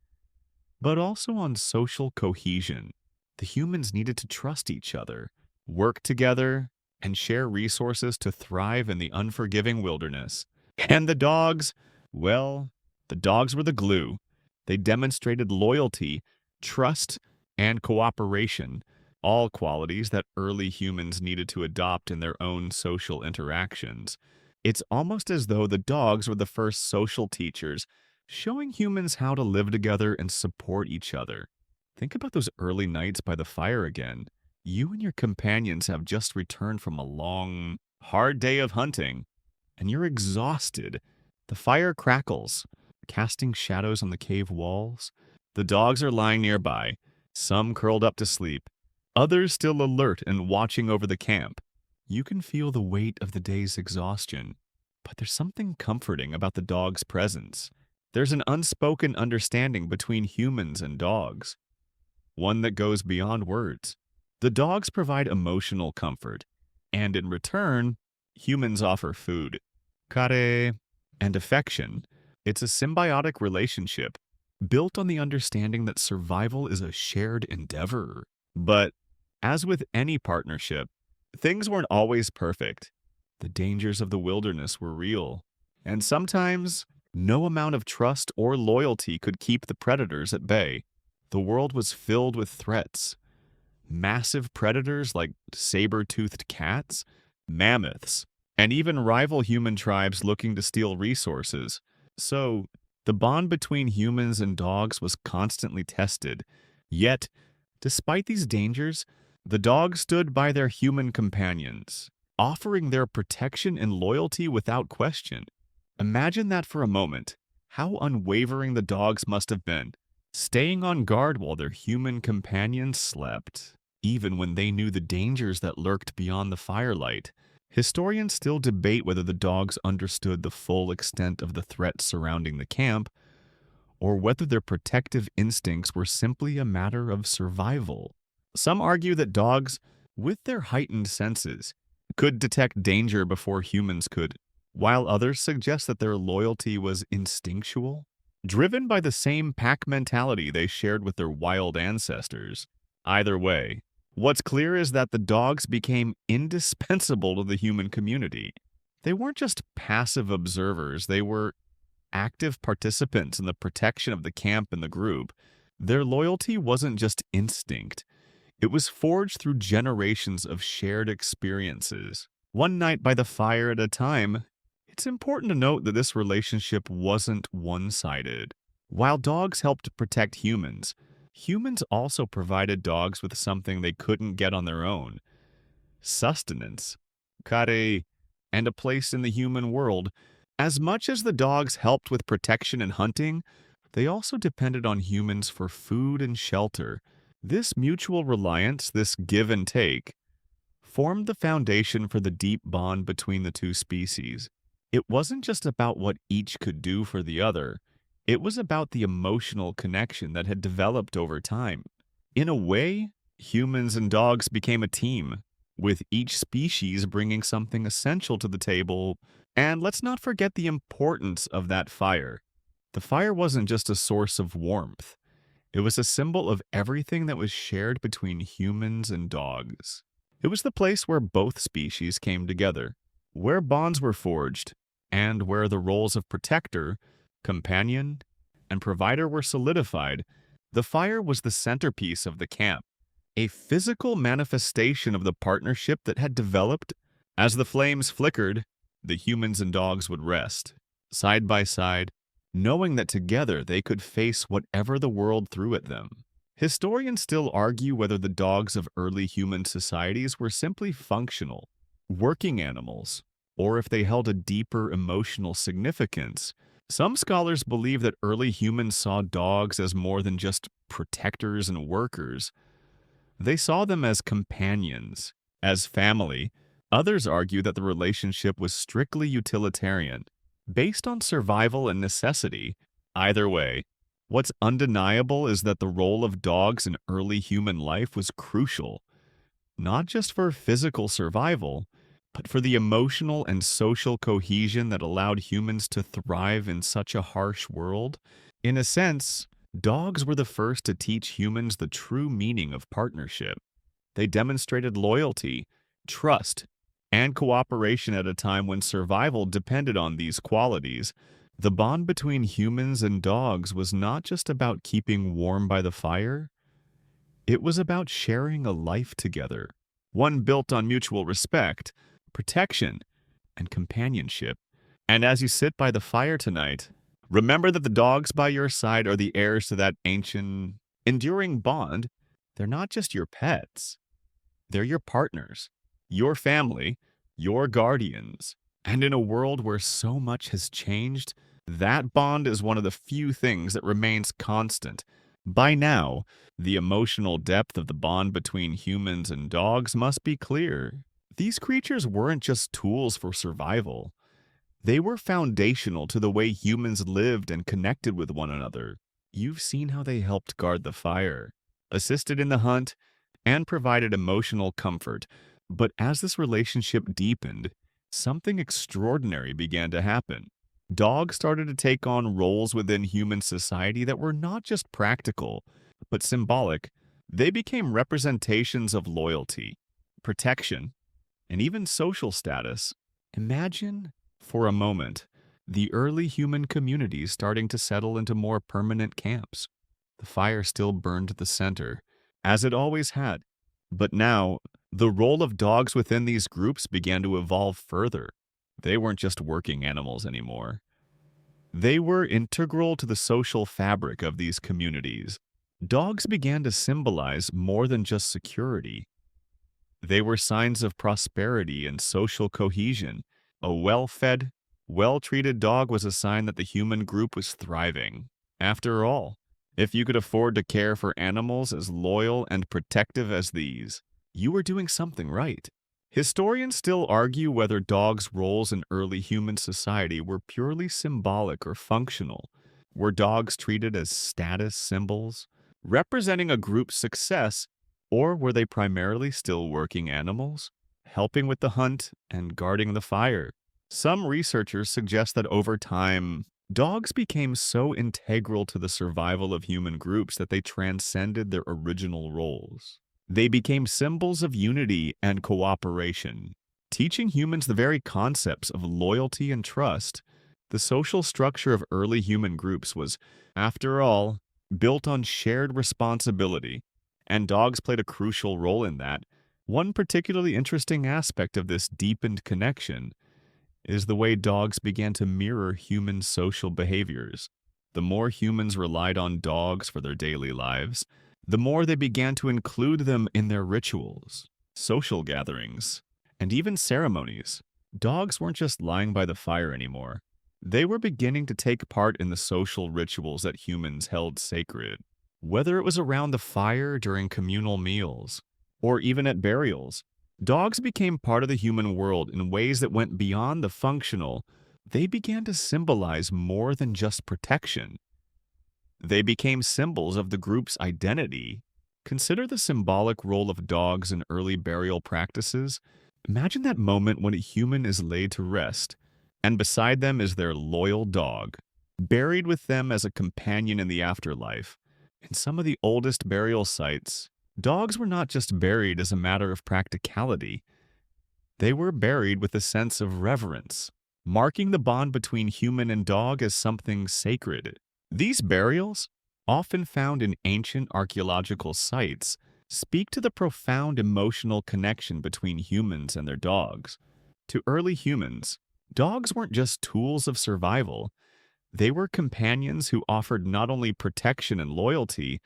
A: but also on social cohesion. The humans needed to trust each other, work together, and share resources to thrive in the unforgiving wilderness. And the dogs, well, the dogs were the glue. They demonstrated loyalty, trust, and cooperation, all qualities that early humans needed to adopt in their own social interactions. It's almost as though the dogs were the first social teachers, showing humans how to live together and support each other. Think about those early nights by the fire again. You and your companions have just returned from a long, hard day of hunting, and you're exhausted. The fire crackles, casting shadows on the cave walls. The dogs are lying nearby, some curled up to sleep, others still alert and watching over the camp. You can feel the weight of the day's exhaustion, but there's something comforting about the dog's presence. There's an unspoken understanding between humans and dogs, one that goes beyond words. The dogs provide emotional comfort, and in return, humans offer food, care, and affection. It's a symbiotic relationship built on the understanding that survival is a shared endeavor. But as with any partnership, things weren't always perfect. The dangers of the wilderness were real, and sometimes no amount of trust or loyalty could keep the predators at bay. The world was filled with threats. Massive predators like saber-toothed cats, mammoths, and even rival human tribes looking to steal resources. So, the bond between humans and dogs was constantly tested. Yet, despite these dangers, the dogs stood by their human companions. offering their protection and loyalty without question. Imagine that for a moment. How unwavering the dogs must have been, staying on guard while their human companions slept, even when they knew the dangers that lurked beyond the firelight. Historians still debate whether the dogs understood the full extent of the threat surrounding the camp, or whether their protective instincts were simply a matter of survival. Some argue that dogs, with their heightened senses, could detect danger before humans could, while others suggest that their loyalty was instinctual, driven by the same pack mentality they shared with their wild ancestors. Either way, what's clear is that the dogs became indispensable to the human community. They weren't just passive observers, they were active participants in the protection of the camp and the group. Their loyalty wasn't just instinct, it was forged through generations of shared experiences. One night by the fire at a time, it's important to note that this relationship wasn't one-sided. While dogs helped protect humans, humans also provided dogs with something they couldn't get on their own: sustenance, care, and a place in the human world. As much as the dogs helped with protection and hunting, they also depended on humans for food and shelter. This mutual reliance, this give and take, formed the foundation for the deep bond between the two species. It wasn't just about what each could do for the other, it was about the emotional connection that had developed over time. In a way, humans and dogs became a team, with each species bringing something essential to the table. And let's not forget the importance of that fire. The fire wasn't just a source of warmth, it was a symbol of everything that was shared between humans and dogs. It was the place where both species came together, where bonds were forged, and where the roles of protector, companion, and provider were solidified. The fire was the centerpiece of the camp, a physical manifestation of the partnership that had developed. As the flames flickered, the humans and dogs would rest, side by side, knowing that together they could face whatever the world threw at them. Historians still argue whether the dogs of early human societies were simply functional, working animals, or if they held a deeper emotional significance. Some scholars believe that early humans saw dogs as more than just protectors and workers. They saw them as companions, as family. Others argue that the relationship was strictly utilitarian, based on survival and necessity. Either way, what's undeniable is that the role of dogs in early human life was crucial, not just for physical survival, but for the emotional and social cohesion that allowed humans to thrive in such a harsh world. In a sense, dogs were the first to teach humans the true meaning of partnership. They demonstrated loyalty, trust, and cooperation at a time when survival depended on these qualities. The bond between humans and dogs was not just about keeping warm by the fire, it was about sharing a life together, one built on mutual respect, protection, and companionship. And as you sit by the fire tonight, remember that the dogs by your side are the heirs to that ancient, enduring bond. They're not just your pets, they're your partners, your family, your guardians. And in a world where so much has changed, that bond is one of the few things that remains constant. By now, the emotional depth of the bond between humans and dogs must be clear. These creatures weren't just tools for survival. They were foundational to the way humans lived and connected with one another. You've seen how they helped guard the fire, assisted in the hunt, and provided emotional comfort. But as this relationship deepened, something extraordinary began to happen. Dogs started to take on roles within human society that were not just practical, but symbolic. They became representations of loyalty, protection, and even social status. Imagine, for a moment, the early human communities starting to settle into more permanent camps. The fire still burned at the center, as it always had. But now, the role of dogs within these groups began to evolve further. They weren't just working animals anymore. They were integral to the social fabric of these communities. Dogs began to symbolize more than just security. They were signs of prosperity and social cohesion. A well-fed, well-treated dog was a sign that the human group was thriving. After all, if you could afford to care for animals as loyal and protective as these, you were doing something right. Historians still argue whether dogs' roles in early human society were purely symbolic or functional. Were dogs treated as status symbols, representing a group's success, or were they primarily still working animals, helping with the hunt and guarding the fire? Some researchers suggest that over time, dogs became so integral to the survival of human groups that they transcended their original roles. They became symbols of unity and cooperation, teaching humans the very concepts of loyalty and trust. The social structure of early human groups was, after all, built on shared responsibility, and dogs played a crucial role in that. One particularly interesting aspect of this deepened connection is the way dogs began to mirror human social behaviors. The more humans relied on dogs for their daily lives, the more they began to include them in their rituals, social gatherings, and even ceremonies. Dogs weren't just lying by the fire anymore. They were beginning to take part in the social rituals that humans held sacred. Whether it was around the fire during communal meals, or even at burials, dogs became part of the human world in ways that went beyond the functional. They began to symbolize more than just protection. They became symbols of the group's identity. Consider the symbolic role of dogs in early burial practices. Imagine that moment when a human is laid to rest, and beside them is their loyal dog, buried with them as a companion in the afterlife. In some of the oldest burial sites, dogs were not just buried as a matter of practicality. They were buried with a sense of reverence, marking the bond between human and dog as something sacred. These burials, often found in ancient archaeological sites, speak to the profound emotional connection between humans and their dogs. To early humans, dogs weren't just tools of survival. They were companions who offered not only protection and loyalty,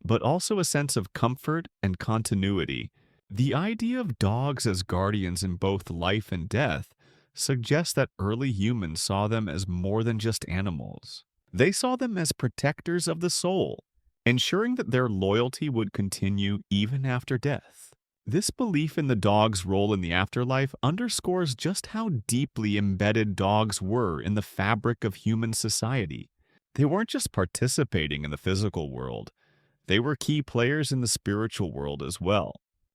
A: but also a sense of comfort and continuity. The idea of dogs as guardians in both life and death suggests that early humans saw them as more than just animals. They saw them as protectors of the soul, ensuring that their loyalty would continue even after death. This belief in the dog's role in the afterlife underscores just how deeply embedded dogs were in the fabric of human society. They weren't just participating in the physical world, they were key players in the spiritual world as well.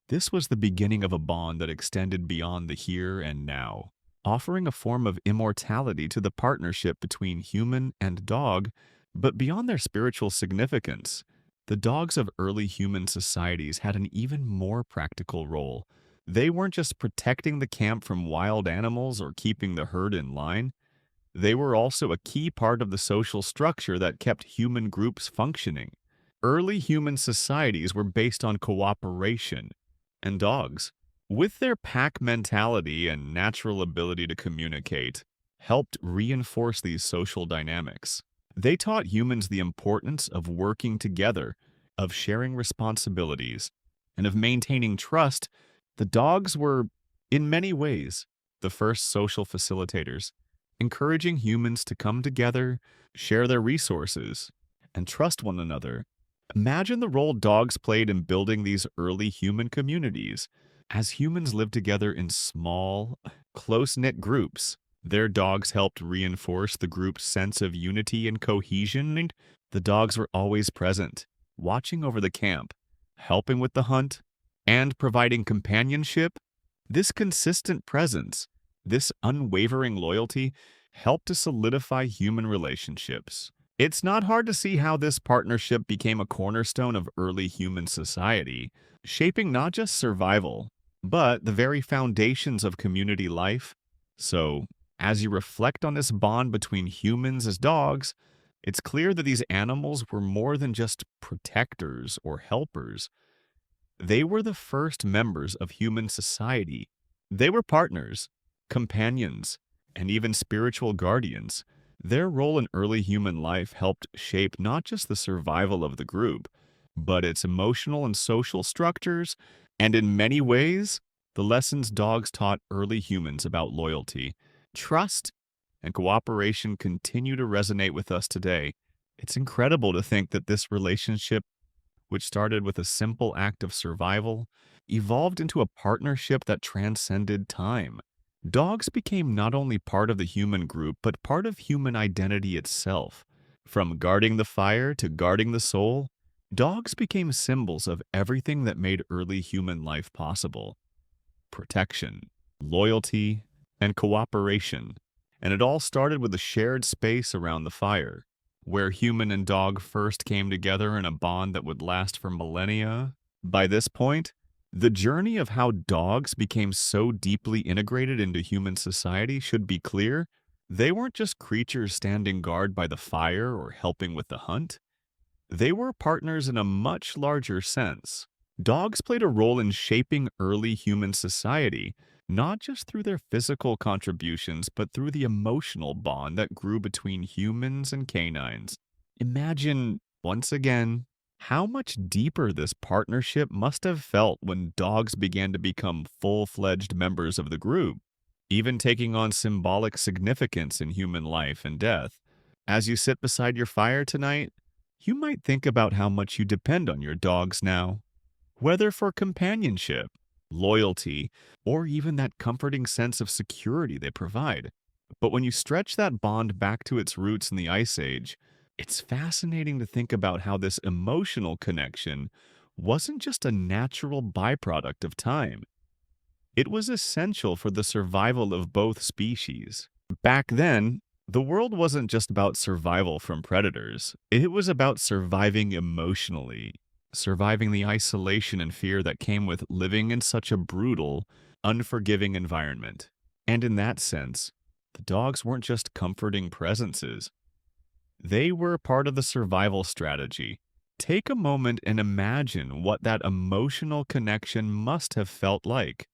A: This was the beginning of a bond that extended beyond the here and now, offering a form of immortality to the partnership between human and dog. But beyond their spiritual significance, the dogs of early human societies had an even more practical role. They weren't just protecting the camp from wild animals or keeping the herd in line. They were also a key part of the social structure that kept human groups functioning. Early human societies were based on cooperation, and dogs, with their pack mentality and natural ability to communicate, helped reinforce these social dynamics. They taught humans the importance of working together, of sharing responsibilities, and of maintaining trust. The dogs were, in many ways, the first social facilitators, encouraging humans to come together, share their resources, and trust one another. Imagine the role dogs played in building these early human communities. As humans lived together in small, close-knit groups, their dogs helped reinforce the group's sense of unity and cohesion, and the dogs were always present, watching over the camp, helping with the hunt, and providing companionship. This consistent presence, this unwavering loyalty, helped to solidify human relationships. It's not hard to see how this partnership became a cornerstone of early human society, shaping not just survival, but the very foundations of community life. So, as you reflect on this bond between humans as dogs, it's clear that these animals were more than just protectors or helpers. They were the first members of human society. They were partners, companions, and even spiritual guardians. Their role in early human life helped shape not just the survival of the group, but its emotional and social structures, and in many ways, the lessons dogs taught early humans about loyalty, trust, and cooperation continue to resonate with us today. It's incredible to think that this relationship, which started with a simple act of survival, evolved into a partnership that transcended time. Dogs became not only part of the human group, but part of human identity itself. From guarding the fire to guarding the soul, dogs became symbols of everything that made early human life possible: protection, loyalty, and cooperation. And it all started with a shared space around the fire, where human and dog first came together in a bond that would last for millennia. By this point, the journey of how dogs became so deeply integrated into human society should be clear. They weren't just creatures standing guard by the fire or helping with the hunt. They were partners in a much larger sense. Dogs played a role in shaping early human society, not just through their physical contributions, but through the emotional bond that grew between humans and canines. Imagine, once again, how much deeper this partnership must have felt when dogs began to become full-fledged members of the group, even taking on symbolic significance in human life and death. As you sit beside your fire tonight, you might think about how much you depend on your dogs now, whether for companionship, loyalty, or even that comforting sense of security they provide. But when you stretch that bond back to its roots in the Ice Age, it's fascinating to think about how this emotional connection wasn't just a natural byproduct of time. It was essential for the survival of both species. Back then, the world wasn't just about survival from predators. It was about surviving emotionally, surviving the isolation and fear that came with living in such a brutal, unforgiving environment. And in that sense, the dogs weren't just comforting presences. They were part of the survival strategy. Take a moment and imagine what that emotional connection must have felt like.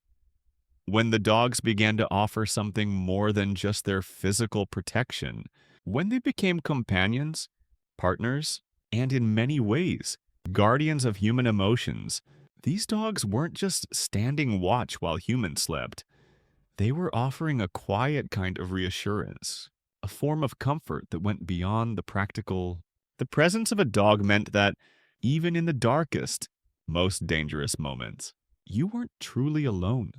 A: When the dogs began to offer something more than just their physical protection, when they became companions, partners, and in many ways, guardians of human emotions, these dogs weren't just standing watch while humans slept. They were offering a quiet kind of reassurance, a form of comfort that went beyond the practical. The presence of a dog meant that, even in the darkest, most dangerous moments, you weren't truly alone.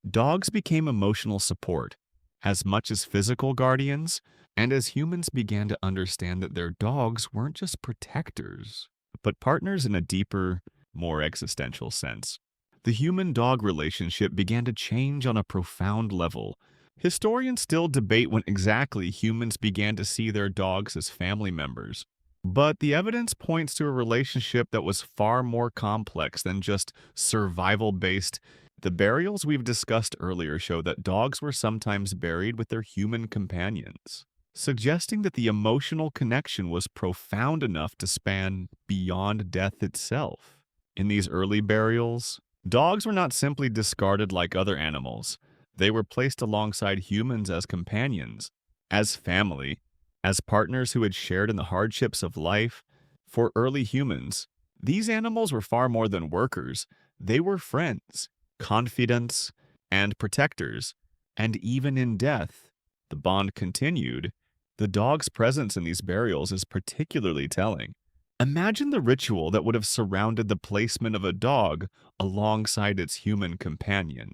A: Dogs became emotional support, as much as physical guardians, and as humans began to understand that their dogs weren't just protectors, but partners in a deeper, more existential sense. The human-dog relationship began to change on a profound level. Historians still debate when exactly humans began to see their dogs as family members, but the evidence points to a relationship that was far more complex than just survival-based. The burials we've discussed earlier show that dogs were sometimes buried with their human companions, suggesting that the emotional connection was profound enough to span beyond death itself. In these early burials, dogs were not simply discarded like other animals. They were placed alongside humans as companions, as family, as partners who had shared in the hardships of life. For early humans, these animals were far more than workers. They were friends, confidants, and protectors. And even in death, the bond continued. The dog's presence in these burials is particularly telling. Imagine the ritual that would have surrounded the placement of a dog alongside its human companion.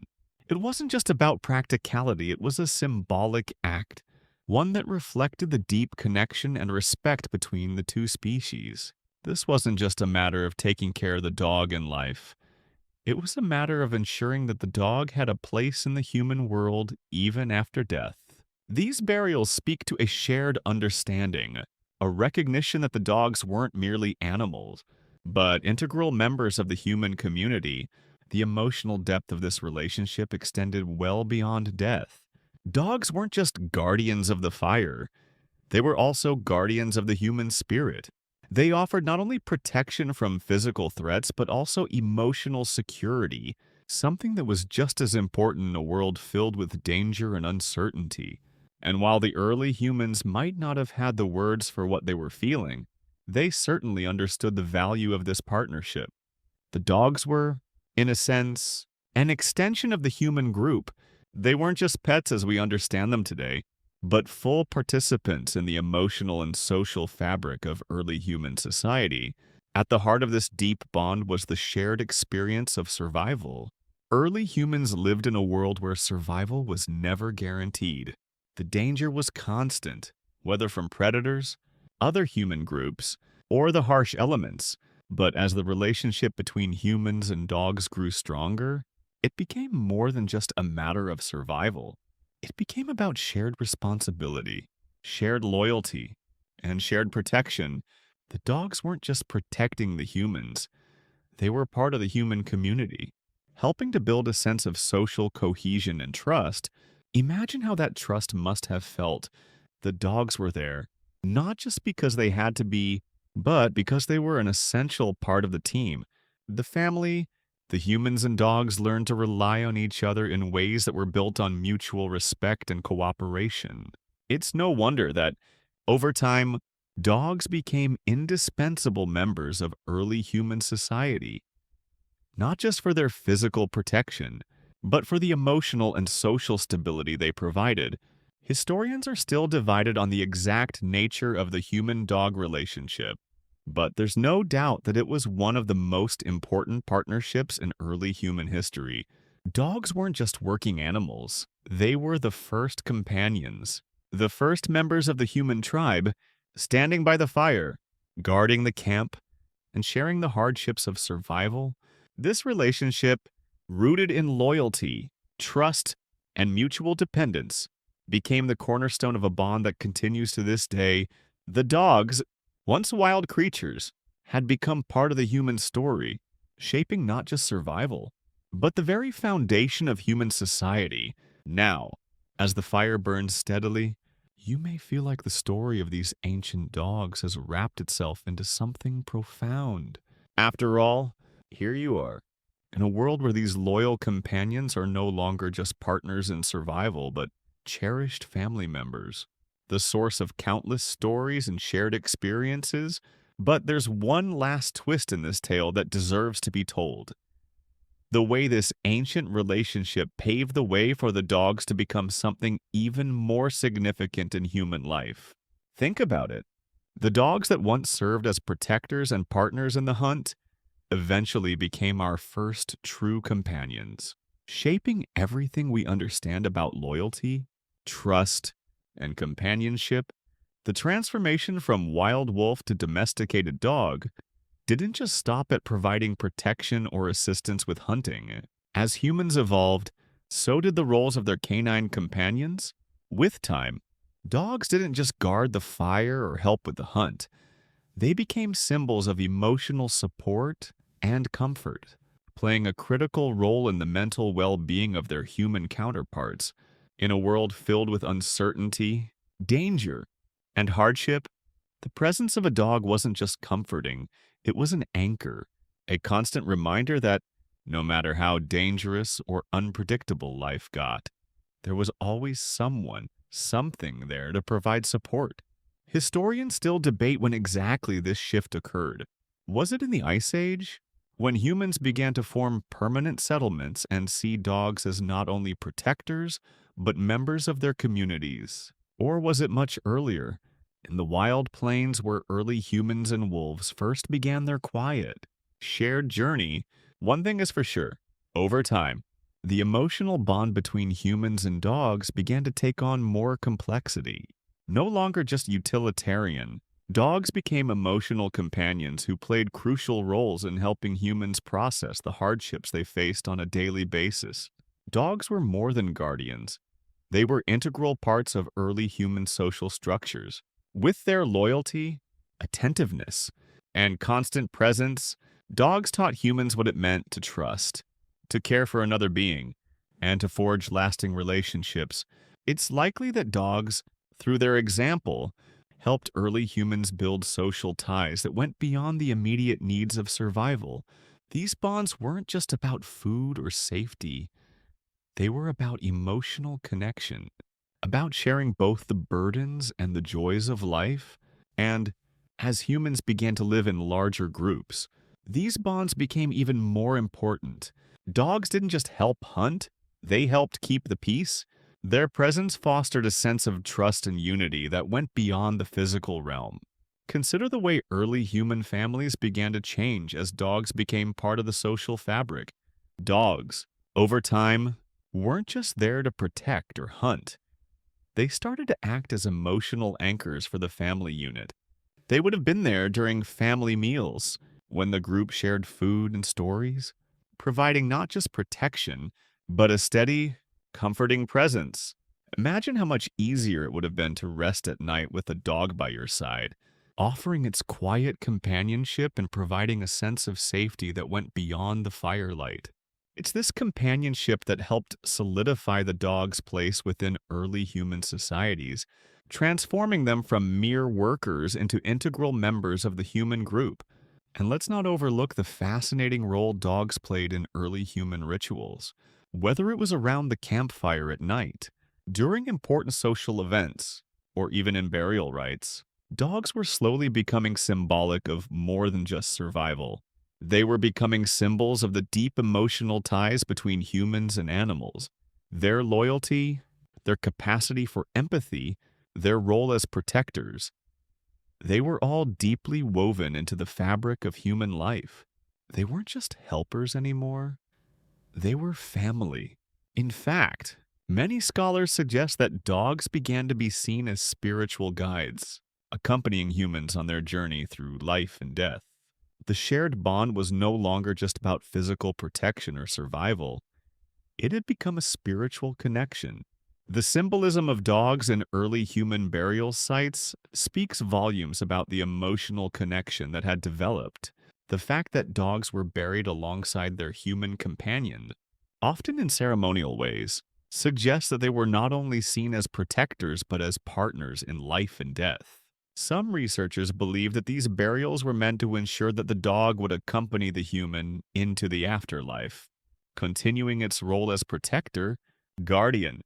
A: It wasn't just about practicality, it was a symbolic act, one that reflected the deep connection and respect between the two species. This wasn't just a matter of taking care of the dog in life. It was a matter of ensuring that the dog had a place in the human world even after death. These burials speak to a shared understanding, a recognition that the dogs weren't merely animals, but integral members of the human community. The emotional depth of this relationship extended well beyond death. Dogs weren't just guardians of the fire, they were also guardians of the human spirit. They offered not only protection from physical threats, but also emotional security, something that was just as important in a world filled with danger and uncertainty. And while the early humans might not have had the words for what they were feeling, they certainly understood the value of this partnership. The dogs were, in a sense, an extension of the human group. They weren't just pets as we understand them today, but full participants in the emotional and social fabric of early human society. At the heart of this deep bond was the shared experience of survival. Early humans lived in a world where survival was never guaranteed. The danger was constant, whether from predators, other human groups, or the harsh elements. But as the relationship between humans and dogs grew stronger, it became more than just a matter of survival. It became about shared responsibility, shared loyalty, and shared protection. The dogs weren't just protecting the humans, they were part of the human community, helping to build a sense of social cohesion and trust. Imagine how that trust must have felt. The dogs were there, not just because they had to be, but because they were an essential part of the team. The family, the humans and dogs learned to rely on each other in ways that were built on mutual respect and cooperation. It's no wonder that, over time, dogs became indispensable members of early human society, not just for their physical protection, but for the emotional and social stability they provided. Historians are still divided on the exact nature of the human-dog relationship, but there's no doubt that it was one of the most important partnerships in early human history. Dogs weren't just working animals, they were the first companions, the first members of the human tribe, standing by the fire, guarding the camp, and sharing the hardships of survival. This relationship, rooted in loyalty, trust, and mutual dependence, became the cornerstone of a bond that continues to this day. The dogs, once wild creatures, had become part of the human story, shaping not just survival, but the very foundation of human society. Now, as the fire burns steadily, you may feel like the story of these ancient dogs has wrapped itself into something profound. After all, here you are, in a world where these loyal companions are no longer just partners in survival, but cherished family members, the source of countless stories and shared experiences. But there's one last twist in this tale that deserves to be told. The way this ancient relationship paved the way for the dogs to become something even more significant in human life. Think about it. The dogs that once served as protectors and partners in the hunt eventually became our first true companions, shaping everything we understand about loyalty, trust, and companionship. The transformation from wild wolf to domesticated dog didn't just stop at providing protection or assistance with hunting. As humans evolved, so did the roles of their canine companions. With time, dogs didn't just guard the fire or help with the hunt. They became symbols of emotional support and comfort, playing a critical role in the mental well-being of their human counterparts. In a world filled with uncertainty, danger, and hardship, the presence of a dog wasn't just comforting, it was an anchor, a constant reminder that no matter how dangerous or unpredictable life got, there was always someone, something there to provide support. Historians still debate when exactly this shift occurred. Was it in the Ice Age, when humans began to form permanent settlements and see dogs as not only protectors, but members of their communities? Or was it much earlier, in the wild plains where early humans and wolves first began their quiet, shared journey? One thing is for sure, over time, the emotional bond between humans and dogs began to take on more complexity. No longer just utilitarian, dogs became emotional companions who played crucial roles in helping humans process the hardships they faced on a daily basis. Dogs were more than guardians. They were integral parts of early human social structures. With their loyalty, attentiveness, and constant presence, dogs taught humans what it meant to trust, to care for another being, and to forge lasting relationships. It's likely that dogs, through their example, helped early humans build social ties that went beyond the immediate needs of survival. These bonds weren't just about food or safety, they were about emotional connection, about sharing both the burdens and the joys of life. And As humans began to live in larger groups, these bonds became even more important. Dogs didn't just help hunt, they helped keep the peace. Their presence fostered a sense of trust and unity that went beyond the physical realm. Consider the way early human families began to change as dogs became part of the social fabric. Dogs, over time, weren't just there to protect or hunt. They started to act as emotional anchors for the family unit. They would have been there during family meals, when the group shared food and stories, providing not just protection, but a steady, comforting presence. Imagine how much easier it would have been to rest at night with a dog by your side, offering its quiet companionship and providing a sense of safety that went beyond the firelight. It's this companionship that helped solidify the dog's place within early human societies, transforming them from mere workers into integral members of the human group. And let's not overlook the fascinating role dogs played in early human rituals. Whether it was around the campfire at night, during important social events, or even in burial rites, dogs were slowly becoming symbolic of more than just survival. They were becoming symbols of the deep emotional ties between humans and animals. Their loyalty, their capacity for empathy, their role as protectors, they were all deeply woven into the fabric of human life. They weren't just helpers anymore, they were family. In fact, many scholars suggest that dogs began to be seen as spiritual guides, accompanying humans on their journey through life and death. The shared bond was no longer just about physical protection or survival. It had become a spiritual connection. The symbolism of dogs in early human burial sites speaks volumes about the emotional connection that had developed. The fact that dogs were buried alongside their human companion, often in ceremonial ways, suggests that they were not only seen as protectors but as partners in life and death. Some researchers believe that these burials were meant to ensure that the dog would accompany the human into the afterlife, continuing its role as protector, guardian,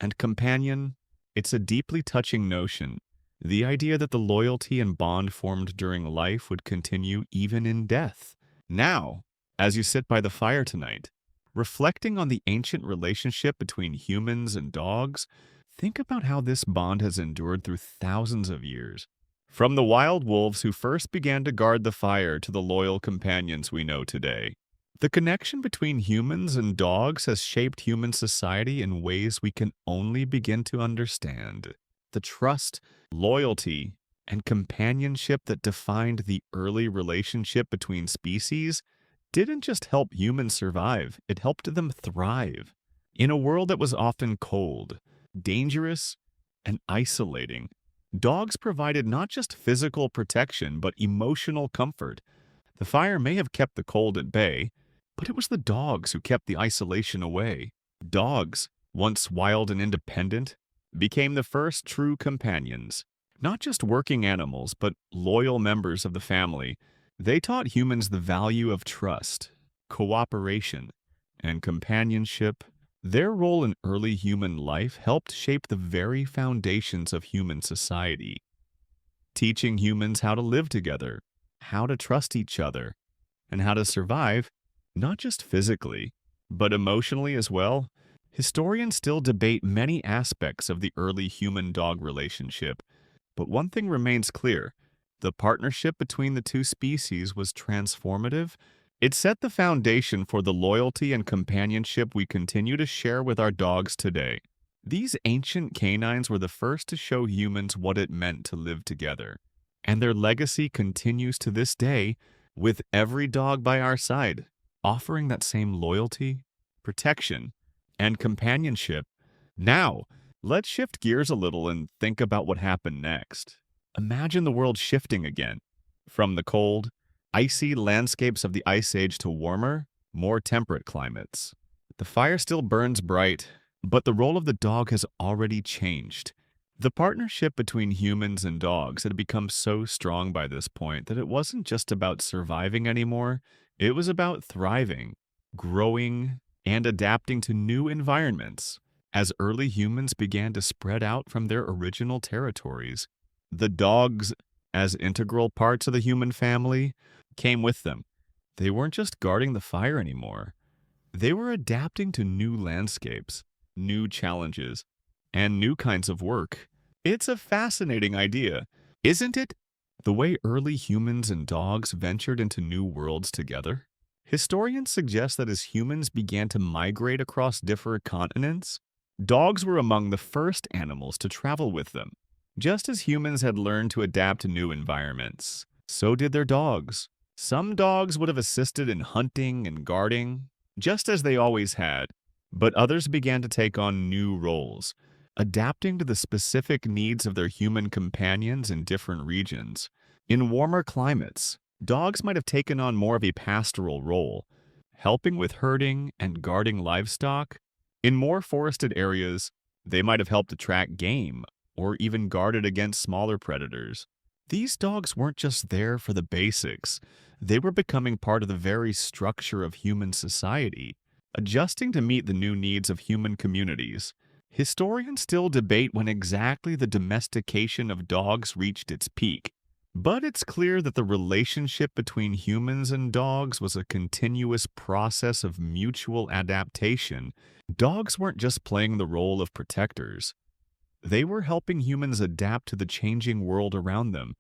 A: and companion. It's a deeply touching notion. The idea that the loyalty and bond formed during life would continue even in death. Now, as you sit by the fire tonight, reflecting on the ancient relationship between humans and dogs, think about how this bond has endured through thousands of years. From the wild wolves who first began to guard the fire to the loyal companions we know today. The connection between humans and dogs has shaped human society in ways we can only begin to understand. The trust, loyalty, and companionship that defined the early relationship between species didn't just help humans survive, it helped them thrive. In a world that was often cold, dangerous, and isolating, dogs provided not just physical protection but emotional comfort. The fire may have kept the cold at bay, but it was the dogs who kept the isolation away. Dogs, once wild and independent, became the first true companions. Not just working animals, but loyal members of the family. They taught humans the value of trust, cooperation, and companionship. Their role in early human life helped shape the very foundations of human society, teaching humans how to live together, how to trust each other, and how to survive, not just physically, but emotionally as well. Historians still debate many aspects of the early human-dog relationship, but one thing remains clear. The partnership between the two species was transformative. It set the foundation for the loyalty and companionship we continue to share with our dogs today. These ancient canines were the first to show humans what it meant to live together, and their legacy continues to this day with every dog by our side, offering that same loyalty, protection, and companionship. Now, let's shift gears a little and think about what happened next. Imagine the world shifting again, from the cold, icy landscapes of the Ice Age to warmer, more temperate climates. The fire still burns bright, but the role of the dog has already changed. The partnership between humans and dogs had become so strong by this point that it wasn't just about surviving anymore, it was about thriving, growing, and adapting to new environments. As early humans began to spread out from their original territories, the dog's as integral parts of the human family, came with them. They weren't just guarding the fire anymore. They were adapting to new landscapes, new challenges, and new kinds of work. It's a fascinating idea, isn't it? The way early humans and dogs ventured into new worlds together. Historians suggest that as humans began to migrate across different continents, dogs were among the first animals to travel with them. Just as humans had learned to adapt to new environments, so did their dogs. Some dogs would have assisted in hunting and guarding, just as they always had, but others began to take on new roles, adapting to the specific needs of their human companions in different regions. In warmer climates, dogs might have taken on more of a pastoral role, helping with herding and guarding livestock. In more forested areas, they might have helped attract game or even guarded against smaller predators. These dogs weren't just there for the basics, they were becoming part of the very structure of human society, adjusting to meet the new needs of human communities. Historians still debate when exactly the domestication of dogs reached its peak, but it's clear that the relationship between humans and dogs was a continuous process of mutual adaptation. Dogs weren't just playing the role of protectors. They were helping humans adapt to the changing world around them,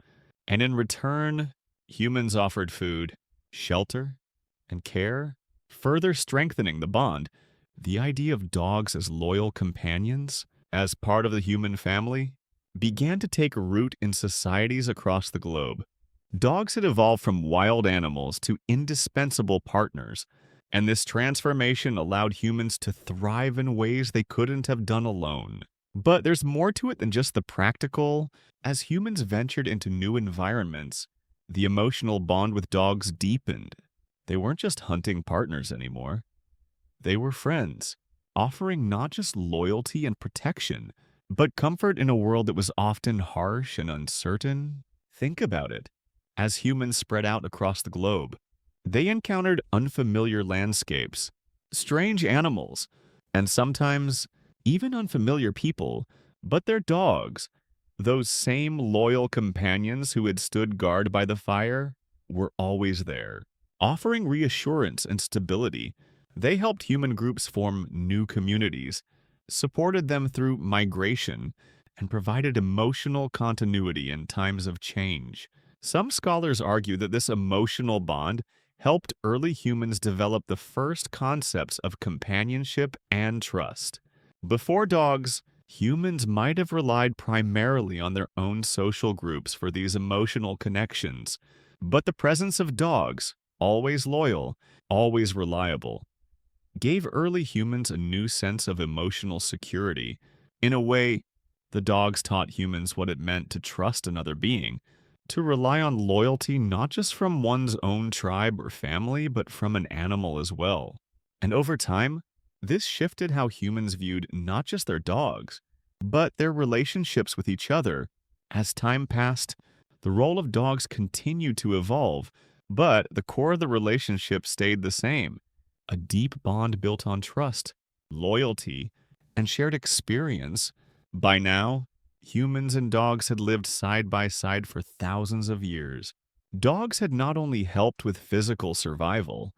A: and in return, humans offered food, shelter, and care, further strengthening the bond. The idea of dogs as loyal companions, as part of the human family, began to take root in societies across the globe. Dogs had evolved from wild animals to indispensable partners, and this transformation allowed humans to thrive in ways they couldn't have done alone. But there's more to it than just the practical. As humans ventured into new environments, the emotional bond with dogs deepened. They weren't just hunting partners anymore. They were friends, offering not just loyalty and protection, but comfort in a world that was often harsh and uncertain. Think about it. As humans spread out across the globe, they encountered unfamiliar landscapes, strange animals, and sometimes even unfamiliar people, but their dogs, those same loyal companions who had stood guard by the fire, were always there, offering reassurance and stability. They helped human groups form new communities, supported them through migration, and provided emotional continuity in times of change. Some scholars argue that this emotional bond helped early humans develop the first concepts of companionship and trust. Before dogs, humans might have relied primarily on their own social groups for these emotional connections, but the presence of dogs, always loyal, always reliable, gave early humans a new sense of emotional security. In a way, the dogs taught humans what it meant to trust another being, to rely on loyalty not just from one's own tribe or family, but from an animal as well. And over time, this shifted how humans viewed not just their dogs, but their relationships with each other. As time passed, the role of dogs continued to evolve, but the core of the relationship stayed the same: a deep bond built on trust, loyalty, and shared experience. By now, humans and dogs had lived side by side for thousands of years. Dogs had not only helped with physical survival,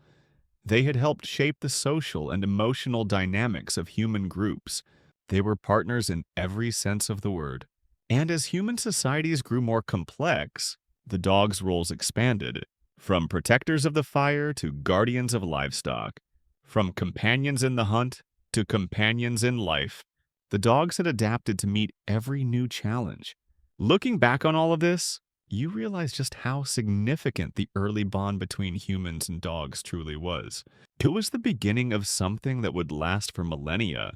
A: they had helped shape the social and emotional dynamics of human groups. They were partners in every sense of the word. And as human societies grew more complex, the dogs' roles expanded, from protectors of the fire to guardians of livestock, from companions in the hunt to companions in life. The dogs had adapted to meet every new challenge. Looking back on all of this, you realize just how significant the early bond between humans and dogs truly was. It was the beginning of something that would last for millennia,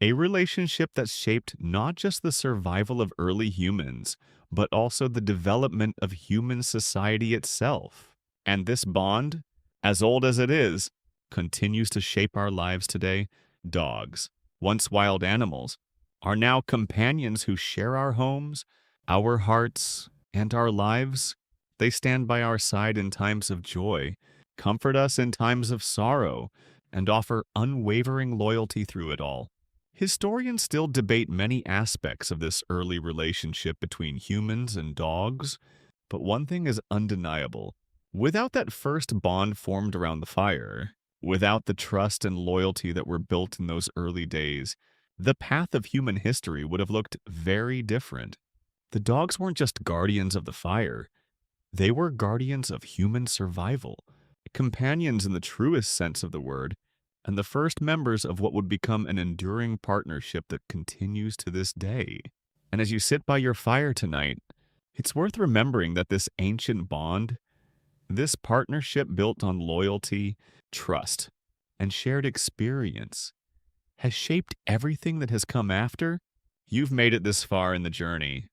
A: a relationship that shaped not just the survival of early humans, but also the development of human society itself. And this bond, as old as it is, continues to shape our lives today. Dogs, once wild animals, are now companions who share our homes, our hearts, and our lives. They stand by our side in times of joy, comfort us in times of sorrow, and offer unwavering loyalty through it all. Historians still debate many aspects of this early relationship between humans and dogs, but one thing is undeniable. Without that first bond formed around the fire, without the trust and loyalty that were built in those early days, the path of human history would have looked very different. The dogs weren't just guardians of the fire, they were guardians of human survival, companions in the truest sense of the word, and the first members of what would become an enduring partnership that continues to this day. And as you sit by your fire tonight, it's worth remembering that this ancient bond, this partnership built on loyalty, trust, and shared experience, has shaped everything that has come after. You've made it this far in the journey,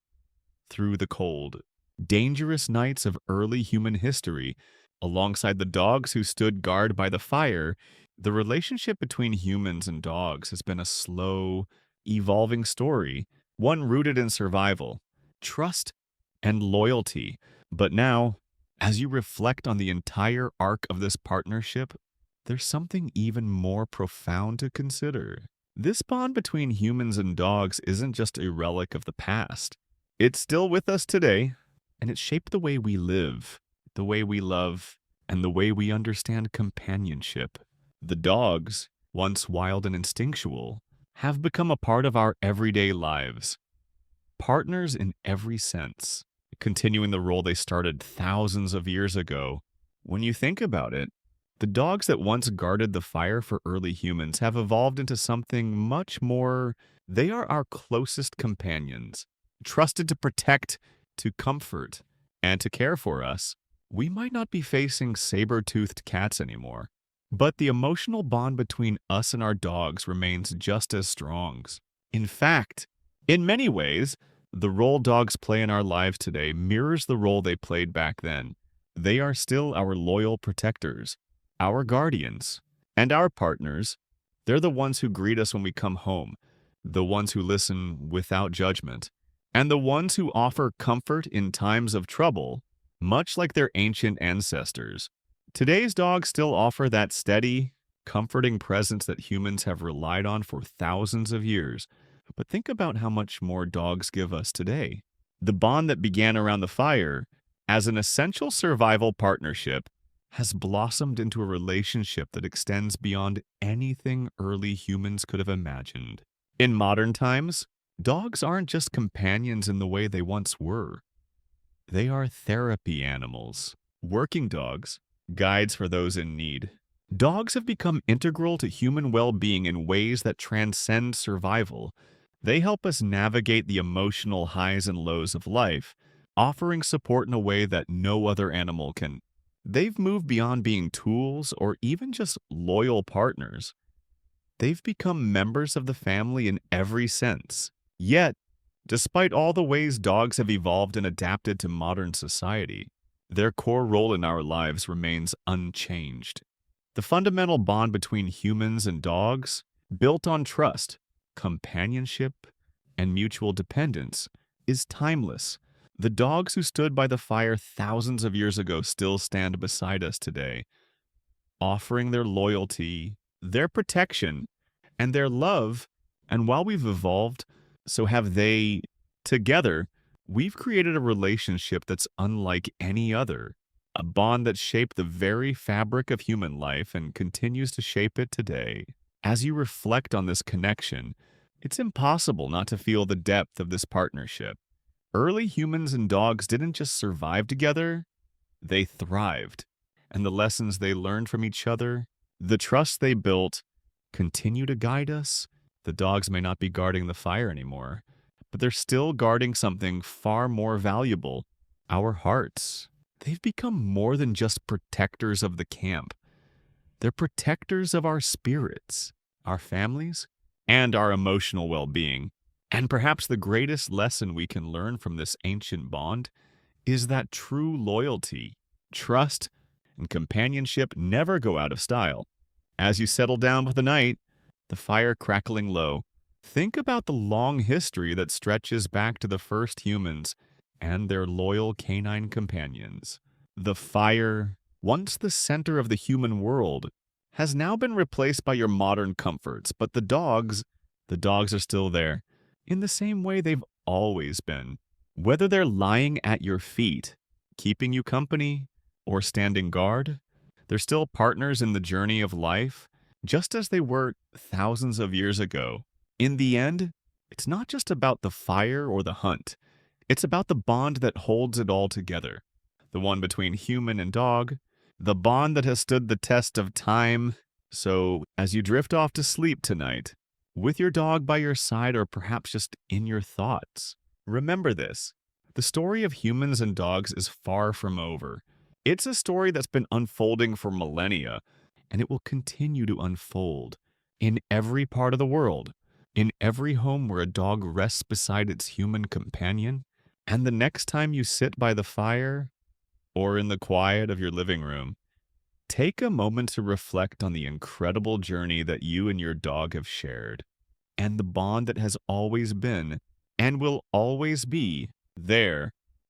A: through the cold, dangerous nights of early human history, alongside the dogs who stood guard by the fire. The relationship between humans and dogs has been a slow, evolving story, one rooted in survival, trust, and loyalty. But now, as you reflect on the entire arc of this partnership, there's something even more profound to consider. This bond between humans and dogs isn't just a relic of the past. It's still with us today, and it shaped the way we live, the way we love, and the way we understand companionship. The dogs, once wild and instinctual, have become a part of our everyday lives, partners in every sense, continuing the role they started thousands of years ago. When you think about it, the dogs that once guarded the fire for early humans have evolved into something much more. They are our closest companions, trusted to protect, to comfort, and to care for us. We might not be facing saber-toothed cats anymore, but the emotional bond between us and our dogs remains just as strong. In fact, in many ways, the role dogs play in our lives today mirrors the role they played back then. They are still our loyal protectors, our guardians, and our partners. They're the ones who greet us when we come home, the ones who listen without judgment, and the ones who offer comfort in times of trouble, much like their ancient ancestors. Today's dogs still offer that steady, comforting presence that humans have relied on for thousands of years. But think about how much more dogs give us today. The bond that began around the fire, as an essential survival partnership, has blossomed into a relationship that extends beyond anything early humans could have imagined. In modern times, dogs aren't just companions in the way they once were. They are therapy animals, working dogs, guides for those in need. Dogs have become integral to human well-being in ways that transcend survival. They help us navigate the emotional highs and lows of life, offering support in a way that no other animal can. They've moved beyond being tools or even just loyal partners. They've become members of the family in every sense. Yet, despite all the ways dogs have evolved and adapted to modern society, their core role in our lives remains unchanged. The fundamental bond between humans and dogs, built on trust, companionship, and mutual dependence, is timeless. The dogs who stood by the fire thousands of years ago still stand beside us today, offering their loyalty, their protection, and their love. And while we've evolved, so have they. Together, we've created a relationship that's unlike any other, a bond that shaped the very fabric of human life and continues to shape it today. As you reflect on this connection, it's impossible not to feel the depth of this partnership. Early humans and dogs didn't just survive together, they thrived. And the lessons they learned from each other, the trust they built, continue to guide us. The dogs may not be guarding the fire anymore, but they're still guarding something far more valuable, our hearts. They've become more than just protectors of the camp. They're protectors of our spirits, our families, and our emotional well-being. And perhaps the greatest lesson we can learn from this ancient bond is that true loyalty, trust, and companionship never go out of style. As you settle down for the night, the fire crackling low, think about the long history that stretches back to the first humans and their loyal canine companions. The fire, once the center of the human world, has now been replaced by your modern comforts, but the the dogs are still there, in the same way they've always been. Whether they're lying at your feet, keeping you company, or standing guard, they're still partners in the journey of life, just as they were thousands of years ago. In the end, it's not just about the fire or the hunt. It's about the bond that holds it all together. The one between human and dog, the bond that has stood the test of time. So, as you drift off to sleep tonight, with your dog by your side or perhaps just in your thoughts, remember this. The story of humans and dogs is far from over. It's a story that's been unfolding for millennia, and it will continue to unfold in every part of the world, in every home where a dog rests beside its human companion. And the next time you sit by the fire or in the quiet of your living room, take a moment to reflect on the incredible journey that you and your dog have shared, and the bond that has always been and will always be there